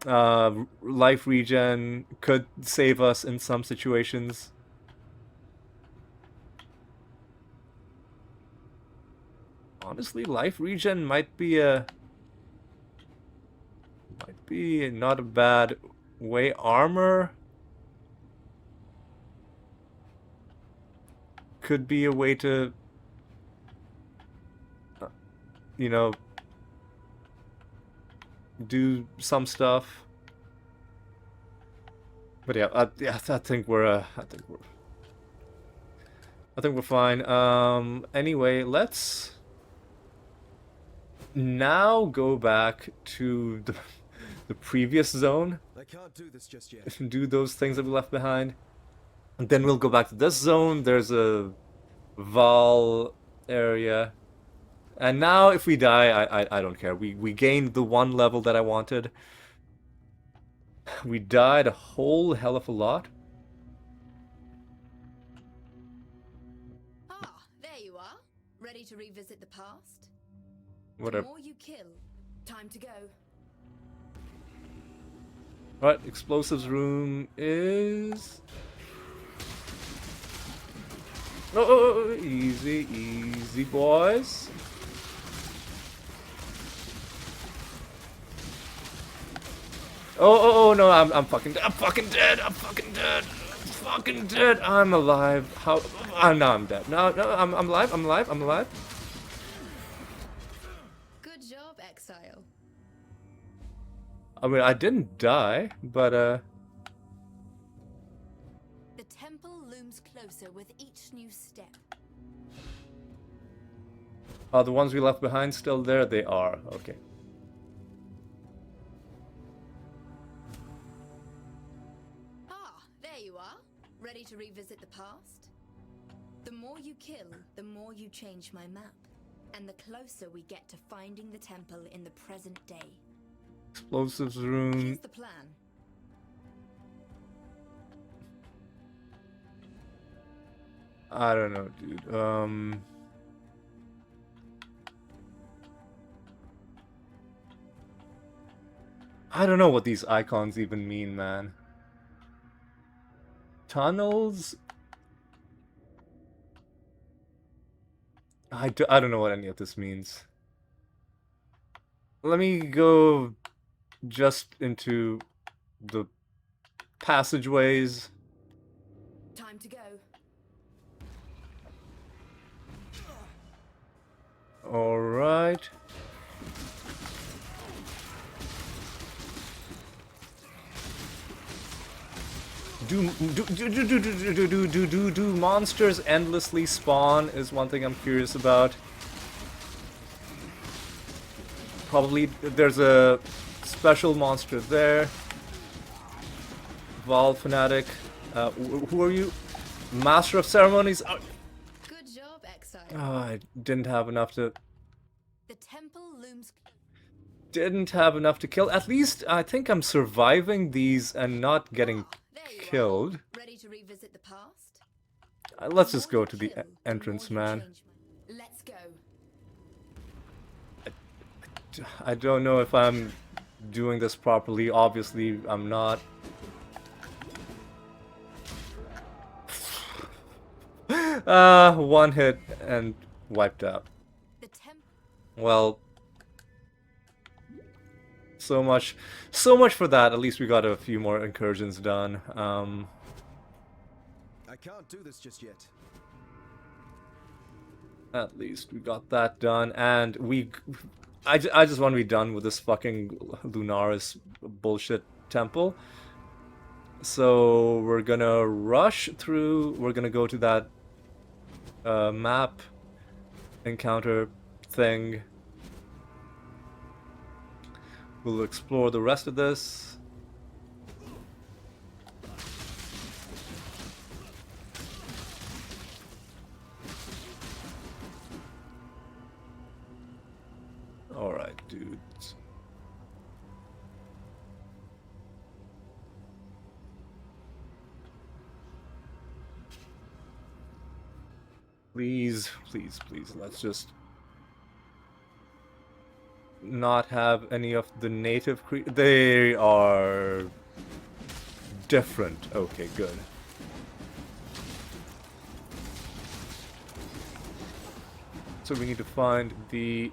Life regen could save us in some situations. Honestly, life regen might be not a bad way. Armor could be a way to, you know, do some stuff. But yeah, I think we're fine. Anyway, let's now go back to the previous zone. I can't do this just yet. Do those things that we left behind. And then we'll go back to this zone. There's a Val area. And now if we die, I don't care. We gained the one level that I wanted. We died a whole hell of a lot. Ah, there you are. Ready to revisit the past? Whatever. The more you kill, time to go. Right, explosives room is... Oh, easy, easy, boys. Oh, no, I'm fucking dead. I'm fucking dead. I'm fucking dead. I'm alive. How? No, I'm dead. No, I'm alive. I'm alive. Good job, Exile. I mean, I didn't die, but The temple looms closer with each new step. are the ones we left behind still there? They are. Okay. Ah, there you are. Ready to revisit the past? The more you kill, the more you change my map. And the closer we get to finding the temple in the present day. Explosives room. Here's the plan. I don't know, dude. I don't know what these icons even mean, man. Tunnels? I don't know what any of this means. Let me go just into the passageways. Time to go. Alright. Do monsters endlessly spawn is one thing I'm curious about. Probably there's a special monster there. Val Fanatic. Who are you? Master of Ceremonies. Oh, Good job, Exile. I didn't have enough to. The temple looms. Didn't have enough to kill. At least I think I'm surviving these and not getting There you killed. are. Ready to revisit the past? Let's just The more go you to the kill, entrance, more you man. change. Let's go. I don't know if I'm doing this properly. Obviously, I'm not. One hit and wiped out. The temple. Well, so much for that. At least we got a few more incursions done. I can't do this just yet. At least we got that done, and I just want to be done with this fucking Lunaris bullshit temple. So we're gonna rush through. We're gonna go to that map encounter thing. We'll explore the rest of this. Alright, dudes. Please, please, please, let's just not have any of the native They are different. Okay, good. So we need to find the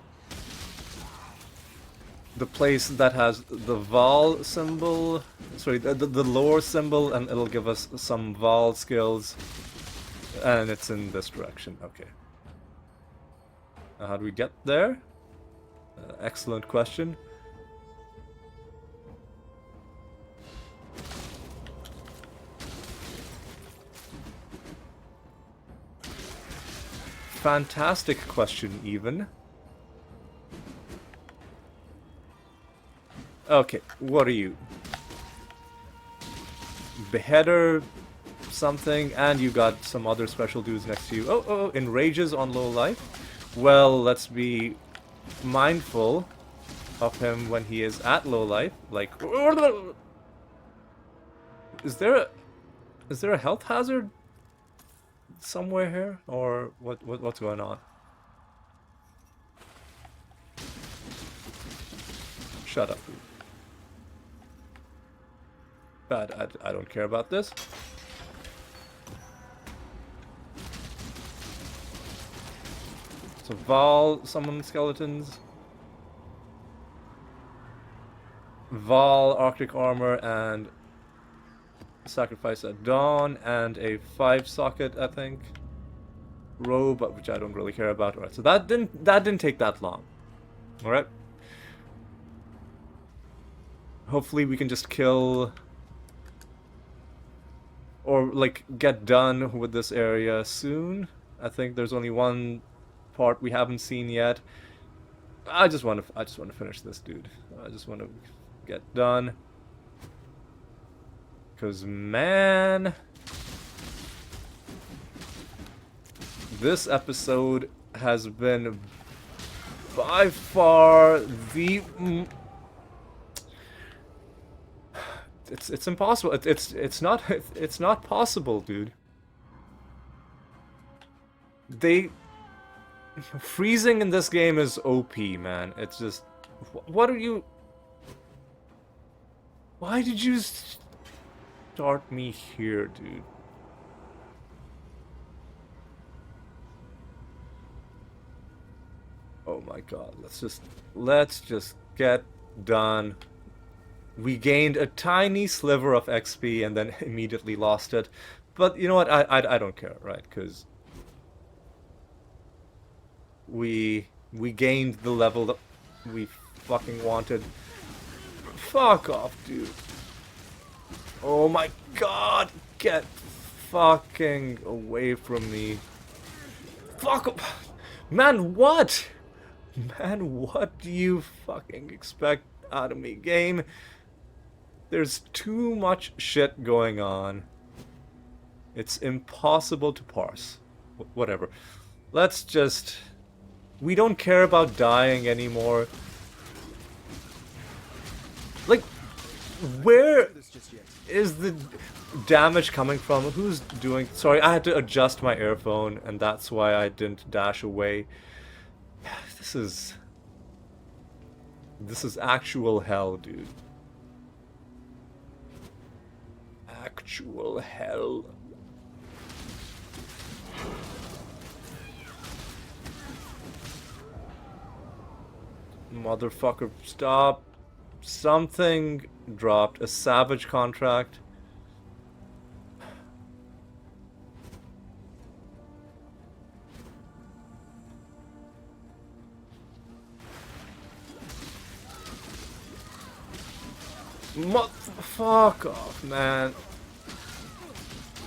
place that has the Val symbol, sorry, the lore symbol, and it'll give us some Val skills, and it's in this direction. Okay. How do we get there? Excellent question. Fantastic question, even. Okay, what are you? Beheader something, and you got some other special dudes next to you. Oh, enrages on low life. Well, let's be mindful of him when he is at low life. Like, is there a health hazard somewhere here, or what's going on? Shut up. Bad. I don't care about this. So Val, summon skeletons. Val, Arctic armor, and sacrifice at dawn, and a 5-socket, I think, robe, which I don't really care about. Alright, so that didn't take that long. Alright. Hopefully we can just kill, or like get done with this area soon. I think there's only one part we haven't seen yet. I just want to finish this, dude. I just want to get done. Cause man, this episode has been by far the it's impossible. It's not possible, dude. They... Freezing in this game is OP, man. It's just... What are you... Why did you start me here, dude? Oh my god, let's just get done. We gained a tiny sliver of XP and then immediately lost it. But you know what, I don't care, right? Because we gained the level that we fucking wanted. Fuck off, dude. Oh my god, get fucking away from me. Fuck off. Man, what? Man, what do you fucking expect out of me, game? There's too much shit going on. It's impossible to parse. Whatever. Let's just... We don't care about dying anymore. Like, where is the damage coming from? Who's doing... Sorry, I had to adjust my earphone, and that's why I didn't dash away. This is actual hell, dude. Actual hell. Motherfucker, stop. Something dropped. A savage contract. Fuck off, man.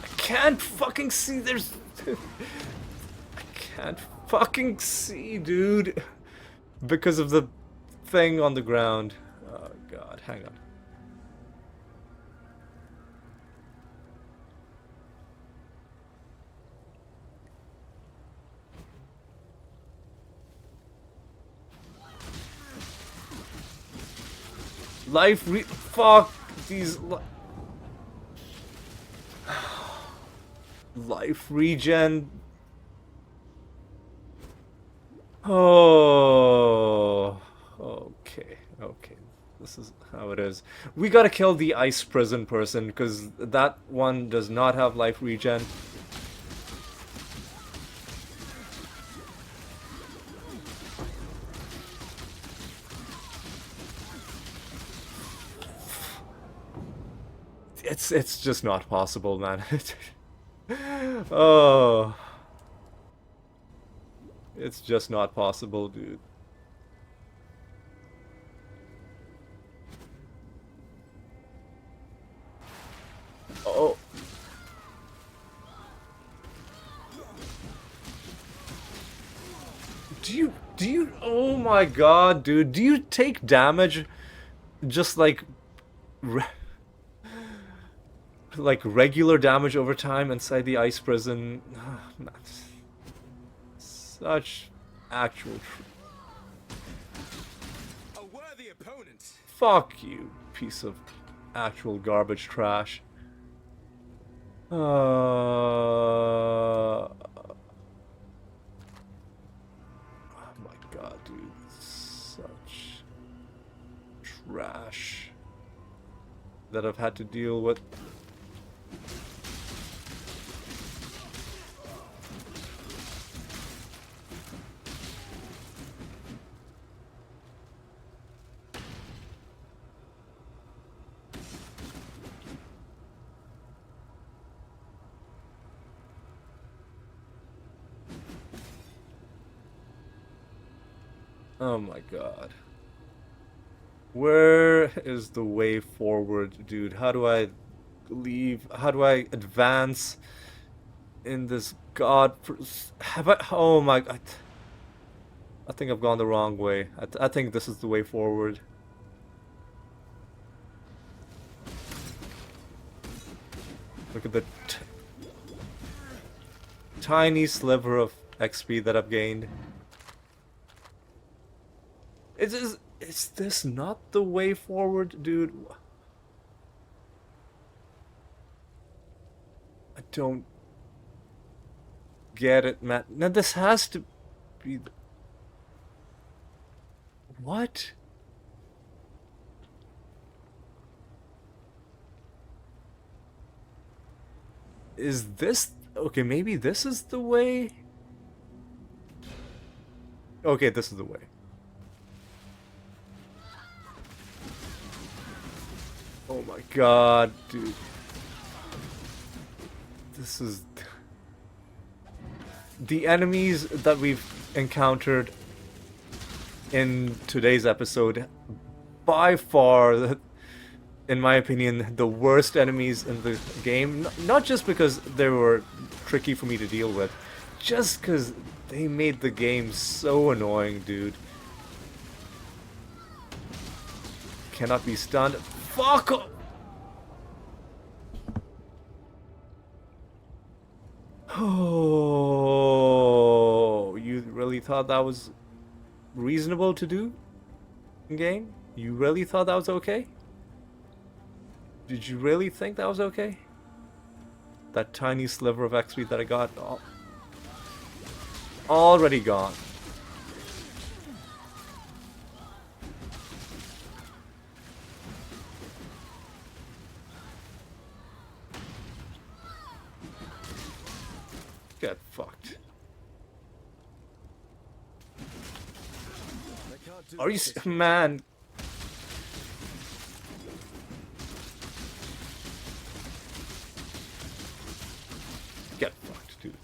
I can't fucking see. There's... I can't fucking see, dude. Because of the thing on the ground. Oh, God. Hang on. Fuck these life regen. Oh, okay. This is how it is. We gotta kill the ice prison person because that one does not have life regen. It's just not possible, man. Oh. It's just not possible, dude. Oh. Do you, oh my god, dude, do you take damage just like regular damage over time inside the ice prison? Oh, man. Such actual A worthy opponent. Fuck you, piece of actual garbage trash. Oh my god, dude. Such trash that I've had to deal with. Oh my god. Where is the way forward, dude? How do I leave? How do I advance in this god? Have I? Oh my god. I think I've gone the wrong way. I think this is the way forward. Look at the tiny sliver of XP that I've gained. Is this not the way forward, dude? I don't get it, man. Now this has to be... What? Is this... Okay, maybe this is the way? Okay, this is the way. Oh my god, dude. This is... The enemies that we've encountered in today's episode, by far, in my opinion, the worst enemies in the game. Not just because they were tricky for me to deal with, just because they made the game so annoying, dude. Cannot be stunned. Fuck off! Oh, you really thought that was reasonable to do in game? You really thought that was okay? Did you really think that was okay? That tiny sliver of XP that I got, already gone. Get fucked. Are you man? Get fucked, dude.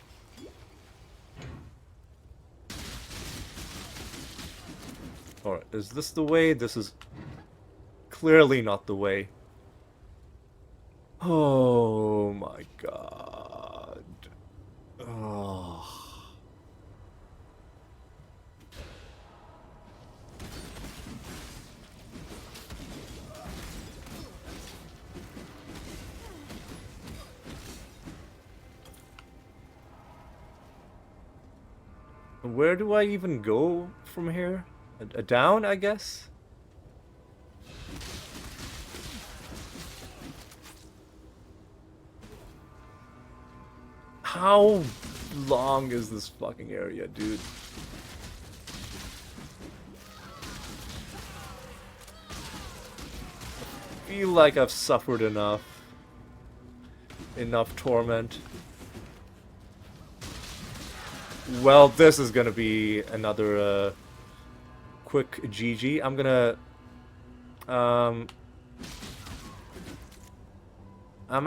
Alright, is this the way? This is clearly not the way. Oh my god. Oh. Where do I even go from here? Down, I guess? How long is this fucking area, dude? I feel like I've suffered enough. Enough torment. Well, this is gonna be another quick GG. I'm gonna I'm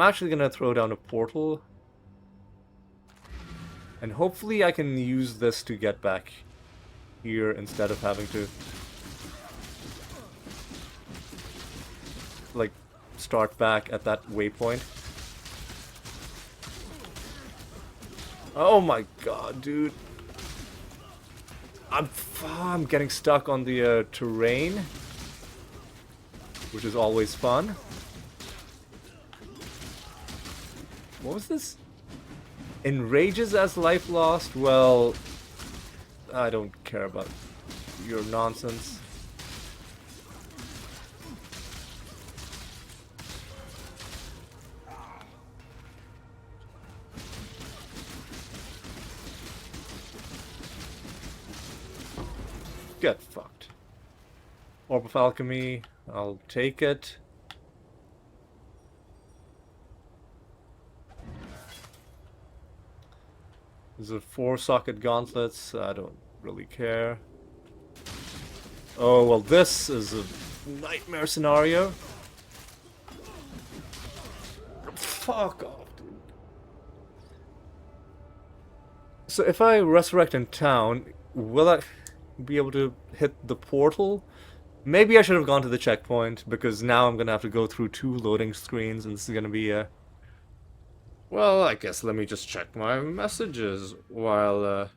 actually gonna throw down a portal, and hopefully I can use this to get back here instead of having to like start back at that waypoint. Oh my god, dude. I'm getting stuck on the terrain, which is always fun. What was this? Enrages as life lost? Well, I don't care about your nonsense. Get fucked. Orb of Alchemy, I'll take it. These are 4-socket gauntlets, I don't really care. Oh, well, this is a nightmare scenario. Fuck off, dude. So if I resurrect in town, will I be able to hit the portal? Maybe I should have gone to the checkpoint, because now I'm gonna have to go through 2 loading screens, and this is gonna be a... Well, I guess let me just check my messages while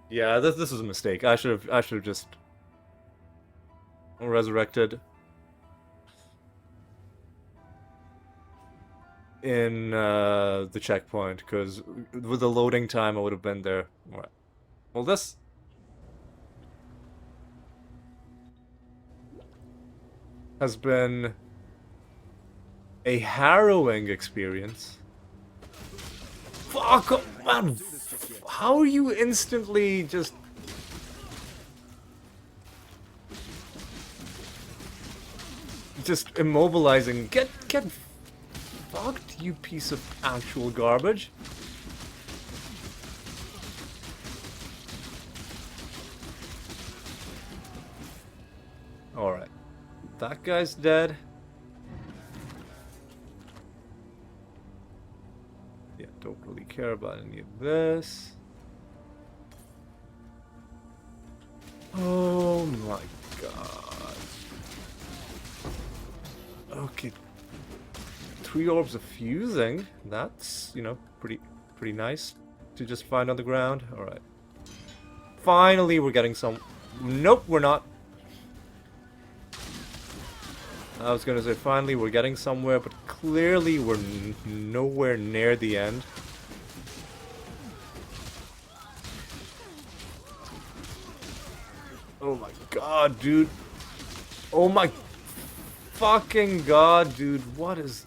yeah, this is a mistake. I should have just resurrected in the checkpoint, because with the loading time I would have been there. Alright. Well, this has been A harrowing experience. Fuck, man. How are you instantly just... Just immobilizing? Get fucked, you piece of actual garbage. Alright. That guy's dead. Yeah, don't really care about any of this. Oh my god. Okay. 3 orbs of fusing. That's, you know, pretty nice to just find on the ground. Alright. Finally, we're getting some... Nope, we're not. I was gonna say, finally, we're getting somewhere, but clearly we're nowhere near the end. Oh my god, dude. Oh my fucking god, dude. What is...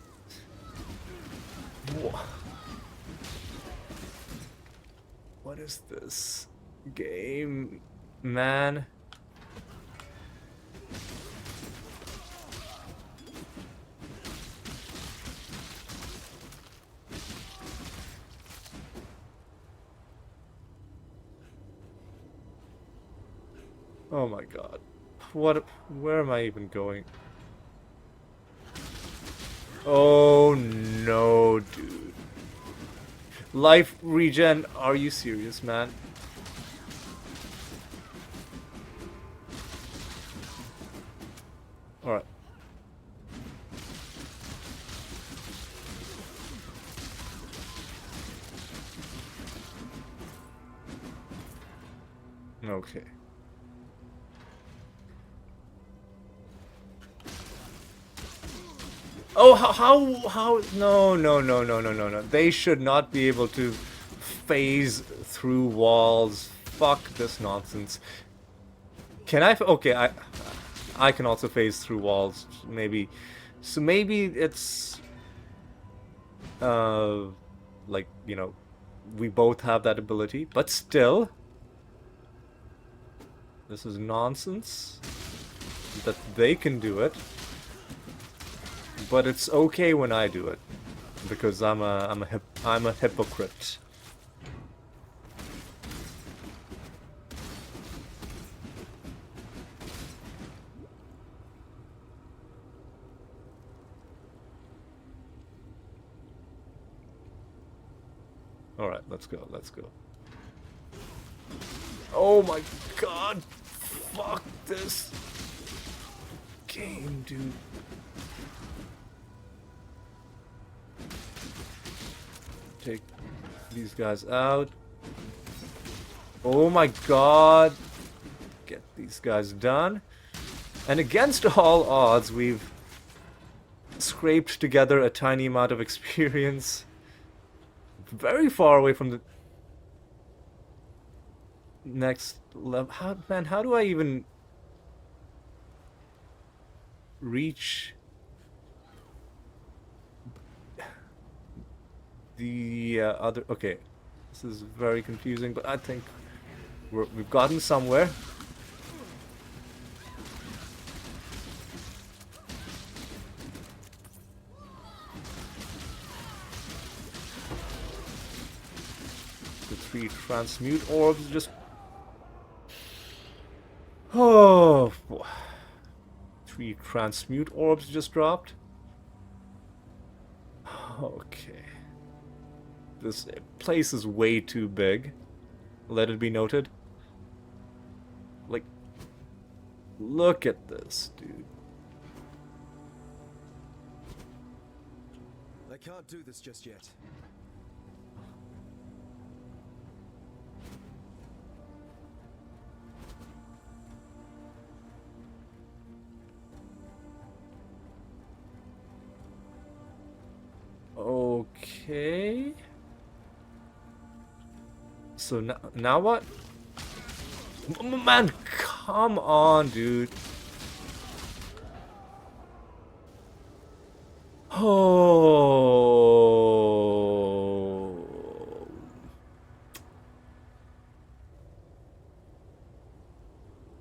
What is this game, man? Oh my god. Where am I even going? Oh no, dude. Life regen, are you serious, man? Alright. Okay. Oh, how, no. They should not be able to phase through walls. Fuck this nonsense. Can I, okay, I can also phase through walls, maybe. So maybe it's, like, you know, we both have that ability, but still, this is nonsense that they can do it. But it's okay when I do it, because I'm a hypocrite. All right, let's go. Let's go. Oh my god! Fuck this game, dude. Take these guys out. Oh my god. Get these guys done. And against all odds, we've scraped together a tiny amount of experience. Very far away from the next level. How do I even reach the other... Okay, this is very confusing, but I think we've gotten somewhere. The 3 transmute orbs just... Oh, 3 transmute orbs just dropped. Okay. This place is way too big. Let it be noted. Like, look at this, dude. I can't do this just yet. Okay. So now what? Man, come on, dude. Oh.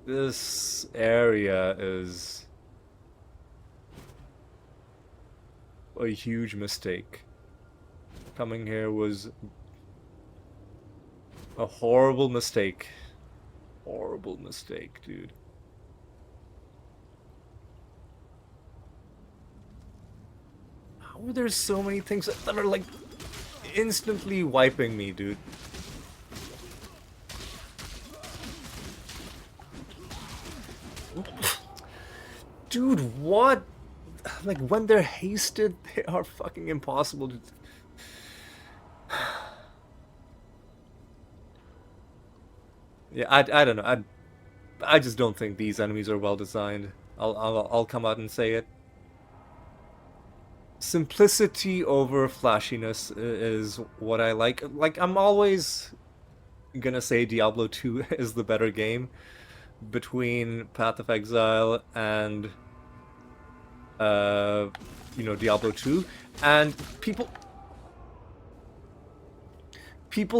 This area is a huge mistake. Coming here was a horrible mistake. Horrible mistake, dude. How are there so many things that are like instantly wiping me, dude? Dude, what? Like, when they're hasted, they are fucking impossible to... Yeah, I don't know. I just don't think these enemies are well designed. I'll come out and say it. Simplicity over flashiness is what I like. Like, I'm always gonna say Diablo 2 is the better game between Path of Exile and you know, Diablo 2. And people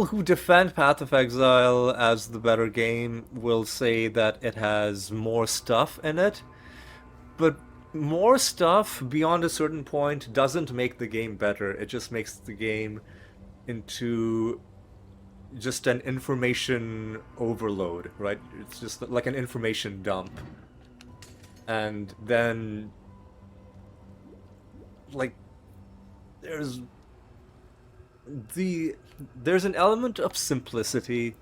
who defend Path of Exile as the better game will say that it has more stuff in it, but more stuff beyond a certain point doesn't make the game better. It just makes the game into just an information overload, right? It's just like an information dump. And then, like, there's an element of simplicity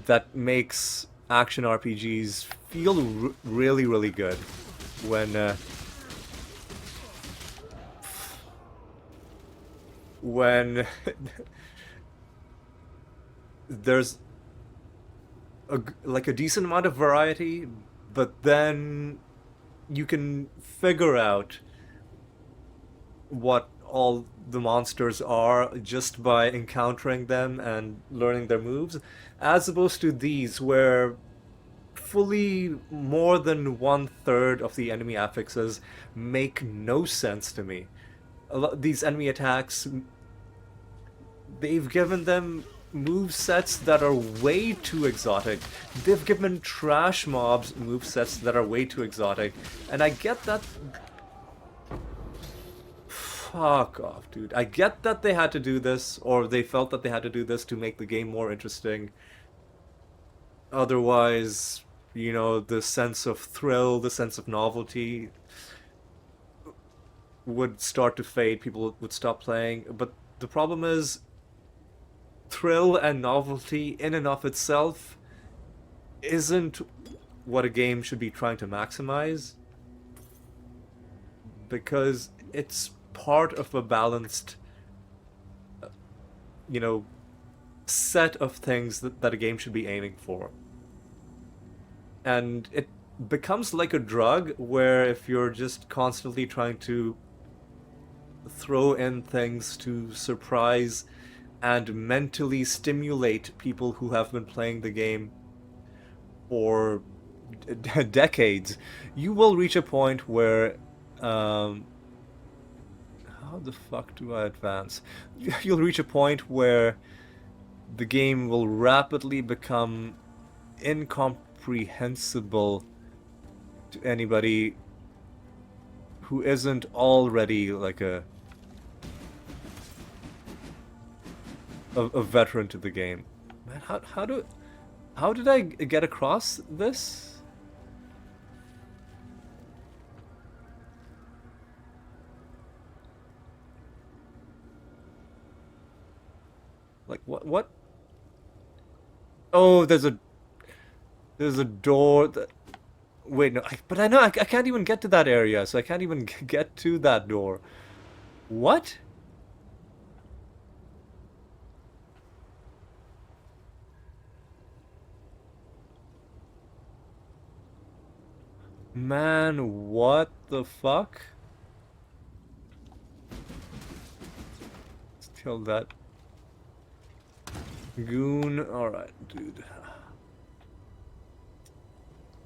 that makes action RPGs feel really, really good when there's like a decent amount of variety, but then you can figure out what all the monsters are just by encountering them and learning their moves, as opposed to these where fully more than 1/3 of the enemy affixes make no sense to me. These enemy attacks, they've given them move sets that are way too exotic. They've given trash mobs move sets that are way too exotic, and I get that. Fuck off, dude. I get that they had to do this, or they felt that they had to do this to make the game more interesting. Otherwise, you know, the sense of thrill, the sense of novelty would start to fade. People would stop playing. But the problem is, thrill and novelty in and of itself isn't what a game should be trying to maximize, because it's part of a balanced, you know, set of things that a game should be aiming for. And it becomes like a drug where if you're just constantly trying to throw in things to surprise and mentally stimulate people who have been playing the game for decades, you will reach a point where how the fuck do I advance? You'll reach a point where the game will rapidly become incomprehensible to anybody who isn't already like a veteran to the game. Man, how did I get across this? Like what? Oh, there's a door that... Wait, no, but I know I can't even get to that area, so I can't even get to that door. What? Man, what the fuck? Let's kill that goon. Alright, dude.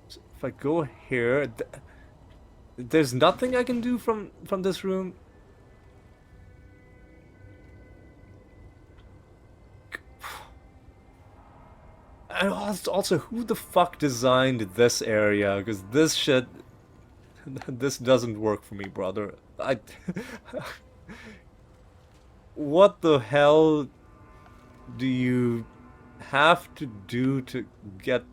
So if I go here... There's nothing I can do from this room. And also, who the fuck designed this area? Because this shit, this doesn't work for me, brother. What the hell do you have to do to get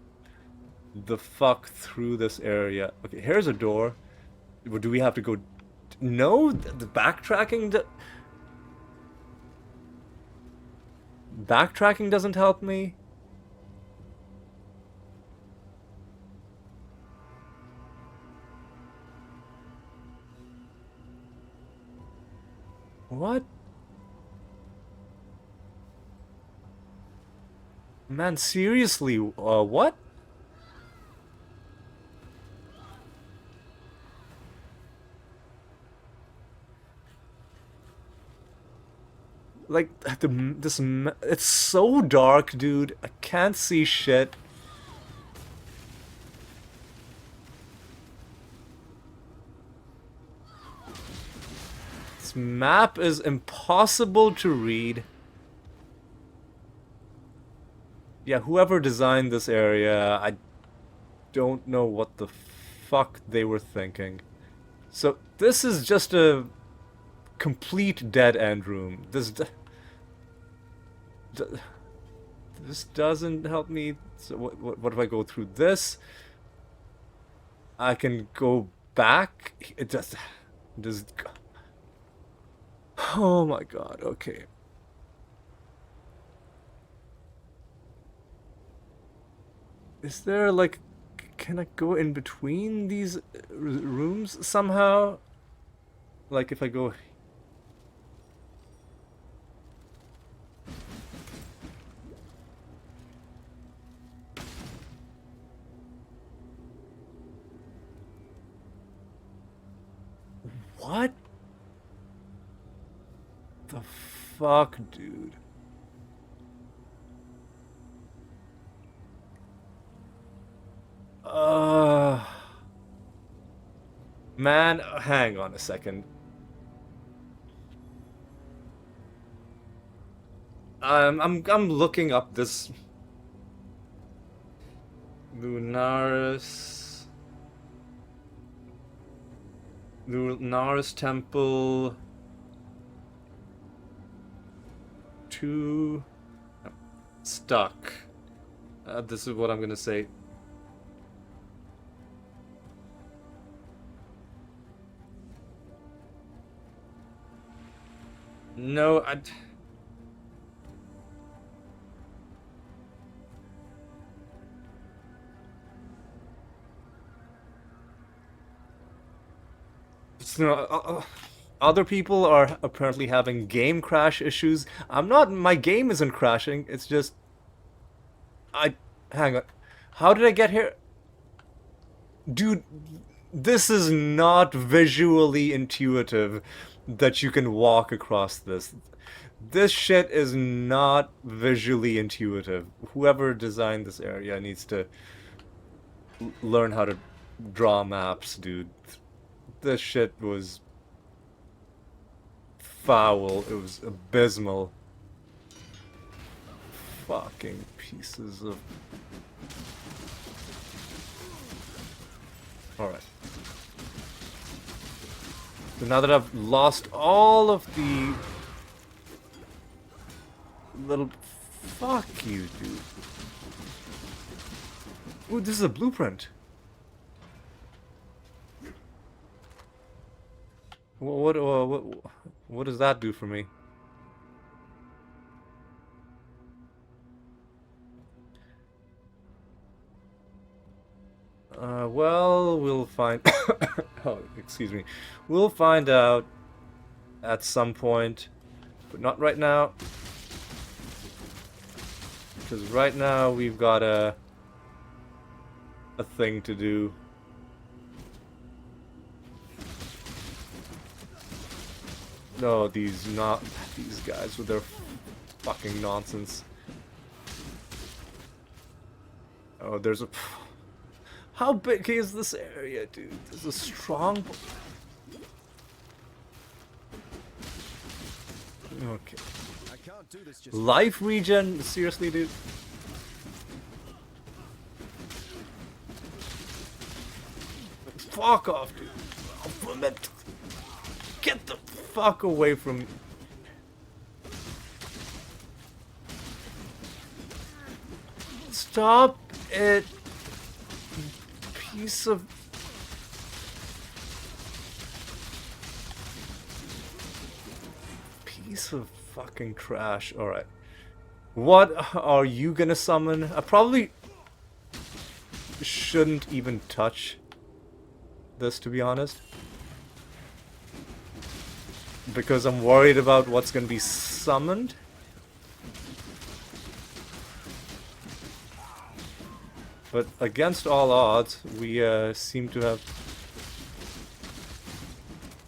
the fuck through this area? Okay, here's a door. Do we have to go? No, the backtracking. Backtracking doesn't help me. What? Man, seriously, what? Like, it's so dark, dude. I can't see shit. This map is impossible to read. Yeah, whoever designed this area, I don't know what the fuck they were thinking. So, this is just a complete dead-end room. This doesn't help me. So what if I go through this? I can go back. It does. Oh my god. Okay. Is there like? Can I go in between these rooms somehow? Like if I go. What the fuck, dude? Man, hang on a second. I'm looking up this Lunaris Temple 2 stuck. This is what I'm gonna say. No, other people are apparently having game crash issues. I'm not. My game isn't crashing. It's just. Hang on. How did I get here? Dude, this is not visually intuitive that you can walk across this. This shit is not visually intuitive. Whoever designed this area needs to learn how to draw maps, dude. This shit was foul. It was abysmal. Fucking pieces of... Alright. So now that I've lost all of the little... Fuck you, dude. Ooh, this is a blueprint. What does that do for me? Well, we'll find... oh, excuse me. We'll find out at some point, but not right now. Because right now we've got a thing to do. No, these guys with their fucking nonsense. Oh, there's a... How big is this area, dude? This is a strong... Okay. I can't do this just Life regen? Seriously, dude? Fuck off, dude. Get the fuck away from me. Stop it. Piece of... Piece of fucking trash. Alright. What are you gonna summon? I probably shouldn't even touch this, to be honest. Because I'm worried about what's gonna be summoned. But against all odds, we seem to have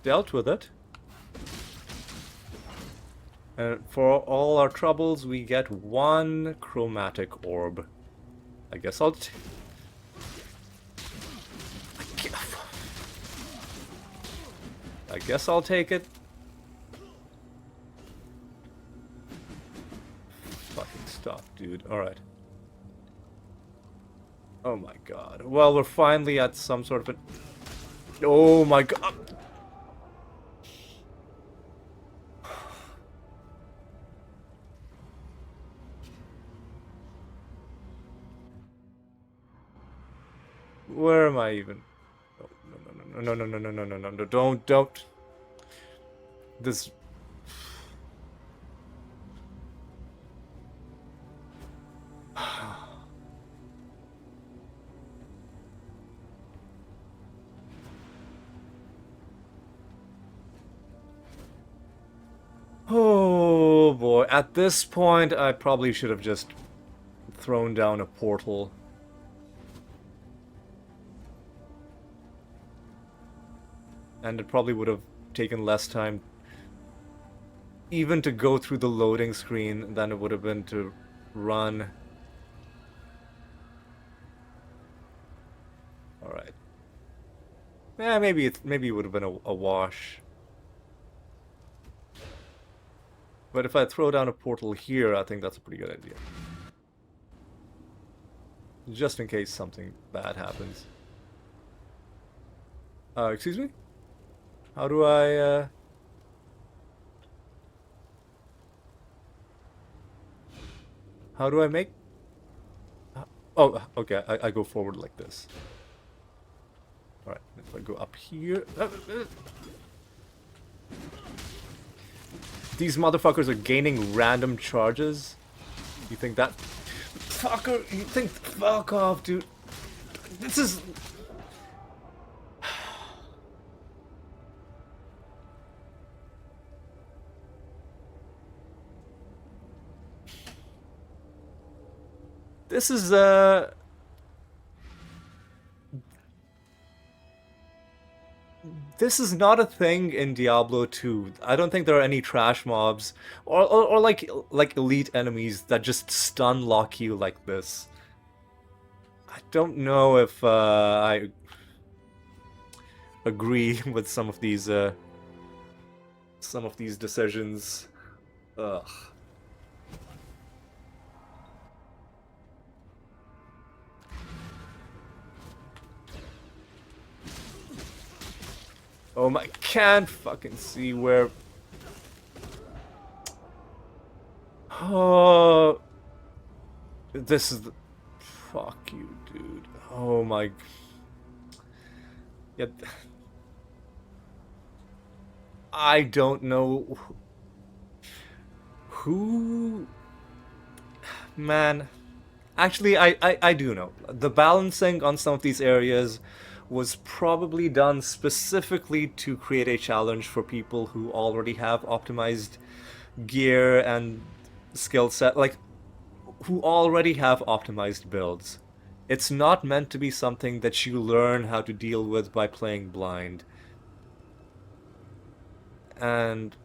dealt with it. And for all our troubles, we get one chromatic orb. I guess I'll... I guess I'll take it. Fucking stop, dude. Alright. Oh my god. Well, we're finally at some sort of an... Oh my god. Where am I even? No, no, no, no, no, no, no, no, don't. This... Oh boy, at this point I probably should have just thrown down a portal. And it probably would have taken less time even to go through the loading screen than it would have been to run. Alright. Yeah, maybe it would have been a wash. But if I throw down a portal here, I think that's a pretty good idea. Just in case something bad happens. Excuse me? How do I, How do I make... Oh, okay, I go forward like this. Alright, if I go up here... These motherfuckers are gaining random charges. You think that... Fucker, you think... Fuck off, dude. This is... This is, This is not a thing in Diablo 2. I don't think there are any trash mobs or like elite enemies that just stun lock you like this. I don't know if I agree with some of these decisions. Ugh. Oh my, can't fucking see where... Oh... This is the... Fuck you, dude. Oh my... Yeah... I don't know... Who... Man... Actually, I do know. The balancing on some of these areas was probably done specifically to create a challenge for people who already have optimized gear and skill set, like, who already have optimized builds. It's not meant to be something that you learn how to deal with by playing blind. And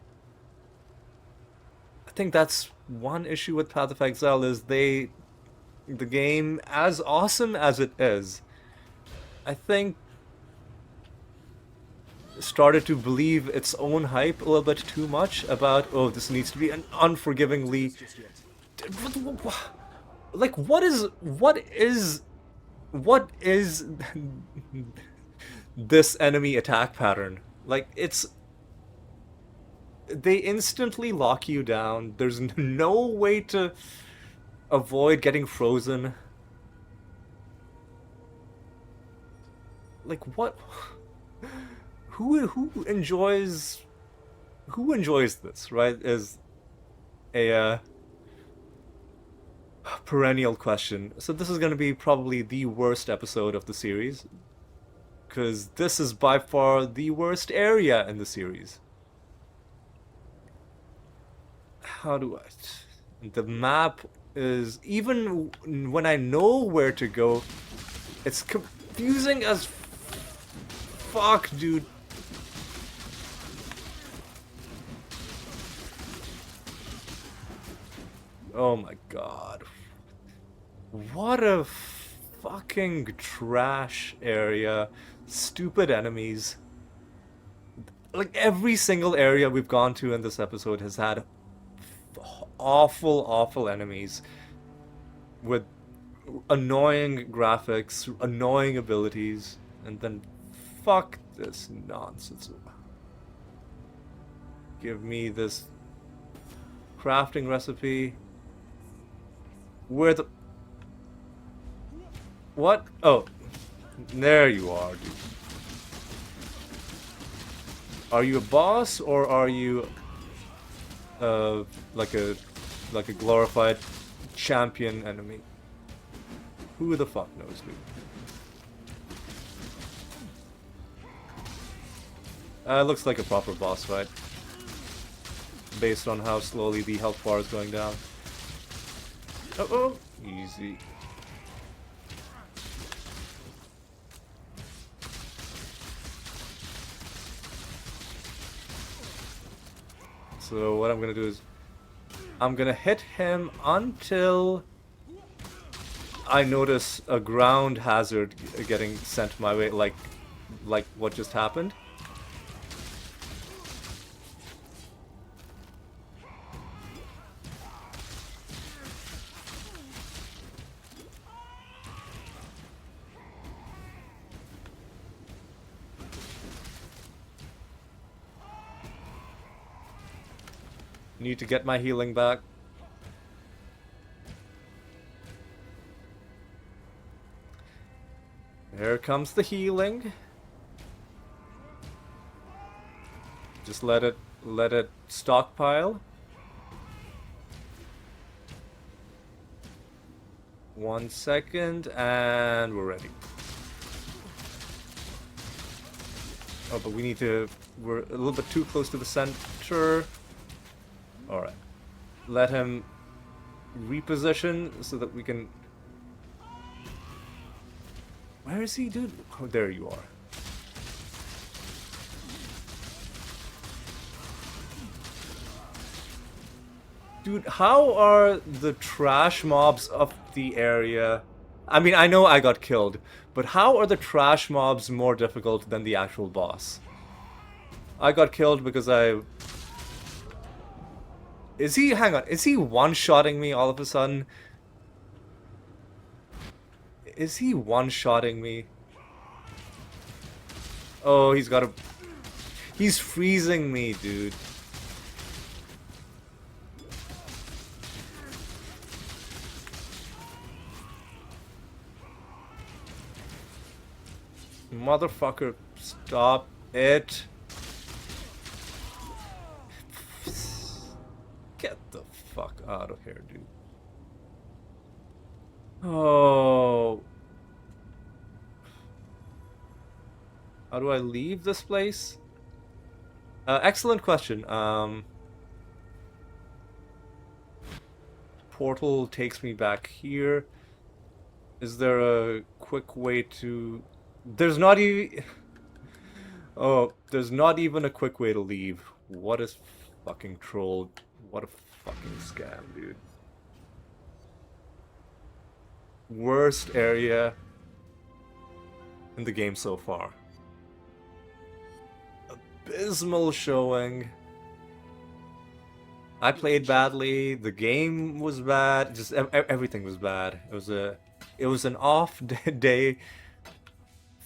I think that's one issue with Path of Exile is the game, as awesome as it is, I think, started to believe its own hype a little bit too much about, oh, this needs to be an unforgivingly... Like, what is this enemy attack pattern? Like, it's... They instantly lock you down. There's no way to avoid getting frozen. Like, what? Who enjoys this, right? Is a perennial question. So this is going to be probably the worst episode of the series, because this is by far the worst area in the series. How do I... The map is... Even when I know where to go, it's confusing as fuck, dude. Oh my god. What a fucking trash area. Stupid enemies. Like, every single area we've gone to in this episode has had awful, awful enemies with annoying graphics, annoying abilities, and then fuck this nonsense. Give me this crafting recipe. Where the... What? Oh. There you are, dude. Are you a boss, or are you... like a glorified champion enemy? Who the fuck knows, dude? Looks like a proper boss fight, based on how slowly the health bar is going down. Oh, easy. So what I'm gonna do is, I'm gonna hit him until I notice a ground hazard getting sent my way, like what just happened. Need to get my healing back. Here comes the healing. Just let it stockpile. 1 second and we're ready. Oh, but we need to... We're a little bit too close to the center. Alright. Let him reposition so that we can... Where is he, dude? Oh, there you are. Dude, how are the trash mobs of the area... I mean, I know I got killed, but how are the trash mobs more difficult than the actual boss? I got killed because I... Is he... Hang on. Is he one-shotting me all of a sudden? Is he one-shotting me? Oh, he's got a... He's freezing me, dude. Motherfucker, stop it. Get the fuck out of here, dude. Oh. How do I leave this place? Excellent question. Portal takes me back here. Is there a quick way to... There's not even... Oh, there's not even a quick way to leave. What is fucking troll? What a fucking scam, dude. Worst area in the game so far. Abysmal showing. I played badly. The game was bad. Just everything was bad. It was an off day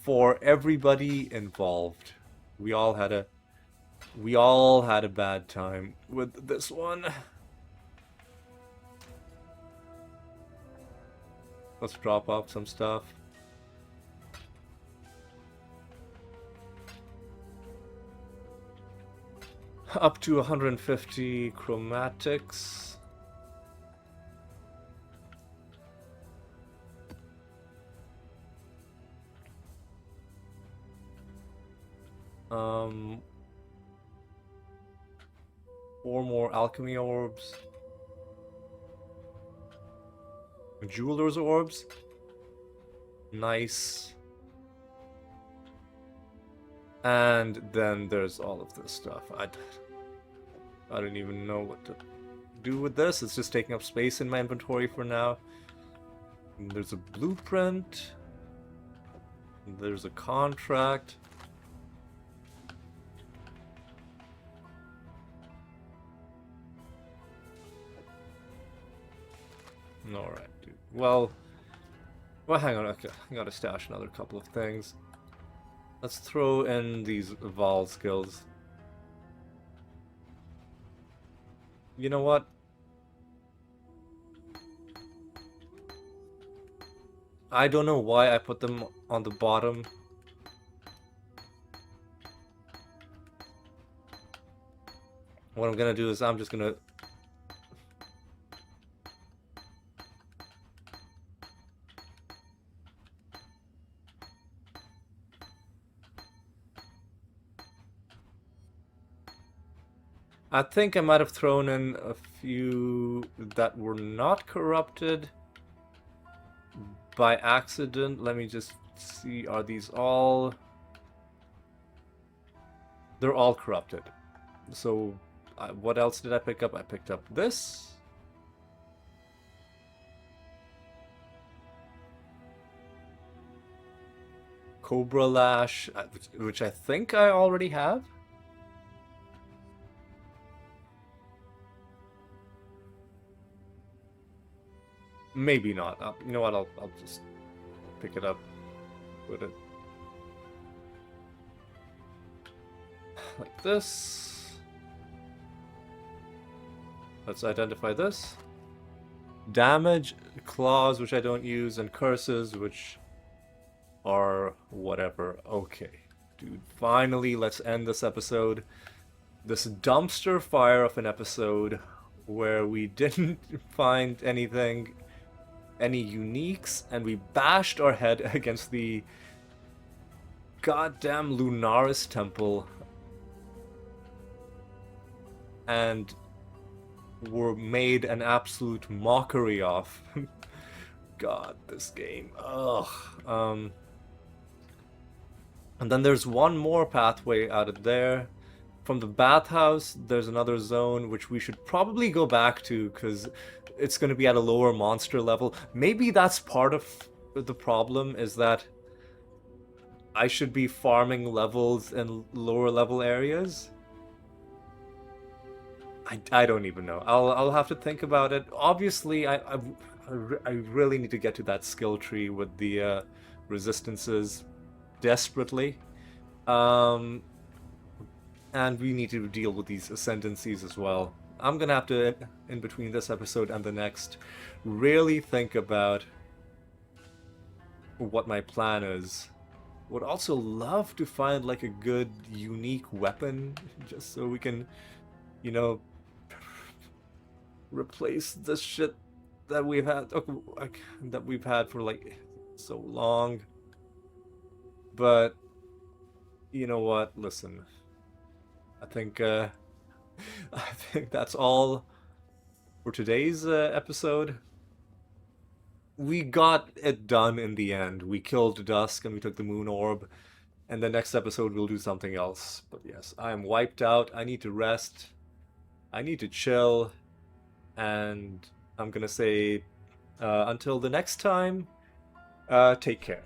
for everybody involved. We all had a bad time with this one. Let's drop off some stuff. Up to 150 chromatics. Four more alchemy orbs. Jeweler's orbs. Nice. And then there's all of this stuff. I don't even know what to do with this. It's just taking up space in my inventory for now. And there's a blueprint. And there's a contract. Alright, dude. Well, hang on. Okay, I gotta stash another couple of things. Let's throw in these Vol skills. You know what? I don't know why I put them on the bottom. What I'm gonna do is I'm just gonna... I think I might have thrown in a few that were not corrupted by accident. Let me just see, are these all... They're all corrupted. So, what else did I pick up? I picked up this. Cobra Lash, which I think I already have. Maybe not. You know what? I'll just pick it up, put it like this. Let's identify this. Damage, claws, which I don't use, and curses, which are whatever. Okay, dude. Finally, let's end this episode. This dumpster fire of an episode where we didn't find anything, any uniques, and we bashed our head against the goddamn Lunaris temple and were made an absolute mockery of. God, this game. Ugh. And then there's one more pathway out of there. From the bathhouse, there's another zone which we should probably go back to because it's going to be at a lower monster level. Maybe that's part of the problem, is that I should be farming levels in lower level areas. I don't even know. I'll have to think about it. Obviously, I really need to get to that skill tree with the resistances desperately. And we need to deal with these ascendancies as well. I'm gonna have to, in between this episode and the next, really think about what my plan is. Would also love to find like a good, unique weapon, just so we can, you know, replace this shit that we've had, for like so long. But you know what? Listen, I think that's all for today's episode. We got it done in the end. We killed Dusk and we took the Moon Orb. And the next episode we'll do something else. But yes, I am wiped out. I need to rest. I need to chill. And I'm gonna say, until the next time, take care.